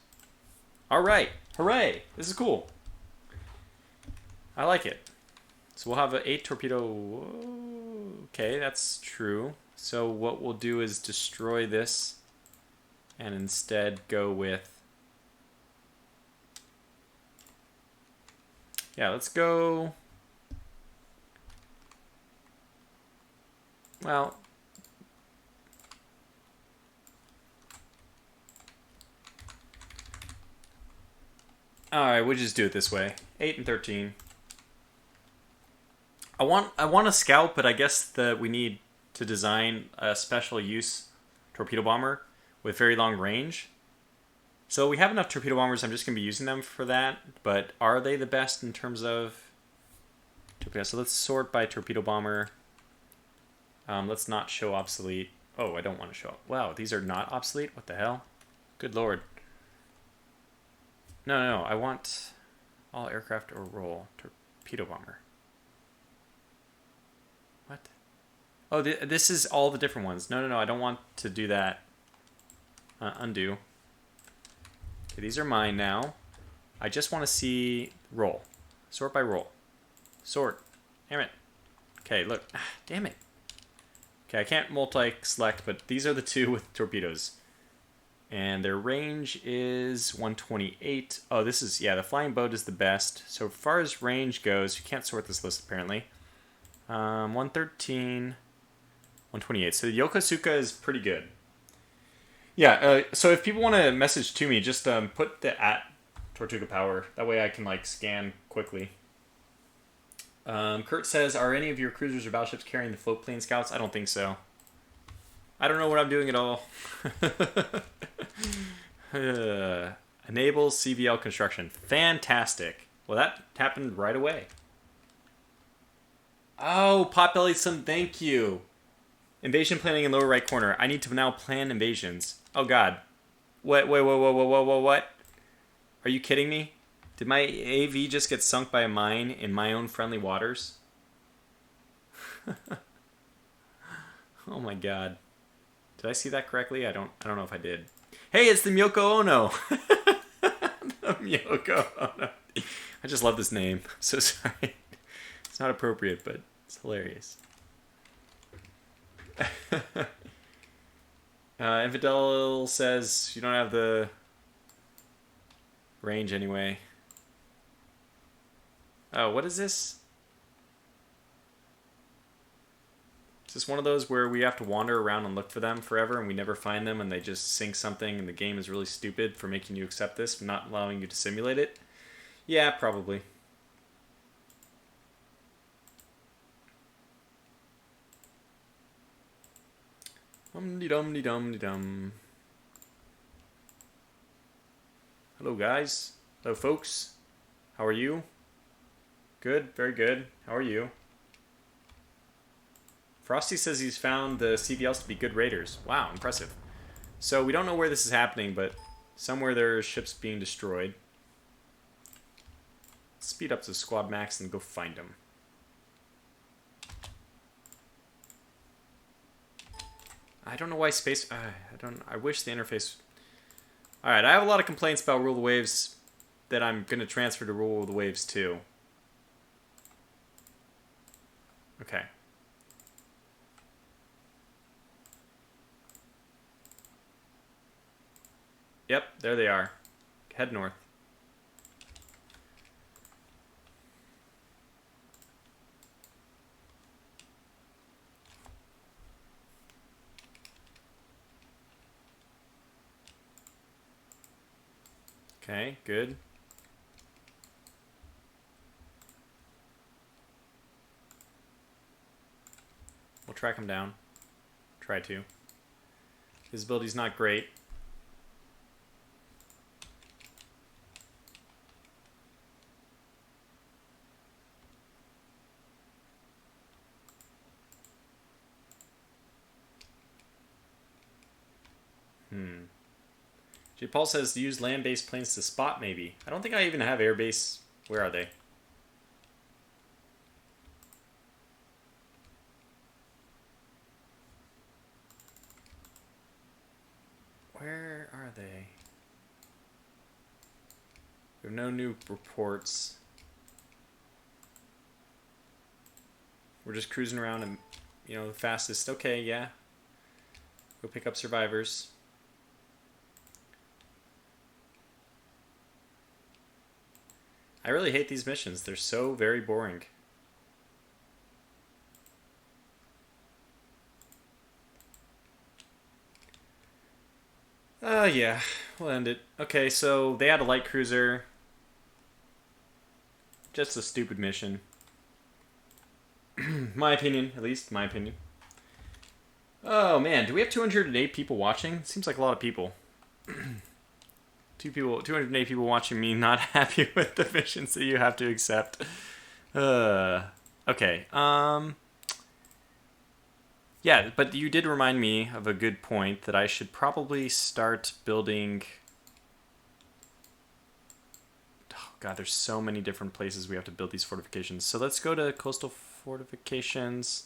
Speaker 1: All right, hooray! This is cool. I like it. So we'll have 8 torpedo. Okay, that's true. So what we'll do is destroy this and instead go with... Yeah, let's go... Well... Alright, we'll just do it this way. 8 and 13. I want a scout, but I guess that we need to design a special use torpedo bomber with very long range. So we have enough torpedo bombers, I'm just going to be using them for that, but are they the best in terms of torpedo? So let's sort by torpedo bomber. Let's not show obsolete. Oh, I don't want to show... Wow, these are not obsolete? What the hell? Good lord. No, I want all aircraft or roll torpedo bomber. What? Oh, this is all the different ones. No, I don't want to do that. Undo. Okay, these are mine now. I just want to see roll. Sort by roll. Sort. Damn it. Okay, look. Damn it. Okay, I can't multi-select, but these are the 2 with torpedoes. And their range is 128. Oh, this is... Yeah, the flying boat is the best. So as far as range goes, you can't sort this list, apparently. 113... 128. So the Yokosuka is pretty good. Yeah, so if people want to message to me, just put the @Tortuga Power. That way I can like scan quickly. Kurt says, are any of your cruisers or battleships carrying the float plane scouts? I don't think so. I don't know what I'm doing at all. Enable CVL construction. Fantastic. Well, that happened right away. Oh, Potbelly, some thank you. Invasion planning in lower right corner. I need to now plan invasions. Oh, God. What? What? Are you kidding me? Did my AV just get sunk by a mine in my own friendly waters? Oh my God. Did I see that correctly? I don't know if I did. Hey, it's the Myoko Ono. The Myoko Ono. I just love this name. I'm so sorry. It's not appropriate, but it's hilarious. Infidel says you don't have the range anyway. Oh, what is this? Is this one of those where we have to wander around and look for them forever and we never find them and they just sink something and the game is really stupid for making you accept this, not allowing you to simulate it? Yeah, probably. Dum-de-dum-de-dum-de-dum. Hello, guys. Hello, folks. How are you? Good, very good. How are you? Frosty says he's found the CVLs to be good raiders. Wow, impressive. So we don't know where this is happening, but somewhere there are ships being destroyed. Let's speed up to squad max and go find them. I don't know why space... I wish the interface... Alright, I have a lot of complaints about Rule of the Waves that I'm going to transfer to Rule of the Waves too. Okay. Yep, there they are. Head north. Okay, good. We'll track him down. Try to. Visibility's not great. J. Paul says to use land-based planes to spot, maybe. I don't think I even have air base. Where are they? Where are they? We have no new reports. We're just cruising around and, you know, the fastest. Okay, yeah. Go pick up survivors. I really hate these missions. They're so very boring. Yeah, we'll end it. Okay, so they had a light cruiser. Just a stupid mission. My opinion, at least, my opinion. Oh man, do we have 208 people watching? Seems like a lot of people. 208 people watching me not happy with the missions that you have to accept. Okay. Yeah, but you did remind me of a good point that I should probably start building... Oh god, there's so many different places we have to build these fortifications. So let's go to coastal fortifications.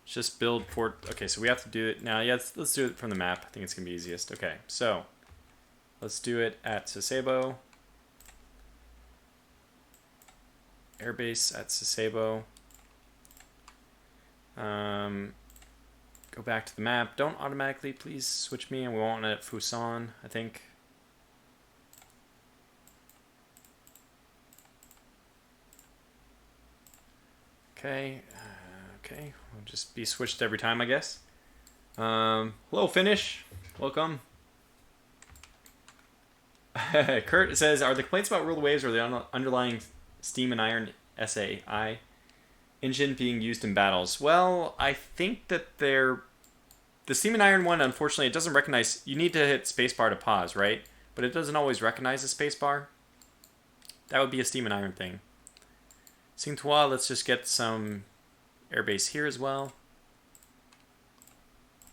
Speaker 1: Just build fort... Okay, so we have to do it now. Yeah, let's do it from the map. I think it's going to be easiest. Okay, so... Let's do it at Sasebo. Airbase at Sasebo. Go back to the map. Don't automatically, please switch me, and we want it at Fusan, I think. Okay. Okay. We'll just be switched every time, I guess. Hello, Finish. Welcome. Kurt says, are the complaints about Rule of the Waves or the underlying steam and iron SAI engine being used in battles? Well, I think that they're the steam and iron one, unfortunately, it doesn't recognize. You need to hit spacebar to pause, right? But it doesn't always recognize the spacebar. That would be a steam and iron thing. Singtua, let's just get some airbase here as well.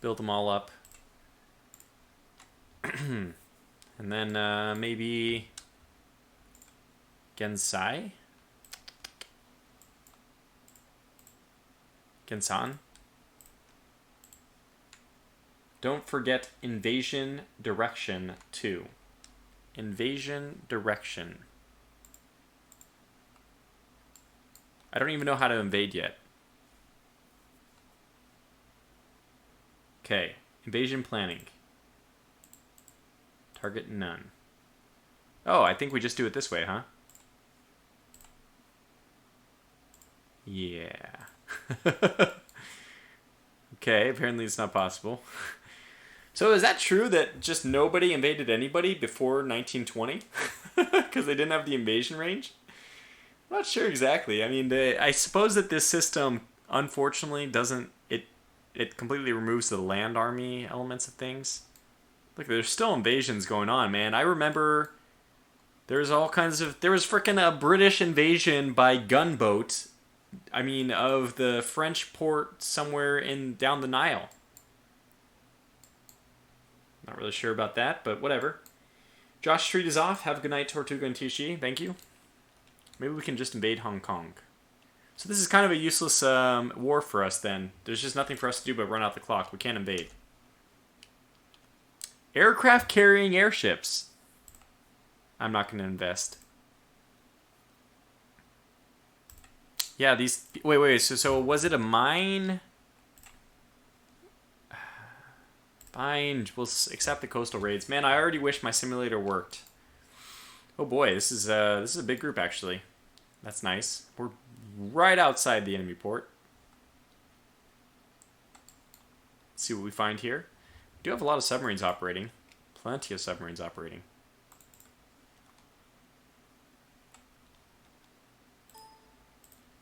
Speaker 1: Build them all up. And then maybe Gensai? Gensan? Don't forget invasion direction 2. Invasion direction. I don't even know how to invade yet. Okay, invasion planning. Target none. Oh, I think we just do it this way, huh? Yeah. Okay, apparently it's not possible. So is that true that just nobody invaded anybody before 1920? Because they didn't have the invasion range? I'm not sure exactly. I mean, I suppose that this system, unfortunately, doesn't... It completely removes the land army elements of things. Look, there's still invasions going on, man. I remember there's all kinds of... There was freaking a British invasion by gunboat. I mean, of the French port somewhere down the Nile. Not really sure about that, but whatever. Josh Street is off. Have a good night, Tortuga and Tishi. Thank you. Maybe we can just invade Hong Kong. So this is kind of a useless war for us then. There's just nothing for us to do but run out the clock. We can't invade. Aircraft carrying airships. I'm not going to invest. Yeah, these... Wait. So was it a mine? Fine, we'll accept the coastal raids. Man, I already wish my simulator worked. Oh boy, this is a big group actually. That's nice. We're right outside the enemy port. Let's see what we find here. We do have a lot of submarines operating. Plenty of submarines operating.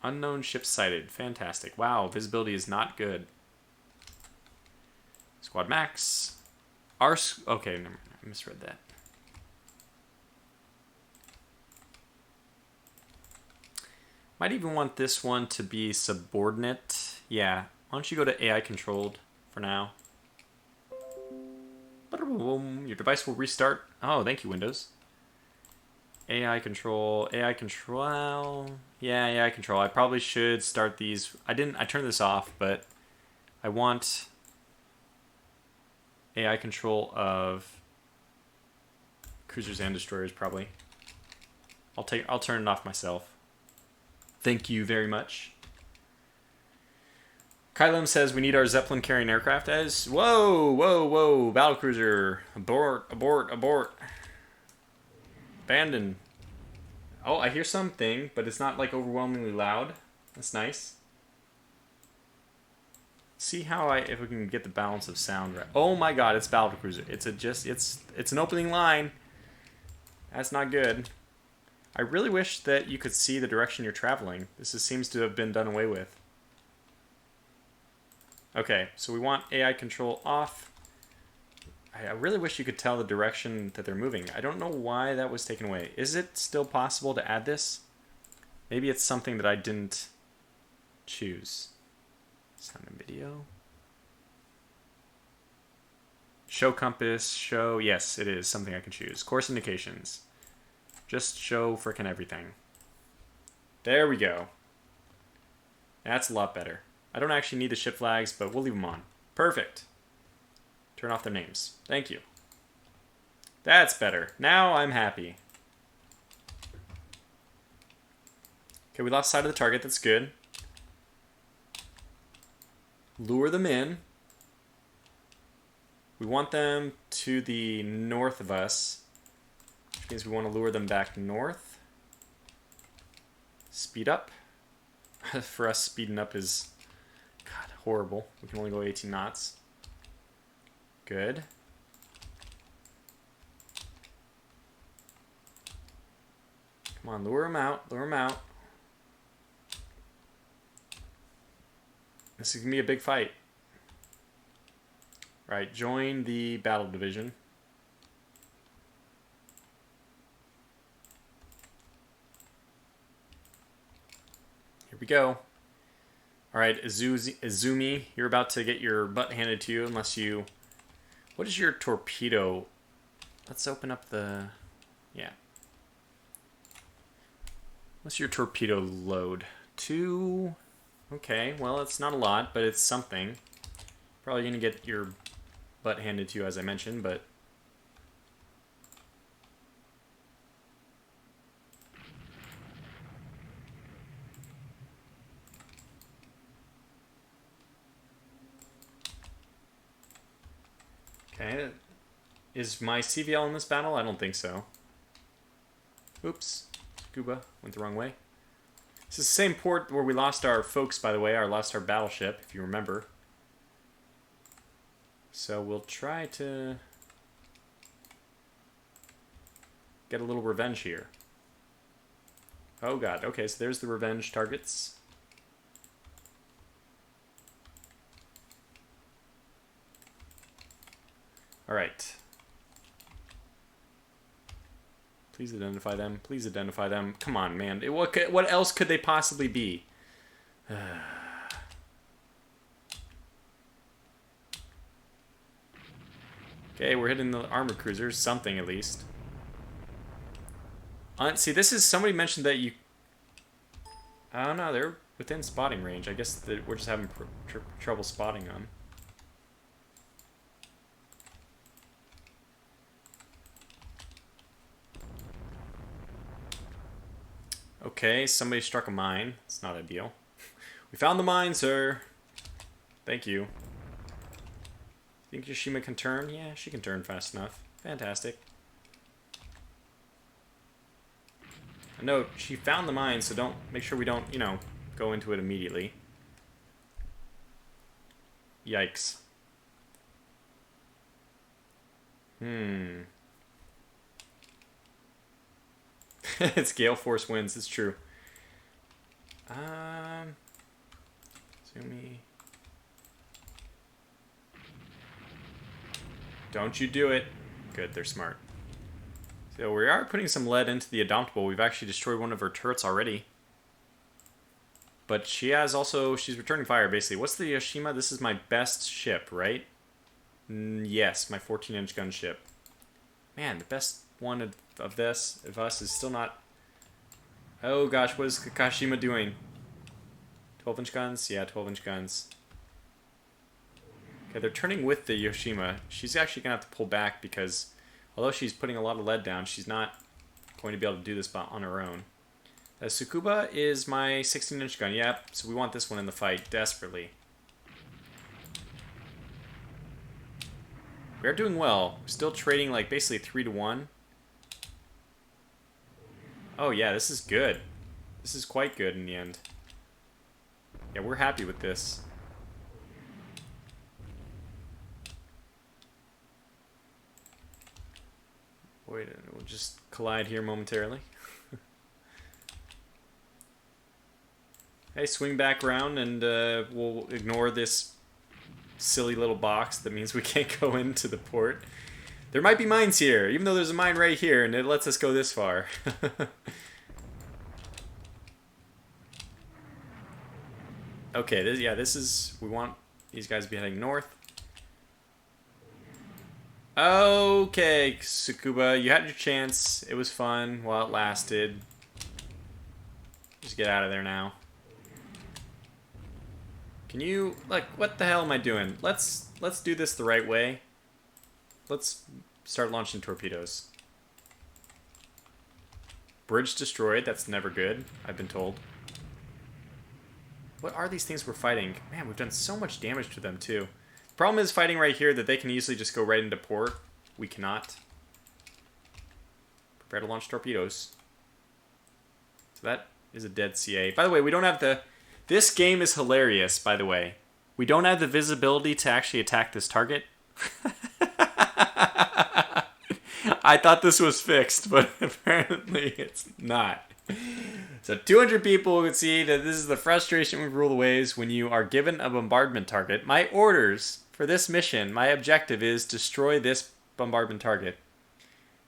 Speaker 1: Unknown ships sighted. Fantastic. Wow, visibility is not good. Squad max. Okay, no, I misread that. Might even want this one to be subordinate. Yeah, why don't you go to AI controlled for now. Your device will restart. Oh, thank you, Windows. AI control. AI control. Yeah, AI control. I probably should start these. I turned this off, but I want AI control of cruisers and destroyers probably. I'll turn it off myself. Thank you very much. Kylam says we need our Zeppelin carrying aircraft as... Whoa! Battlecruiser. Abort. Abandon. Oh, I hear something, but it's not like overwhelmingly loud. That's nice. See how if we can get the balance of sound right. Oh my god, it's Battlecruiser. It's an opening line. That's not good. I really wish that you could see the direction you're traveling. This seems to have been done away with. Okay, so we want AI control off. I really wish you could tell the direction that they're moving. I don't know why that was taken away. Is it still possible to add this? Maybe it's something that I didn't choose. Sound and video. Show compass, show... Yes, it is something I can choose. Course indications. Just show frickin' everything. There we go. That's a lot better. I don't actually need the ship flags, but we'll leave them on. Perfect. Turn off their names. Thank you. That's better. Now I'm happy. Okay, we lost sight of the target. That's good. Lure them in. We want them to the north of us, which means we want to lure them back north. Speed up. For us, speeding up is, God, horrible. We can only go 18 knots. Good. Come on, lure them out. Lure them out. This is going to be a big fight. Right, join the battle division. Here we go. All right, Izumi, you're about to get your butt handed to you unless you... What is your torpedo? Let's open up the... Yeah. What's your torpedo load? 2... Okay, well, it's not a lot, but it's something. Probably going to get your butt handed to you, as I mentioned, but... Okay, is my CVL in this battle? I don't think so. Oops, Scuba, went the wrong way. This is the same port where we lost our folks, by the way. Lost our battleship, if you remember. So we'll try to get a little revenge here. Oh god, okay, so there's the revenge targets. Alright. Please identify them. Please identify them. Come on, man. What else could they possibly be? Okay, we're hitting the armored cruisers. Something, at least. See, this is... Somebody mentioned that you... I don't know. They're within spotting range. I guess that we're just having trouble spotting them. Okay, somebody struck a mine. It's not ideal. We found the mine, sir. Thank you. Think Yoshima can turn? Yeah, she can turn fast enough. Fantastic. No, she found the mine, so make sure we don't, go into it immediately. Yikes. It's gale force winds, it's true. Zoomy. Don't you do it. Good, they're smart. So we are putting some lead into the Indomitable. We've actually destroyed one of her turrets already. But she has also... She's returning fire, basically. What's the Yoshima? This is my best ship, right? Yes, my 14-inch gunship. Man, the best one of us is still not... Oh gosh, what is Kakashima doing? 12-inch guns? Yeah, 12-inch guns. Okay, they're turning with the Yoshima. She's actually going to have to pull back because... Although she's putting a lot of lead down, she's not going to be able to do this on her own. Tsukuba is my 16-inch gun. Yep, so we want this one in the fight desperately. We're doing well. We're still trading like basically 3-to-1. Oh yeah, this is good. This is quite good in the end. Yeah, we're happy with this. Wait, we'll just collide here momentarily. Hey, swing back around and we'll ignore this silly little box that means we can't go into the port. There might be mines here, even though there's a mine right here and it lets us go this far. Okay, this is... We want these guys to be heading north. Okay, Tsukuba, you had your chance. It was fun while it lasted. Just get out of there now. Can you... Like, what the hell am I doing? Let's do this the right way. Let's start launching torpedoes. Bridge destroyed. That's never good, I've been told. What are these things we're fighting? Man, we've done so much damage to them, too. The problem is fighting right here that they can easily just go right into port. We cannot. Prepare to launch torpedoes. So that is a dead CA. By the way, we don't have the... This game is hilarious, by the way. We don't have the visibility to actually attack this target. I thought this was fixed, but apparently it's not. So 200 people would see that this is the frustration with rule the waves when you are given a bombardment target. My orders for this mission, my objective is destroy this bombardment target.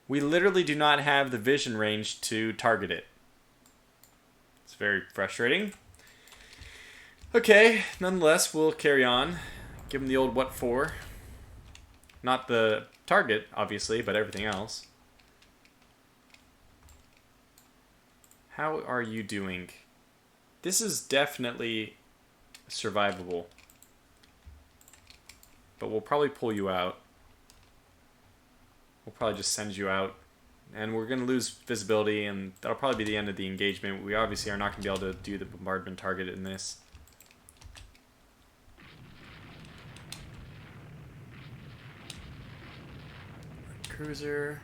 Speaker 1: We literally do not have the vision range to target it. It's very frustrating. Okay, nonetheless, we'll carry on. Give him the old what for. Not the target, obviously, but everything else. How are you doing? This is definitely survivable. But we'll probably pull you out. We'll probably just send you out. And we're going to lose visibility, and that'll probably be the end of the engagement. We obviously are not going to be able to do the bombardment target in this. Cruiser.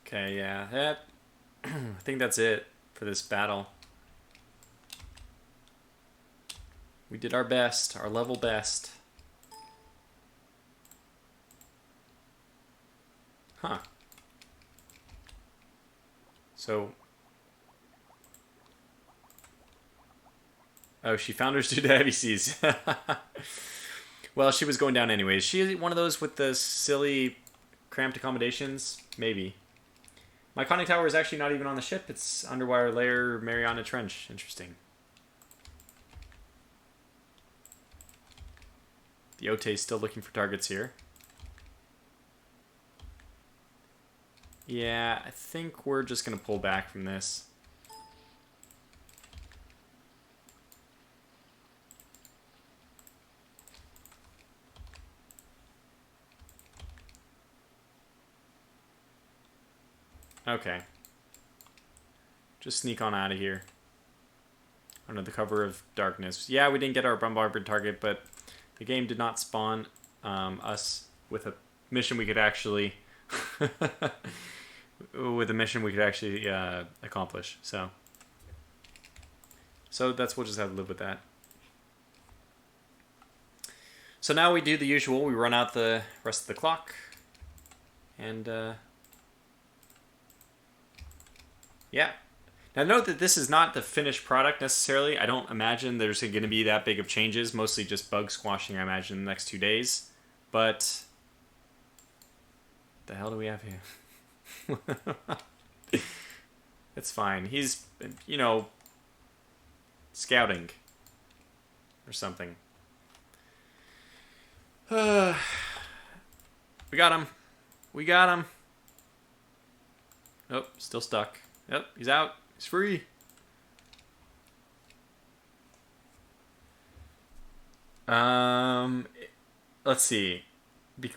Speaker 1: Okay, yeah, that I think that's it for this battle. We did our best, our level best. Huh. So, oh, she founders due to heavy seas. Well, she was going down anyways. She one of those with the silly cramped accommodations? Maybe. My conning tower is actually not even on the ship. It's underwater layer Mariana Trench. Interesting. The Ote is still looking for targets here. Yeah, I think we're just going to pull back from this. Okay. Just sneak on out of here. Under the cover of darkness. Yeah, we didn't get our bombardment target, but the game did not spawn us with a mission we could actually... with a mission we could actually accomplish. So we'll just have to live with that. So now we do the usual. We run out the rest of the clock. And... yeah. Now note that this is not the finished product necessarily. I don't imagine there's going to be that big of changes. Mostly just bug squashing, I imagine, in the next 2 days. But... the hell do we have here? It's fine. He's, you know, scouting. Or something. We got him. We got him. Nope, still stuck. Yep, he's out. He's free. Let's see.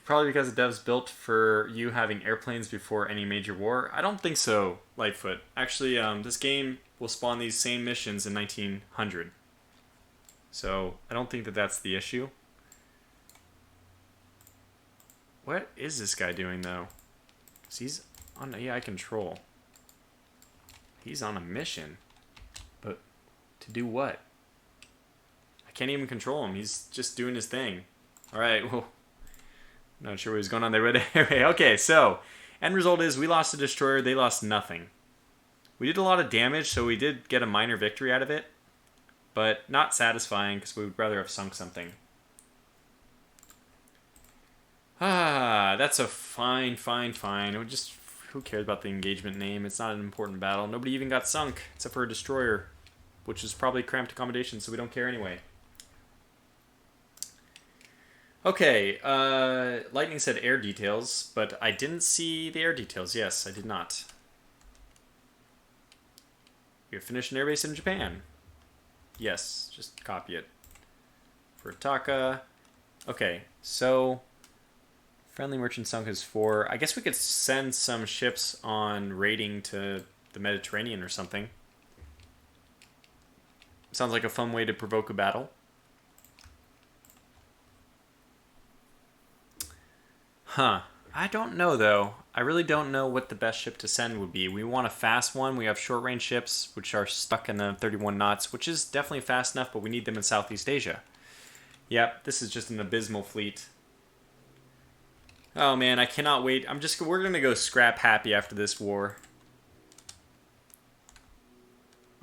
Speaker 1: Probably because the dev's built for you having airplanes before any major war. I don't think so, Lightfoot. Actually, this game will spawn these same missions in 1900. So, I don't think that that's the issue. What is this guy doing, though? 'Cause he's on AI control. He's on a mission. But to do what? I can't even control him. He's just doing his thing. Alright, well... not sure what was going on there, but anyway, okay, so... end result is we lost a destroyer, they lost nothing. We did a lot of damage, so we did get a minor victory out of it. But not satisfying, because we would rather have sunk something. Ah, that's a fine. It would just... who cares about the engagement name? It's not an important battle. Nobody even got sunk, except for a destroyer. Which is probably cramped accommodation, so we don't care anyway. Okay, Lightning said air details, but I didn't see the air details. Yes, I did not. We have finished an airbase in Japan. Yes, just copy it. For Taka. Okay, so... friendly merchant sunk is 4. I guess we could send some ships on raiding to the Mediterranean or something. Sounds like a fun way to provoke a battle. Huh. I don't know, though. I really don't know what the best ship to send would be. We want a fast one. We have short-range ships, which are stuck in the 31 knots, which is definitely fast enough, but we need them in Southeast Asia. Yep, this is just an abysmal fleet. Oh, man, I cannot wait. We're going to go scrap happy after this war.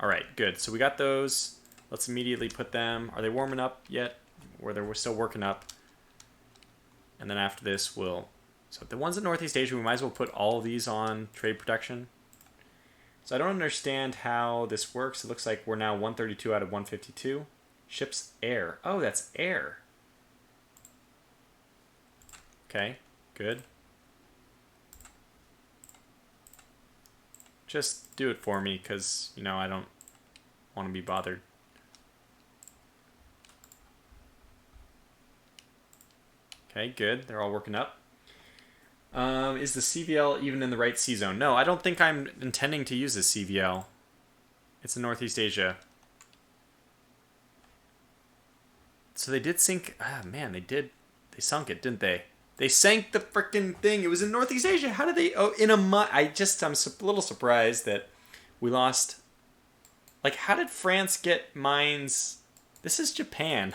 Speaker 1: Alright, good. So we got those. Let's immediately put them... Are they warming up yet? Or they're still working up? And then after this, we'll... So the ones in Northeast Asia, we might as well put all of these on trade protection. So I don't understand how this works. It looks like we're now 132 out of 152. Ships air. Oh, that's air. Okay, good. Just do it for me, because, you know, I don't want to be bothered. Okay, good. They're all working up. Is the CVL even in the right sea zone? No, I don't think I'm intending to use this CVL. It's in Northeast Asia. So they did sink... Ah, man, they did... They sunk it, didn't they? They sank the frickin' thing. It was in Northeast Asia. How did they... Oh, in a month... I'm a little surprised that we lost... Like, how did France get mines... This is Japan.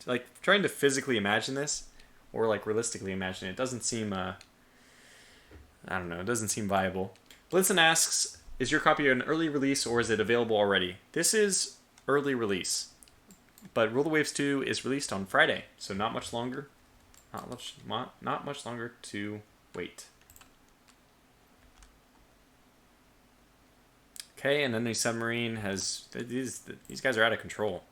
Speaker 1: Like, trying to physically imagine this, or, like, realistically imagine it, doesn't seem... I don't know. It doesn't seem viable. Blinson asks, is your copy an early release, or is it available already? This is early release. But Rule the Waves 2 is released on Friday, so not much longer. Not much longer to wait. Okay, and then the submarine has... These guys are out of control.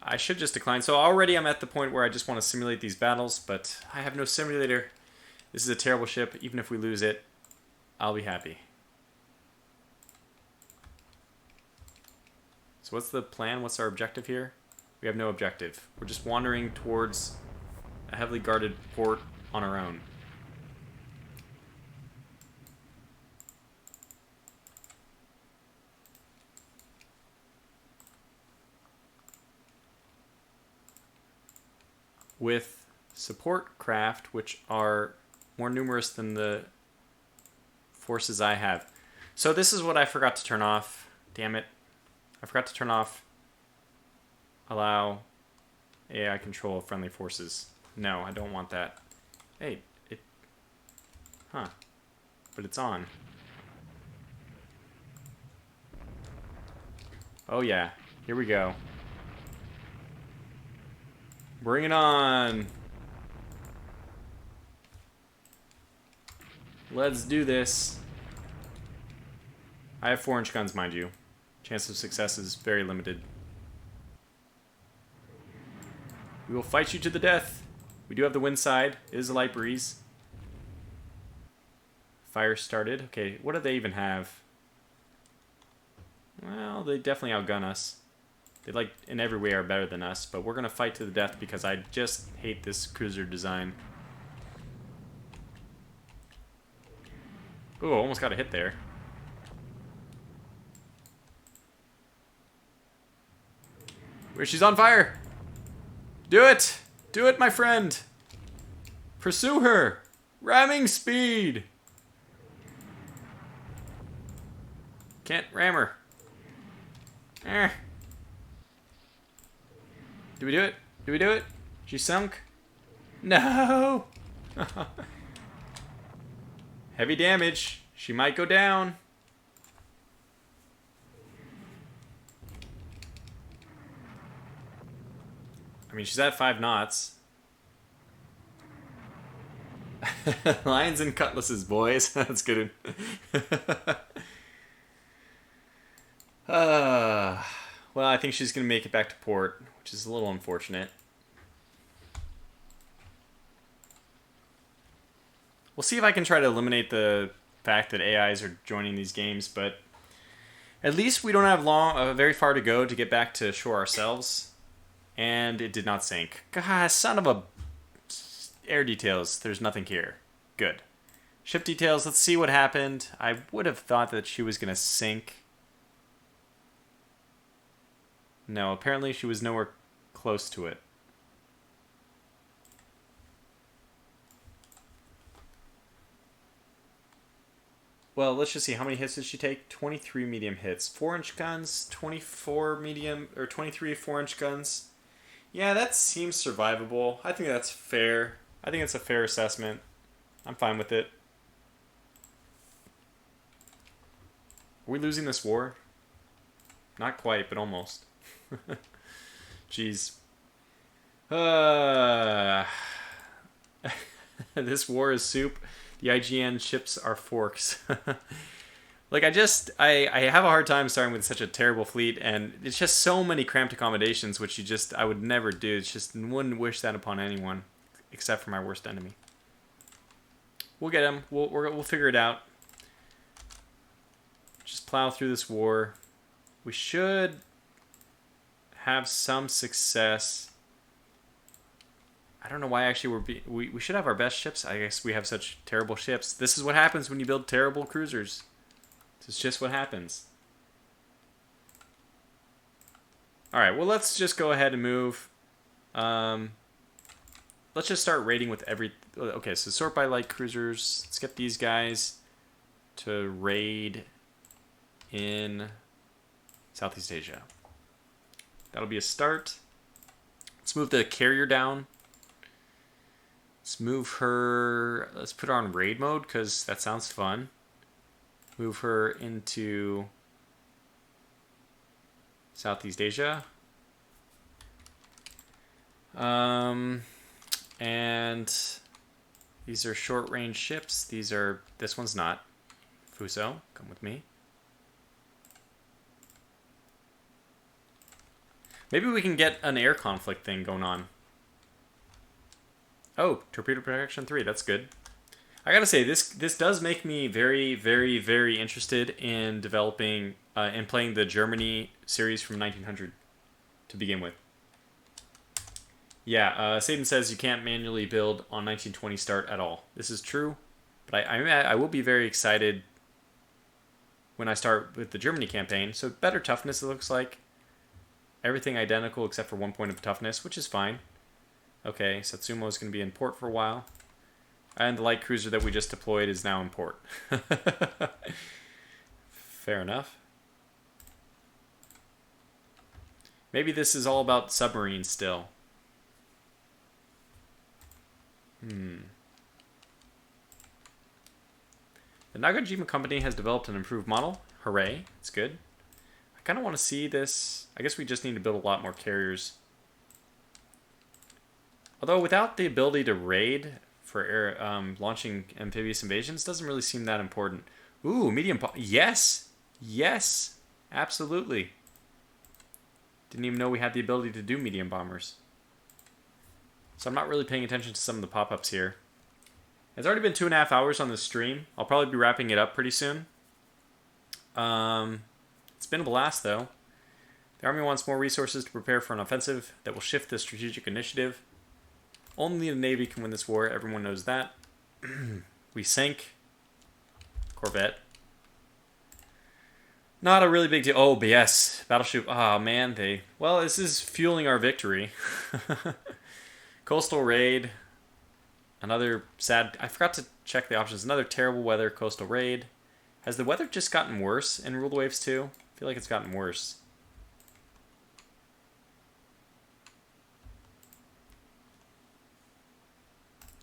Speaker 1: I should just decline. So already I'm at the point where I just want to simulate these battles, but I have no simulator. This is a terrible ship. Even if we lose it, I'll be happy. So what's the plan? What's our objective here? We have no objective. We're just wandering towards a heavily guarded port on our own. With support craft, which are more numerous than the forces I have. So this is what I forgot to turn off. Damn it. I forgot to turn off allow AI control of friendly forces. No, I don't want that. Hey, it... Huh. But it's on. Oh yeah. Here we go. Bring it on. Let's do this. I have 4-inch guns, mind you. Chance of success is very limited. We will fight you to the death. We do have the wind side. It is a light breeze. Fire started. Okay, what do they even have? Well, they definitely outgun us. They, like, in every way are better than us, but we're going to fight to the death because I just hate this cruiser design. Ooh, almost got a hit there. Where she's on fire! Do it! Do it, my friend! Pursue her! Ramming speed! Can't ram her. Eh. Did we do it? Did we do it? She sunk? No! Heavy damage. She might go down. I mean, she's at 5 knots. Lions and cutlasses, boys. That's good. Well, I think she's going to make it back to port, which is a little unfortunate. We'll see if I can try to eliminate the fact that AIs are joining these games, but at least we don't have very far to go to get back to shore ourselves. And it did not sink. God, son of a... Air details, there's nothing here. Good. Ship details, let's see what happened. I would have thought that she was going to sink. No, apparently she was nowhere close to it. Well, let's just see. How many hits did she take? 23 medium hits. 4-inch guns, 24 medium, or 23 4-inch guns. Yeah, that seems survivable. I think that's fair. I think it's a fair assessment. I'm fine with it. Are we losing this war? Not quite, but almost. Jeez. Uh, this war is soup. The IGN ships are forks. Like, I have a hard time starting with such a terrible fleet, and it's just so many cramped accommodations, which I would never do. It's just, wouldn't wish that upon anyone, except for my worst enemy. We'll get him. We'll figure it out. Just plow through this war. We should have some success. I don't know why actually we should have our best ships. I guess we have such terrible ships. This is what happens when you build terrible cruisers. This is just what happens. Alright, well, let's just go ahead and move. Let's just start raiding with every... Okay, so sort by light cruisers. Let's get these guys to raid in Southeast Asia. That'll be a start. Let's move the carrier down. Let's move her... Let's put her on raid mode, because that sounds fun. Move her into Southeast Asia. And these are short-range ships. This one's not. Fuso, come with me. Maybe we can get an air conflict thing going on. Oh, torpedo protection 3. That's good. I gotta say, this does make me very, very, very interested in developing and playing the Germany series from 1900 to begin with. Yeah, Satan says you can't manually build on 1920 start at all. This is true, but I will be very excited when I start with the Germany campaign. So better toughness, it looks like. Everything identical except for 1 point of toughness, which is fine. Okay, Satsumo is going to be in port for a while. And the light cruiser that we just deployed is now in port. Fair enough. Maybe this is all about submarines still. The Nagajima company has developed an improved model. Hooray, that's good. I kind of want to see this. I guess we just need to build a lot more carriers. Although without the ability to raid for air, launching amphibious invasions, doesn't really seem that important. Ooh, medium... Yes! Yes! Absolutely. Didn't even know we had the ability to do medium bombers. So I'm not really paying attention to some of the pop-ups here. It's already been 2.5 hours on this stream. I'll probably be wrapping it up pretty soon. It's been a blast, though. The Army wants more resources to prepare for an offensive that will shift the strategic initiative. Only the Navy can win this war. Everyone knows that. We sank Corvette. Not a really big deal. Oh, but yes. Battleship. Oh, man. Well, this is fueling our victory. Coastal raid. Another sad... I forgot to check the options. Another terrible weather coastal raid. Has the weather just gotten worse in Ruled Waves 2? I feel like it's gotten worse.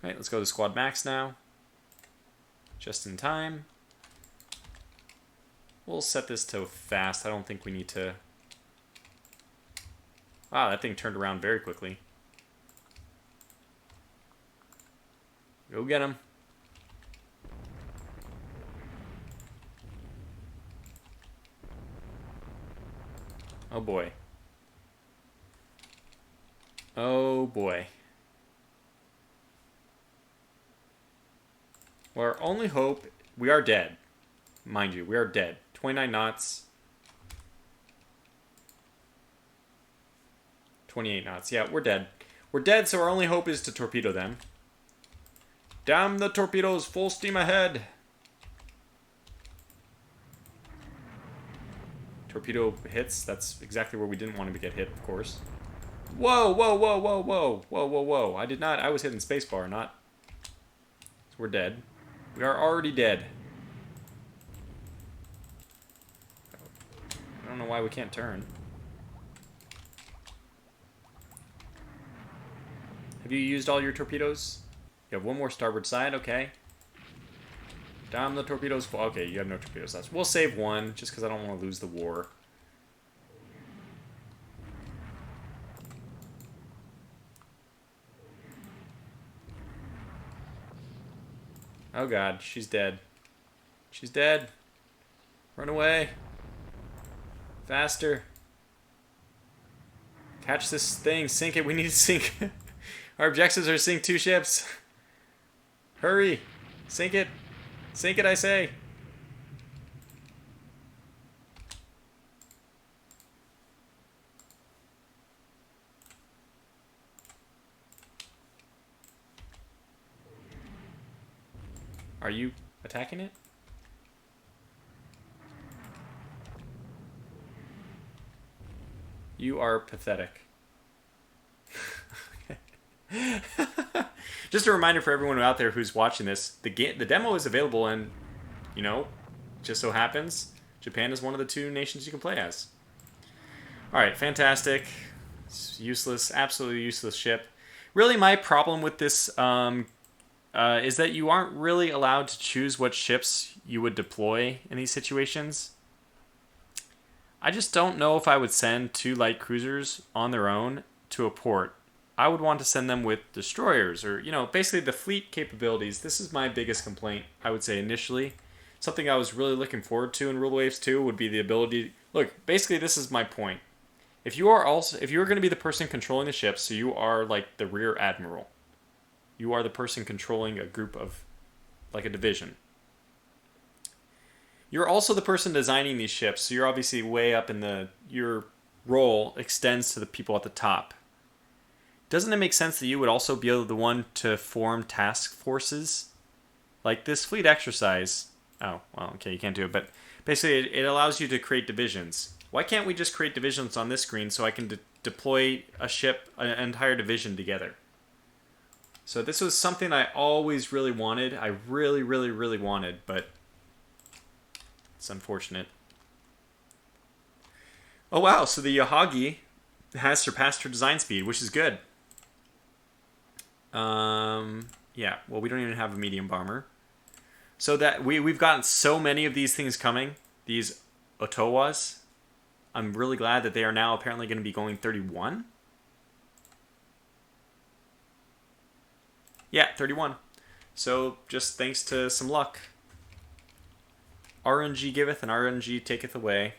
Speaker 1: Alright, let's go to Squad Max now. Just in time. We'll set this to fast. I don't think we need to... Wow, that thing turned around very quickly. Go get him. Oh boy. Oh boy. Well, our only hope... We are dead. Mind you, we are dead. 29 knots. 28 knots. Yeah, we're dead. We're dead, so our only hope is to torpedo them. Damn the torpedoes! Full steam ahead! Torpedo hits. That's exactly where we didn't want to get hit, of course. Whoa, whoa, whoa, whoa, whoa. Whoa, whoa, whoa. I did not... I was hitting spacebar, not... So we're dead. We are already dead. I don't know why we can't turn. Have you used all your torpedoes? You have one more starboard side, okay. Damn the torpedoes. Okay, you have no torpedoes left. We'll save one, just because I don't want to lose the war. Oh god, she's dead. She's dead. Run away. Faster. Catch this thing. Sink it. We need to sink. Our objectives are sink 2 ships. Hurry. Sink it. Sink it, I say. Are you attacking it? You are pathetic. Just a reminder for everyone out there who's watching this, the demo is available, and, you know, just so happens, Japan is one of the 2 nations you can play as. Alright, fantastic. It's useless, absolutely useless ship. Really, my problem with this is that you aren't really allowed to choose what ships you would deploy in these situations. I just don't know if I would send 2 light cruisers on their own to a port. I would want to send them with destroyers, or, you know, basically the fleet capabilities. This is my biggest complaint, I would say, initially. Something I was really looking forward to in Rule Waves 2 would be the ability... Look, basically this is my point. If you are going to be the person controlling the ships, so you are like the rear admiral. You are the person controlling a group of, like a division. You're also the person designing these ships, so you're obviously way up in the... Your role extends to the people at the top. Doesn't it make sense that you would also be the one to form task forces? Like this fleet exercise... Oh, well, okay, you can't do it, but basically it allows you to create divisions. Why can't we just create divisions on this screen so I can deploy a ship, an entire division together? So this was something I always really wanted. I really, really, really wanted, but it's unfortunate. Oh wow, so the Yahagi has surpassed her design speed, which is good. Yeah, well, we don't even have a medium bomber. So that we've gotten so many of these things coming, these Otowas. I'm really glad that they are now apparently going to be going 31. Yeah, 31. So just thanks to some luck. RNG giveth and RNG taketh away.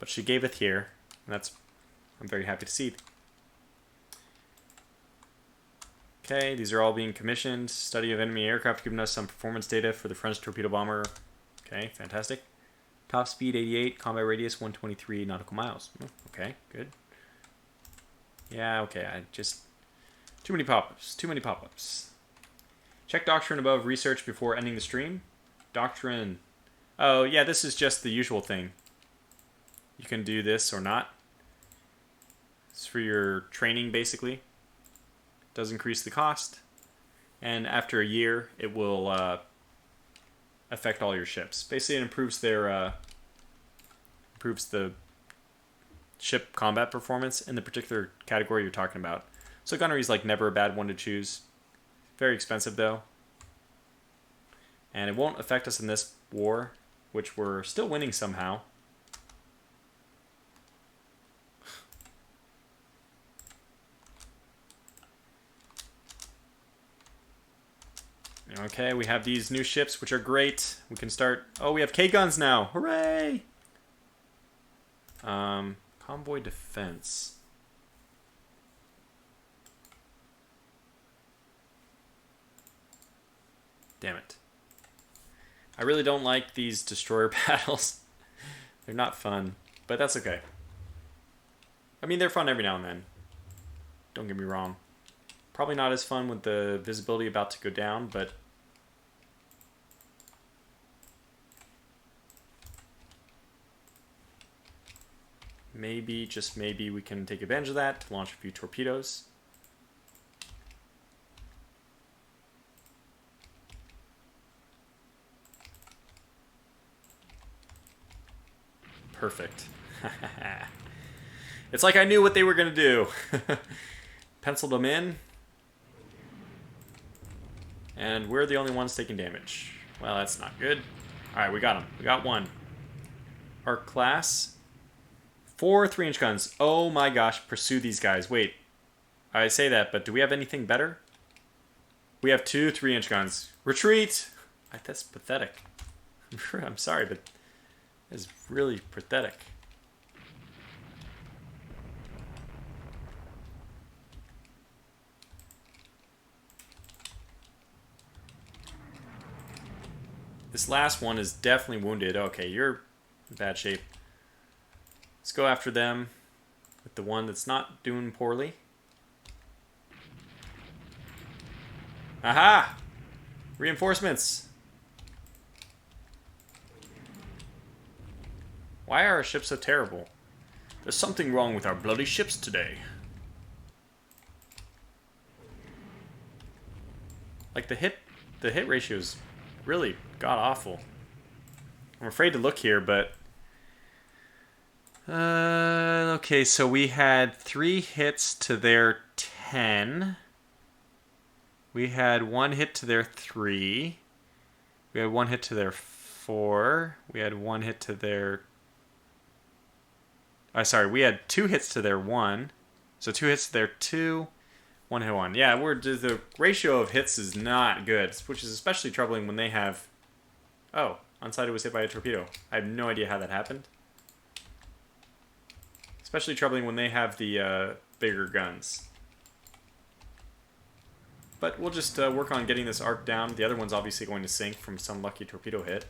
Speaker 1: But she gaveth here. And I'm very happy to see. Okay, these are all being commissioned. Study of enemy aircraft giving us some performance data for the French torpedo bomber. Okay, fantastic. Top speed 88, combat radius 123 nautical miles. Okay, good. Yeah, okay, too many pop-ups, too many pop-ups. Check doctrine above research before ending the stream. Doctrine. Oh, yeah, this is just the usual thing. You can do this or not. It's for your training, basically. Does increase the cost. And after a year, it will affect all your ships. Basically, it improves improves the ship combat performance in the particular category you're talking about. So gunnery is like never a bad one to choose. Very expensive though. And it won't affect us in this war, which we're still winning somehow. Okay, we have these new ships, which are great. We can start... Oh, we have K-guns now. Hooray! Convoy defense. Damn it. I really don't like these destroyer battles. They're not fun, but that's okay. I mean, they're fun every now and then. Don't get me wrong. Probably not as fun with the visibility about to go down, but... Maybe, just maybe, we can take advantage of that to launch a few torpedoes. Perfect. It's like I knew what they were going to do. Penciled them in. And we're the only ones taking damage. Well, that's not good. Alright, we got them. We got one. Our class... 4 3-inch guns. Oh my gosh, pursue these guys. Wait, I say that, but do we have anything better? We have 2 3-inch guns. Retreat! That's pathetic. I'm sorry, but it's really pathetic. This last one is definitely wounded. Okay, you're in bad shape. Let's go after them with the one that's not doing poorly. Aha! Reinforcements! Why are our ships so terrible? There's something wrong with our bloody ships today. Like the hit ratio is really god awful. I'm afraid to look here, but okay, so we had 3 hits to their 10. We had 1 hit to their 3. We had 1 hit to their 4. We had 1 hit to their... sorry, we had 2 hits to their 1. So 2 hits to their 2. 1 hit 1. Yeah, the ratio of hits is not good, which is especially troubling when they have... Oh, Unsighted was hit by a torpedo. I have no idea how that happened. Especially troubling when they have the bigger guns. But we'll just work on getting this arc down. The other one's obviously going to sink from some lucky torpedo hit.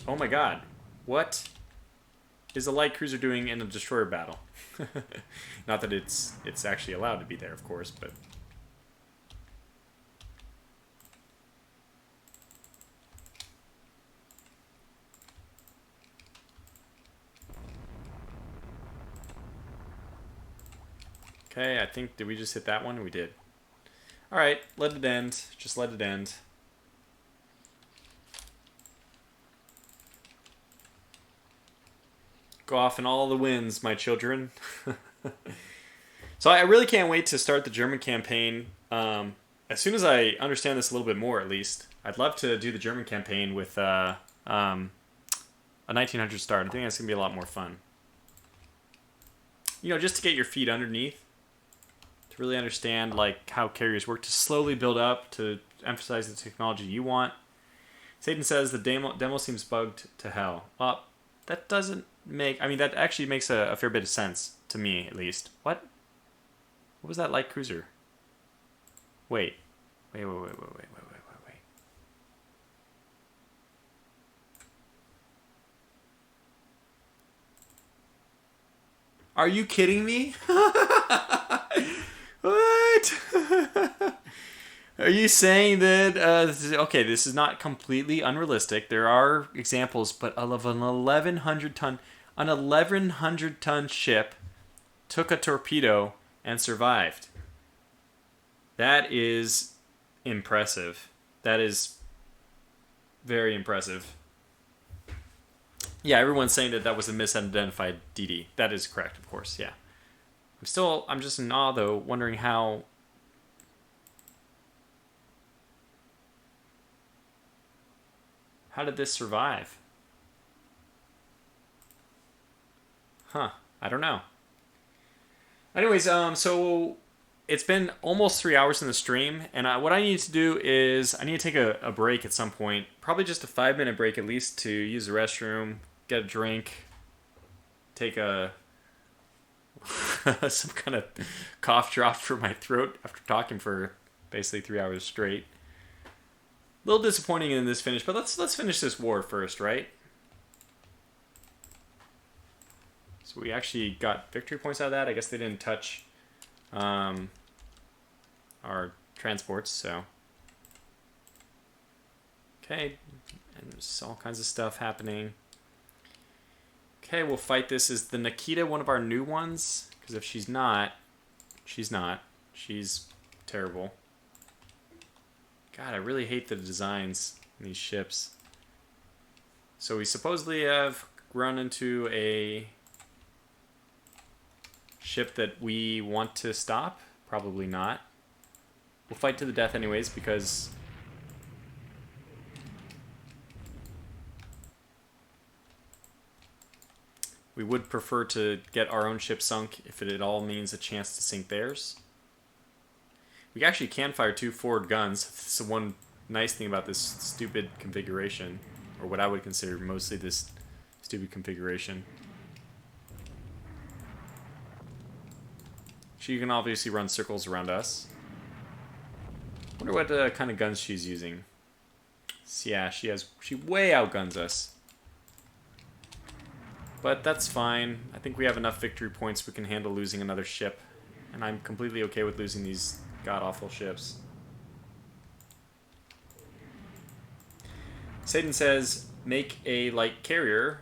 Speaker 1: Oh my god. What is a light cruiser doing in a destroyer battle? Not that it's actually allowed to be there, of course, but... Okay, I think, did we just hit that one? We did. Alright, let it end. Just let it end. Go off in all the winds, my children. So I really can't wait to start the German campaign. As soon as I understand this a little bit more, at least. I'd love to do the German campaign with a 1900 start. I think that's going to be a lot more fun. You know, just to get your feet underneath. To really understand like how carriers work, to slowly build up, to emphasize the technology you want. Satan says the demo seems bugged to hell. Well, that doesn't make... I mean, that actually makes a fair bit of sense, to me at least. What? What was that light cruiser? Wait. Wait. Are you kidding me? What? Are you saying that... okay, this is not completely unrealistic. There are examples, but of an 1,100-ton... An 1,100-ton ship took a torpedo and survived. That is impressive. That is very impressive. Yeah, everyone's saying that was a misidentified DD. That is correct, of course, yeah. I'm just in awe, though, wondering how... How did this survive? Huh, I don't know. Anyways, so it's been almost 3 hours in the stream, and what I need to do is I need to take a break at some point. Probably just a 5-minute break at least to use the restroom, get a drink, take a... some kind of cough drop for my throat after talking for basically 3 hours straight. A little disappointing in this finish, but let's finish this war first, right? So we actually got victory points out of that. I guess they didn't touch our transports, so... Okay, and there's all kinds of stuff happening. Okay, we'll fight this. Is the Nikita one of our new ones? Because if she's not, she's not. She's terrible. God, I really hate the designs in these ships. So we supposedly have run into a ship that we want to stop. Probably not. We'll fight to the death anyways because... We would prefer to get our own ship sunk if it at all means a chance to sink theirs. We actually can fire 2 forward guns. This is one nice thing about this stupid configuration, or what I would consider mostly this stupid configuration. She can obviously run circles around us. Wonder what kind of guns she's using. Yeah, she way outguns us. But that's fine. I think we have enough victory points we can handle losing another ship. And I'm completely okay with losing these god-awful ships. Satan says, make a light carrier.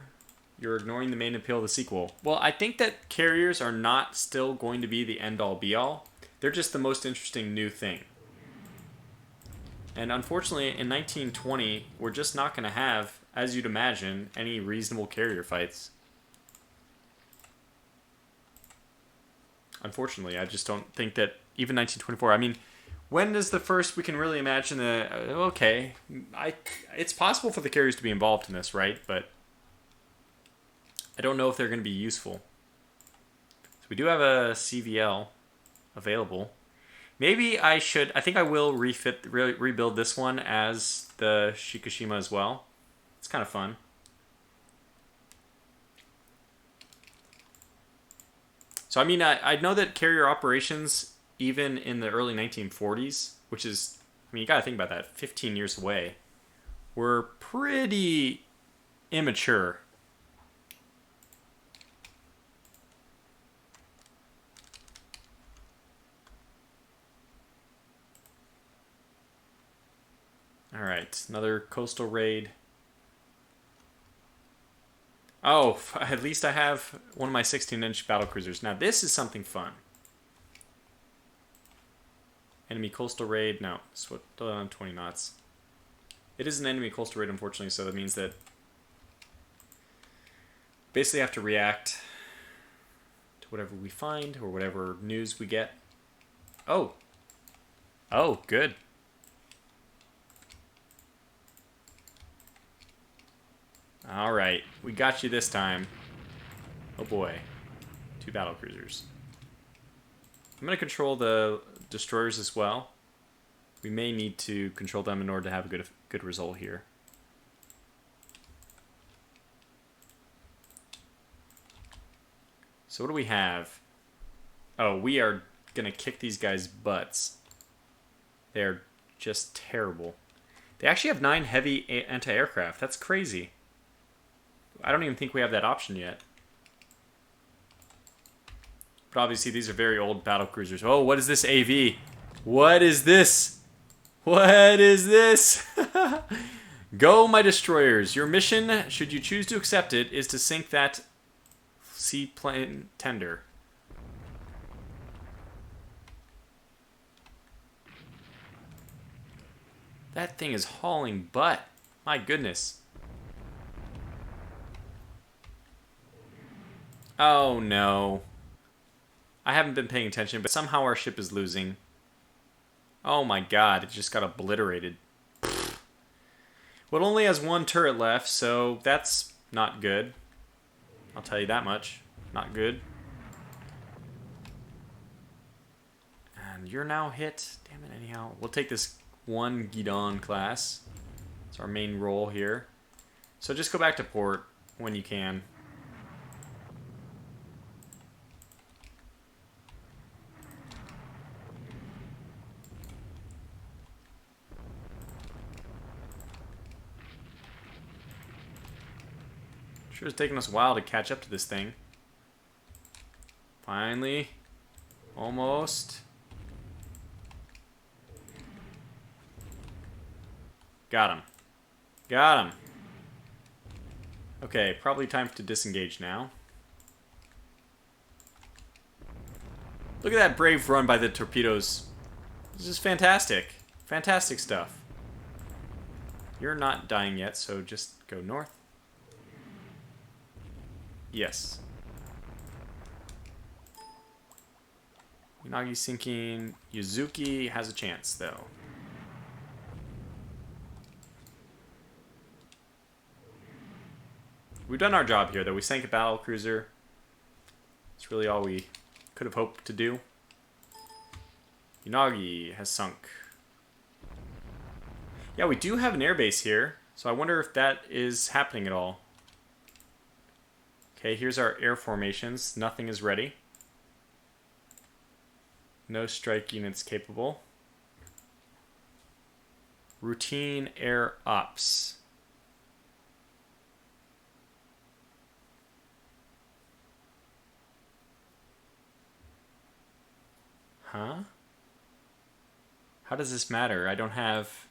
Speaker 1: You're ignoring the main appeal of the sequel. Well, I think that carriers are not still going to be the end-all be-all. They're just the most interesting new thing. And unfortunately, in 1920, we're just not going to have, as you'd imagine, any reasonable carrier fights. Unfortunately, I just don't think that even 1924, I mean, when is the first we can really imagine that, okay, it's possible for the carriers to be involved in this, right? But I don't know if they're going to be useful. So we do have a CVL available. Maybe I think I will rebuild this one as the Shikushima as well. It's kind of fun. So, I mean, I know that carrier operations, even in the early 1940s, which is, I mean, you got to think about that, 15 years away, were pretty immature. All right, another coastal raid. Oh, at least I have one of my 16-inch battlecruisers. Now, this is something fun. Enemy coastal raid. No, it's 20 knots. It is an enemy coastal raid, unfortunately, so that means that basically have to react to whatever we find or whatever news we get. Oh. Oh, good. All right, we got you this time. Oh boy, 2 battlecruisers. I'm going to control the destroyers as well. We may need to control them in order to have a good result here. So what do we have? Oh, we are going to kick these guys' butts. They're just terrible. They actually have 9 heavy anti-aircraft. That's crazy. I don't even think we have that option yet. But obviously these are very old battlecruisers. Oh, what is this AV? What is this? What is this? Go, my destroyers. Your mission, should you choose to accept it, is to sink that seaplane tender. That thing is hauling butt. My goodness. Oh no. I haven't been paying attention, but somehow our ship is losing. Oh my god, it just got obliterated. Well, it only has 1 turret left, so that's not good. I'll tell you that much. Not good. And you're now hit. Damn it, anyhow. We'll take this 1 Guidon class. It's our main role here. So just go back to port when you can. Sure, it's taking us a while to catch up to this thing. Finally. Almost. Got him. Got him. Okay, probably time to disengage now. Look at that brave run by the torpedoes. This is fantastic. Fantastic stuff. You're not dying yet, so just go north. Yes. Unagi sinking. Yuzuki has a chance, though. We've done our job here, though. We sank a battle cruiser. It's really all we could have hoped to do. Unagi has sunk. Yeah, we do have an airbase here, so I wonder if that is happening at all. Okay, here's our air formations. Nothing is ready. No strike units capable. Routine air ops. Huh? How does this matter? I don't have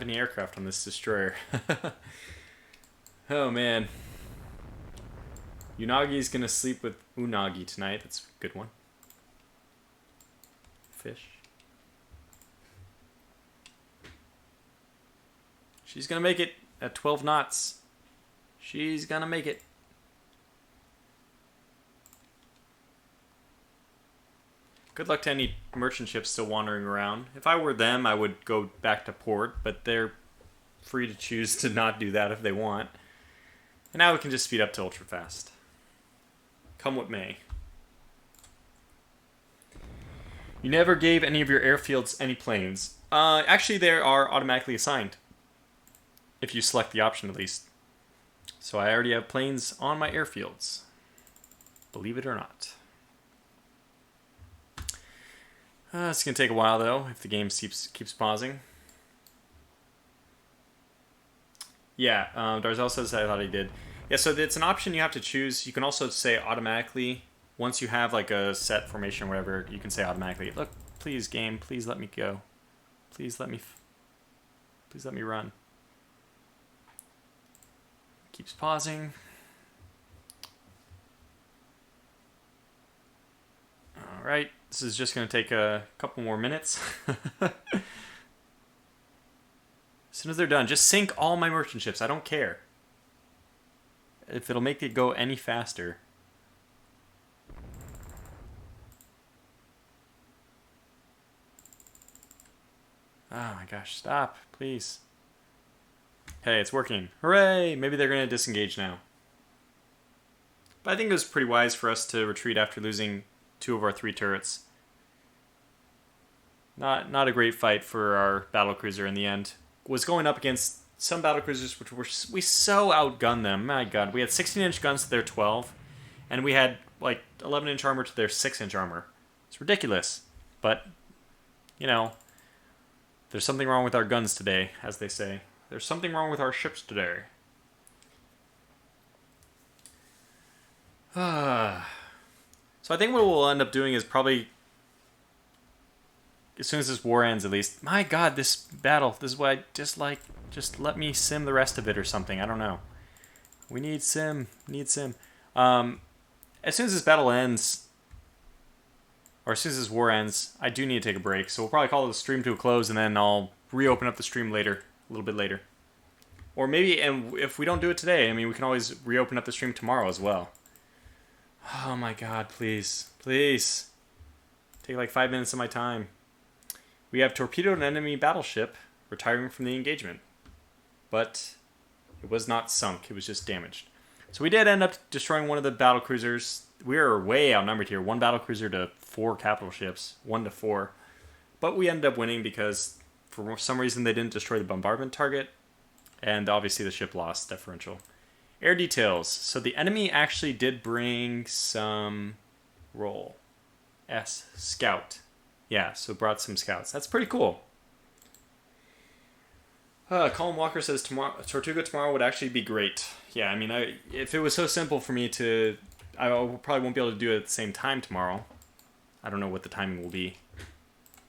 Speaker 1: any aircraft on this destroyer. Oh man. Unagi's gonna sleep with Unagi tonight. That's a good one. Fish. She's gonna make it at 12 knots. She's gonna make it. Good luck to any merchant ships still wandering around. If I were them, I would go back to port, but they're free to choose to not do that if they want. And now we can just speed up to ultra fast. Come what may. You never gave any of your airfields any planes. Actually, they are automatically assigned. If you select the option, at least. So I already have planes on my airfields. Believe it or not. It's going to take a while, though, if the game keeps pausing. Yeah, Darzell says I thought he did. Yeah, so it's an option you have to choose. You can also say automatically. Once you have like a set formation or whatever, you can say automatically, look, please, game, please let me go. Please let me run. Keeps pausing. All right, this is just going to take a couple more minutes. As soon as they're done, just sink all my merchant ships. I don't care if it'll make it go any faster. Oh my gosh, stop, please. Hey, it's working. Hooray! Maybe they're going to disengage now. But I think it was pretty wise for us to retreat after losing 2 of our 3 turrets. Not a great fight for our battlecruiser in the end. Was going up against some battlecruisers which we so outgunned them. My god, we had 16-inch guns to their 12, and we had like 11-inch armor to their 6-inch armor. It's ridiculous. But, you know, there's something wrong with our guns today, as they say. There's something wrong with our ships today. So I think what we'll end up doing is probably, as soon as this war ends at least, my god, this battle, this is what I dislike. Just let me sim the rest of it or something. I don't know. We need sim. As soon as this battle ends, or as soon as this war ends, I do need to take a break. So we'll probably call the stream to a close, and then I'll reopen up the stream later, a little bit later. Or maybe, and if we don't do it today, I mean, we can always reopen up the stream tomorrow as well. Oh my god, please. Please. Take like 5 minutes of my time. We have torpedoed an enemy battleship, retiring from the engagement. But it was not sunk, it was just damaged. So we did end up destroying one of the battlecruisers. We are way outnumbered here. 1 battlecruiser to 4 capital ships. 1 to 4. But we ended up winning because for some reason they didn't destroy the bombardment target. And obviously the ship lost differential. Air details. So the enemy actually did bring some roll. Scout. Yeah, so brought some scouts. That's pretty cool. Colin Walker says Tortuga tomorrow would actually be great. Yeah, I mean, if it was so simple for me to... I probably won't be able to do it at the same time tomorrow. I don't know what the timing will be.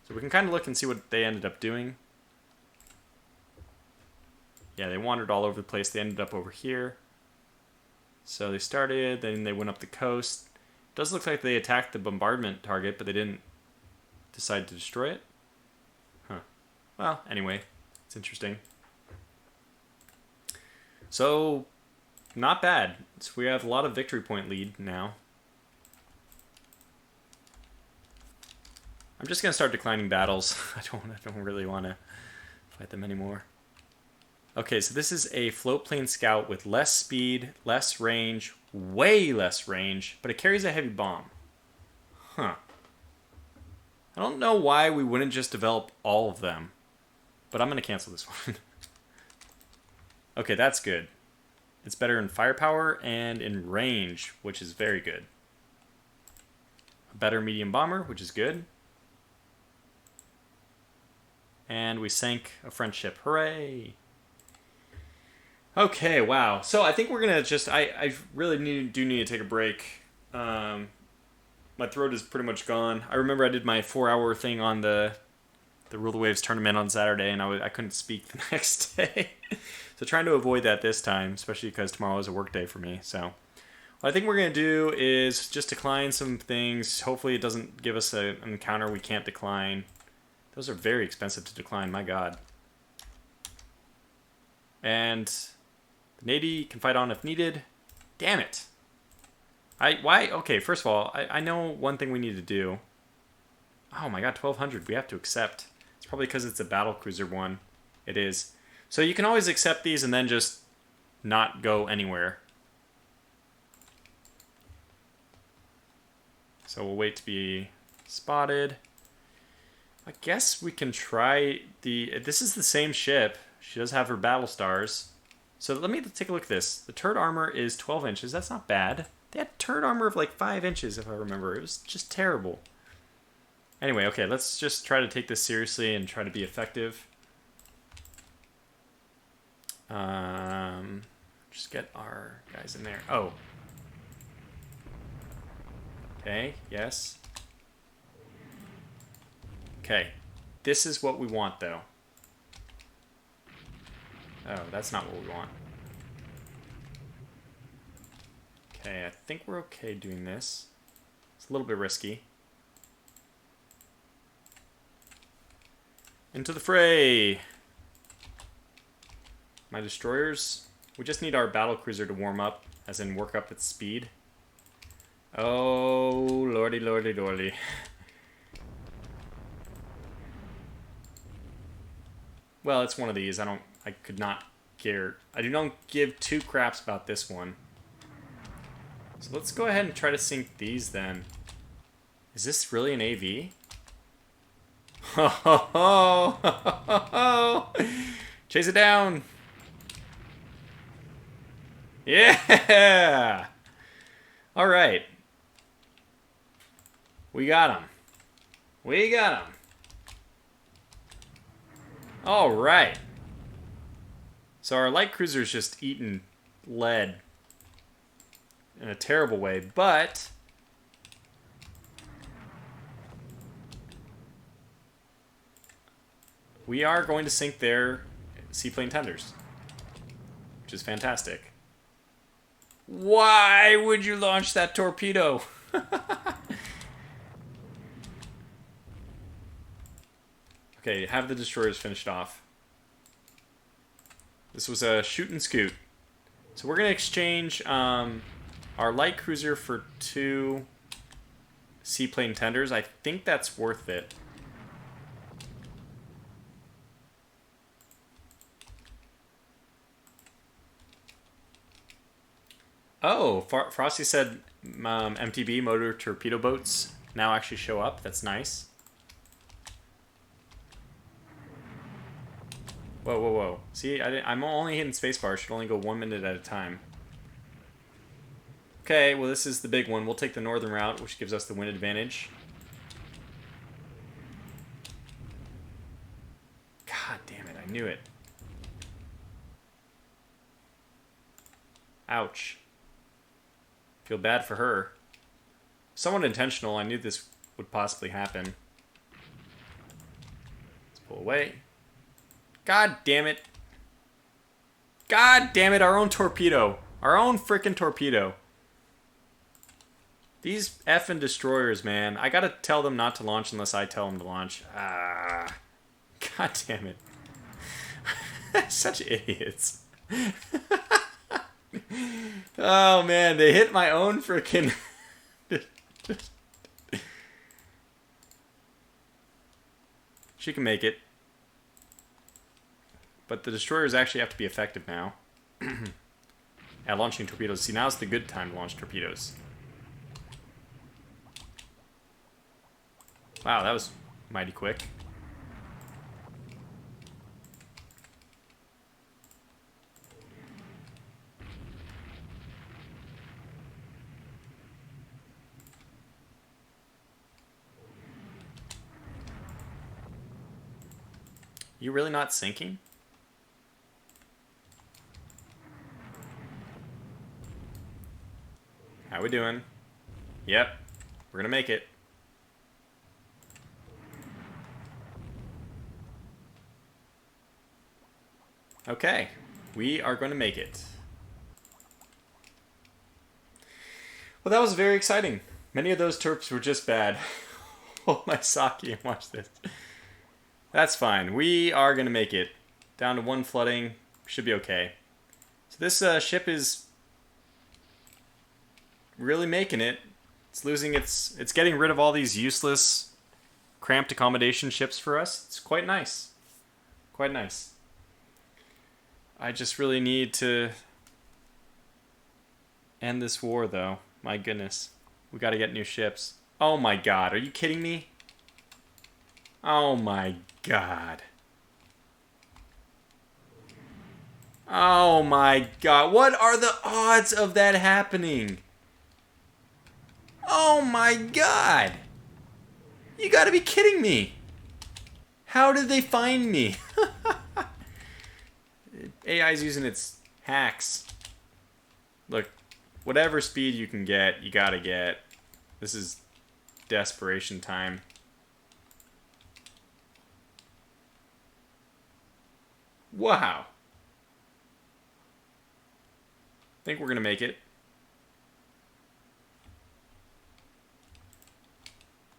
Speaker 1: So we can kind of look and see what they ended up doing. Yeah, they wandered all over the place. They ended up over here. So they started, then they went up the coast. It does look like they attacked the bombardment target, but they didn't decide to destroy it. Huh. Well, anyway, it's interesting. So, not bad. So we have a lot of victory point lead now. I'm just going to start declining battles. I don't really want to fight them anymore. Okay, so this is a float plane scout with less speed, less range, way less range, but it carries a heavy bomb. Huh. I don't know why we wouldn't just develop all of them, but I'm going to cancel this one. Okay, that's good. It's better in firepower and in range, which is very good. A better medium bomber, which is good. And we sank a French ship. Hooray! Okay, wow. So I think we're going to just... I really do need to take a break. My throat is pretty much gone. I remember I did my 4-hour thing on the Rule the Waves tournament on Saturday, and I couldn't speak the next day. So trying to avoid that this time, especially because tomorrow is a work day for me. So what I think we're going to do is just decline some things. Hopefully it doesn't give us an encounter we can't decline. Those are very expensive to decline, my god. And the Navy can fight on if needed. Damn it. Why? Okay, first of all, I know one thing we need to do. Oh my god, 1200. We have to accept. It's probably because it's a battlecruiser one. It is. So you can always accept these and then just not go anywhere. So we'll wait to be spotted. I guess we can try the... This is the same ship. She does have her battle stars. So let me take a look at this. The turret armor is 12 inches. That's not bad. They had turret armor of like 5 inches, if I remember. It was just terrible. Anyway, okay, let's just try to take this seriously and try to be effective. Just get our guys in there. Oh. Okay, yes. Okay, this is what we want, though. Oh, that's not what we want. Okay, I think we're okay doing this. It's a little bit risky. Into the fray! My destroyers. We just need our battlecruiser to warm up, as in work up its speed. Oh, lordy, lordy, lordy. Well, it's one of these. I could not care. I do not give two craps about this one. So let's go ahead and try to sink these then. Is this really an AV? Ho ho ho! Ho ho ho! Chase it down! Yeah! Alright. We got him. We got him. Alright. So our light cruiser's just eating lead in a terrible way, but we are going to sink their seaplane tenders, which is fantastic. Why would you launch that torpedo? Okay, have the destroyers finished off. This was a shoot and scoot. So we're going to exchange our light cruiser for 2 seaplane tenders. I think that's worth it. Oh, Frosty said MTB, motor torpedo boats, now actually show up. That's nice. Whoa, whoa, whoa. See, I'm only hitting spacebar. I should only go 1 minute at a time. Okay, well, this is the big one. We'll take the northern route, which gives us the wind advantage. God damn it, I knew it. Ouch. Feel bad for her. Somewhat intentional. I knew this would possibly happen. Let's pull away. God damn it. God damn it, our own torpedo. Our own frickin' torpedo. These effing destroyers, man. I gotta tell them not to launch unless I tell them to launch. Ah. God damn it. Such idiots. Oh man, they hit my own frickin'... She can make it. But the destroyers actually have to be effective now. At launching torpedoes. See, now's the good time to launch torpedoes. Wow, that was mighty quick. You really not sinking? How we doing? Yep, we're gonna make it. Okay, we are going to make it. Well, that was very exciting. Many of those terps were just bad. Hold my sake and watch this. That's fine. We are going to make it. Down to 1 flooding. Should be okay. So this ship is really making it. It's losing its... It's getting rid of all these useless, cramped accommodation ships for us. It's quite nice. Quite nice. I just really need to end this war, though. My goodness. We got to get new ships. Oh my god. Are you kidding me? Oh my god. Oh my god. What are the odds of that happening? Oh my god. You got to be kidding me. How did they find me? AI's using its hacks. Look, whatever speed you can get, you gotta get. This is desperation time. Wow. Think we're gonna make it.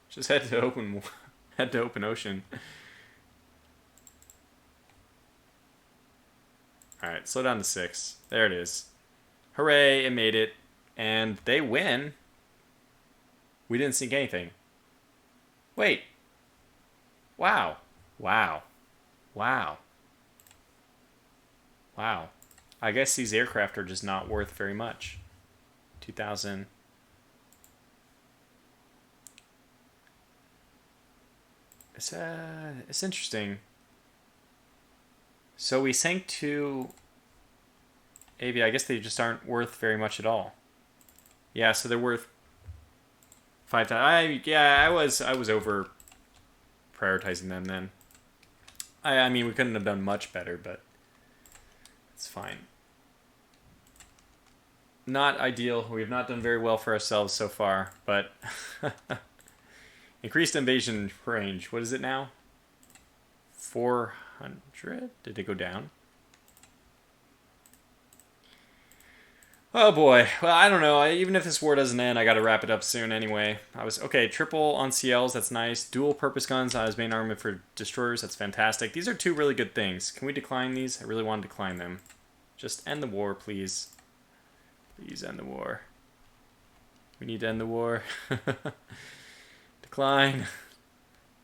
Speaker 1: Just head to open ocean. Alright, slow down to 6. There it is. Hooray, it made it. And they win. We didn't sink anything. Wait. Wow. Wow. Wow. Wow. I guess these aircraft are just not worth very much. 2,000. It's interesting. So we sank 2 AV. I guess they just aren't worth very much at all. Yeah, so they're worth 5 times. I was over prioritizing them then. I mean, we couldn't have done much better, but it's fine. Not ideal. We have not done very well for ourselves so far, but increased invasion range. What is it now? 400? Did it go down? Oh boy. Well, I don't know. Even if this war doesn't end, I gotta wrap it up soon anyway. Okay, triple on CLs, that's nice. Dual purpose guns as main armament for destroyers, that's fantastic. These are 2 really good things. Can we decline these? I really want to decline them. Just end the war, please. Please end the war. We need to end the war. Decline.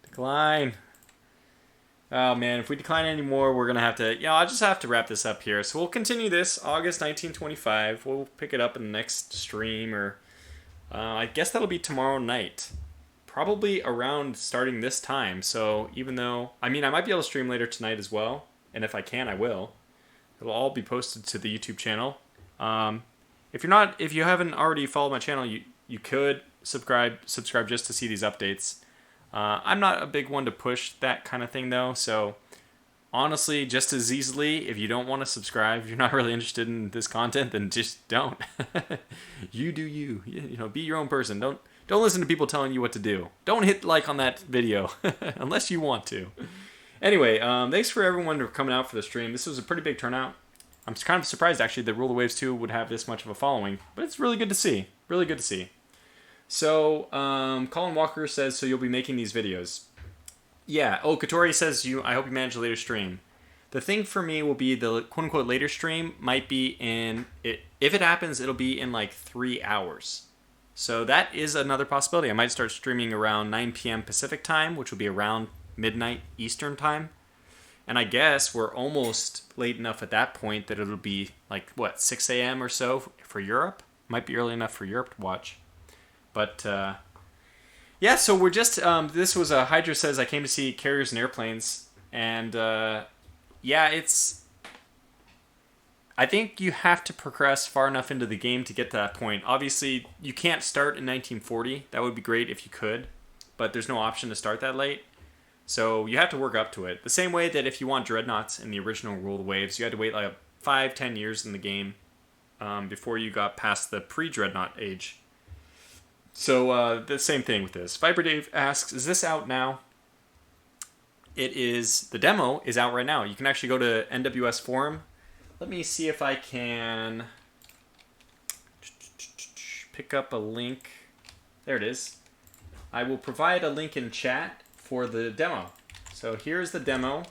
Speaker 1: Decline. Oh man, if we decline any more, we're going to have to... Yeah, I'll just have to wrap this up here. So we'll continue this August 1925. We'll pick it up in the next stream, or... I guess that'll be tomorrow night. Probably around starting this time. So even though... I mean, I might be able to stream later tonight as well. And if I can, I will. It'll all be posted to the YouTube channel. If you haven't already followed my channel, you could subscribe just to see these updates. I'm not a big one to push that kind of thing though, so honestly, just as easily, if you don't want to subscribe, if you're not really interested in this content, then just don't. You do you. You know, be your own person. Don't listen to people telling you what to do. Don't hit like on that video unless you want to. Anyway, thanks for everyone for coming out for the stream. This was a pretty big turnout. I'm kind of surprised actually that Rule the Waves 2 would have this much of a following, but it's really good to see. Really good to see. So, Colin Walker says, so you'll be making these videos. Yeah. Oh, Katori says, I hope you manage a later stream. The thing for me will be the quote-unquote later stream might be if it happens, it'll be in like 3 hours. So that is another possibility. I might start streaming around 9 p.m. Pacific time, which will be around midnight Eastern time. And I guess we're almost late enough at that point that it'll be like, what, 6 a.m. or so for Europe? Might be early enough for Europe to watch. But, yeah, so we're just, this was Hydra says, I came to see carriers and airplanes. And, yeah, I think you have to progress far enough into the game to get to that point. Obviously, you can't start in 1940. That would be great if you could. But there's no option to start that late. So you have to work up to it. The same way that if you want dreadnoughts in the original Rule of the Waves, you had to wait like 5-10 years in the game before you got past the pre-dreadnought age. So the same thing with this. Viper Dave asks, is this out now? It is. The demo is out right now. You can actually go to NWS Forum. Let me see if I can pick up a link. There it is. I will provide a link in chat for the demo. So here's the demo.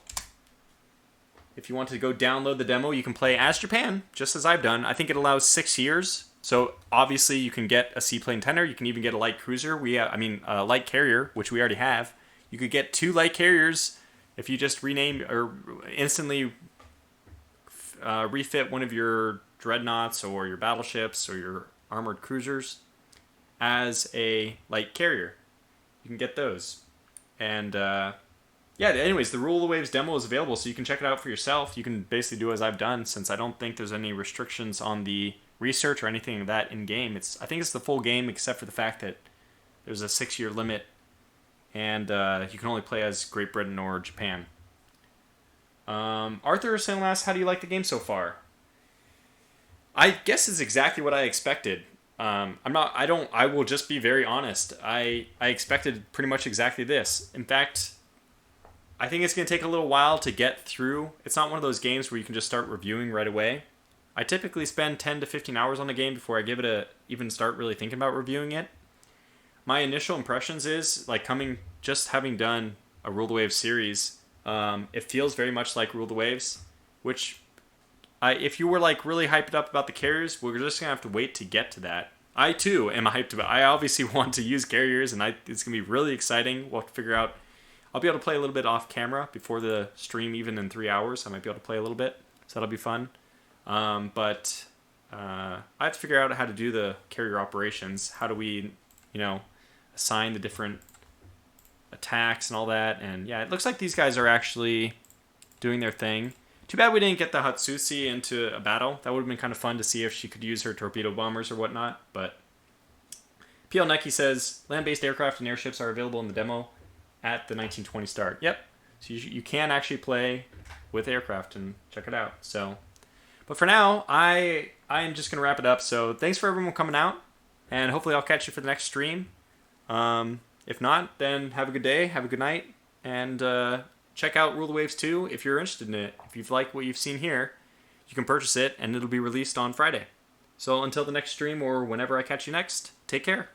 Speaker 1: If you want to go download the demo, you can play as Japan, just as I've done. I think it allows 6 years. So obviously you can get a seaplane tender. You can even get a light cruiser. A light carrier, which we already have. You could get 2 light carriers if you just rename or instantly refit one of your dreadnoughts or your battleships or your armored cruisers as a light carrier. You can get those. And yeah, anyways, the Rule of the Waves demo is available, so you can check it out for yourself. You can basically do as I've done, since I don't think there's any restrictions on the research or anything like that in game. I think it's the full game, except for the fact that there's a 6-year limit, and you can only play as Great Britain or Japan. Arthur Sandler asks, how do you like the game so far? I guess it's exactly what I expected. I will just be very honest. I expected pretty much exactly this. In fact, I think it's going to take a little while to get through. It's not one of those games where you can just start reviewing right away. I typically spend 10 to 15 hours on the game before I give it even start really thinking about reviewing it. My initial impressions is, like, having done a Rule the Waves series, it feels very much like Rule the Waves, which if you were like really hyped up about the carriers, we're just gonna have to wait to get to that. I too am hyped about. I obviously want to use carriers, and it's gonna be really exciting. We'll have to figure out. I'll be able to play a little bit off camera before the stream, even in 3 hours. I might be able to play a little bit, so that'll be fun. But I have to figure out how to do the carrier operations. How do we, assign the different attacks and all that? And yeah, it looks like these guys are actually doing their thing. Too bad we didn't get the Hatsushi into a battle. That would have been kind of fun to see if she could use her torpedo bombers or whatnot. But PL Nike says, land-based aircraft and airships are available in the demo at the 1920 start. Yep. So you can actually play with aircraft and check it out. So, but for now, I am just going to wrap it up. So thanks for everyone coming out. And hopefully I'll catch you for the next stream. If not, then have a good day. Have a good night. And check out Rule the Waves 2 if you're interested in it. If you've liked what you've seen here, you can purchase it, and it'll be released on Friday. So until the next stream or whenever I catch you next, take care.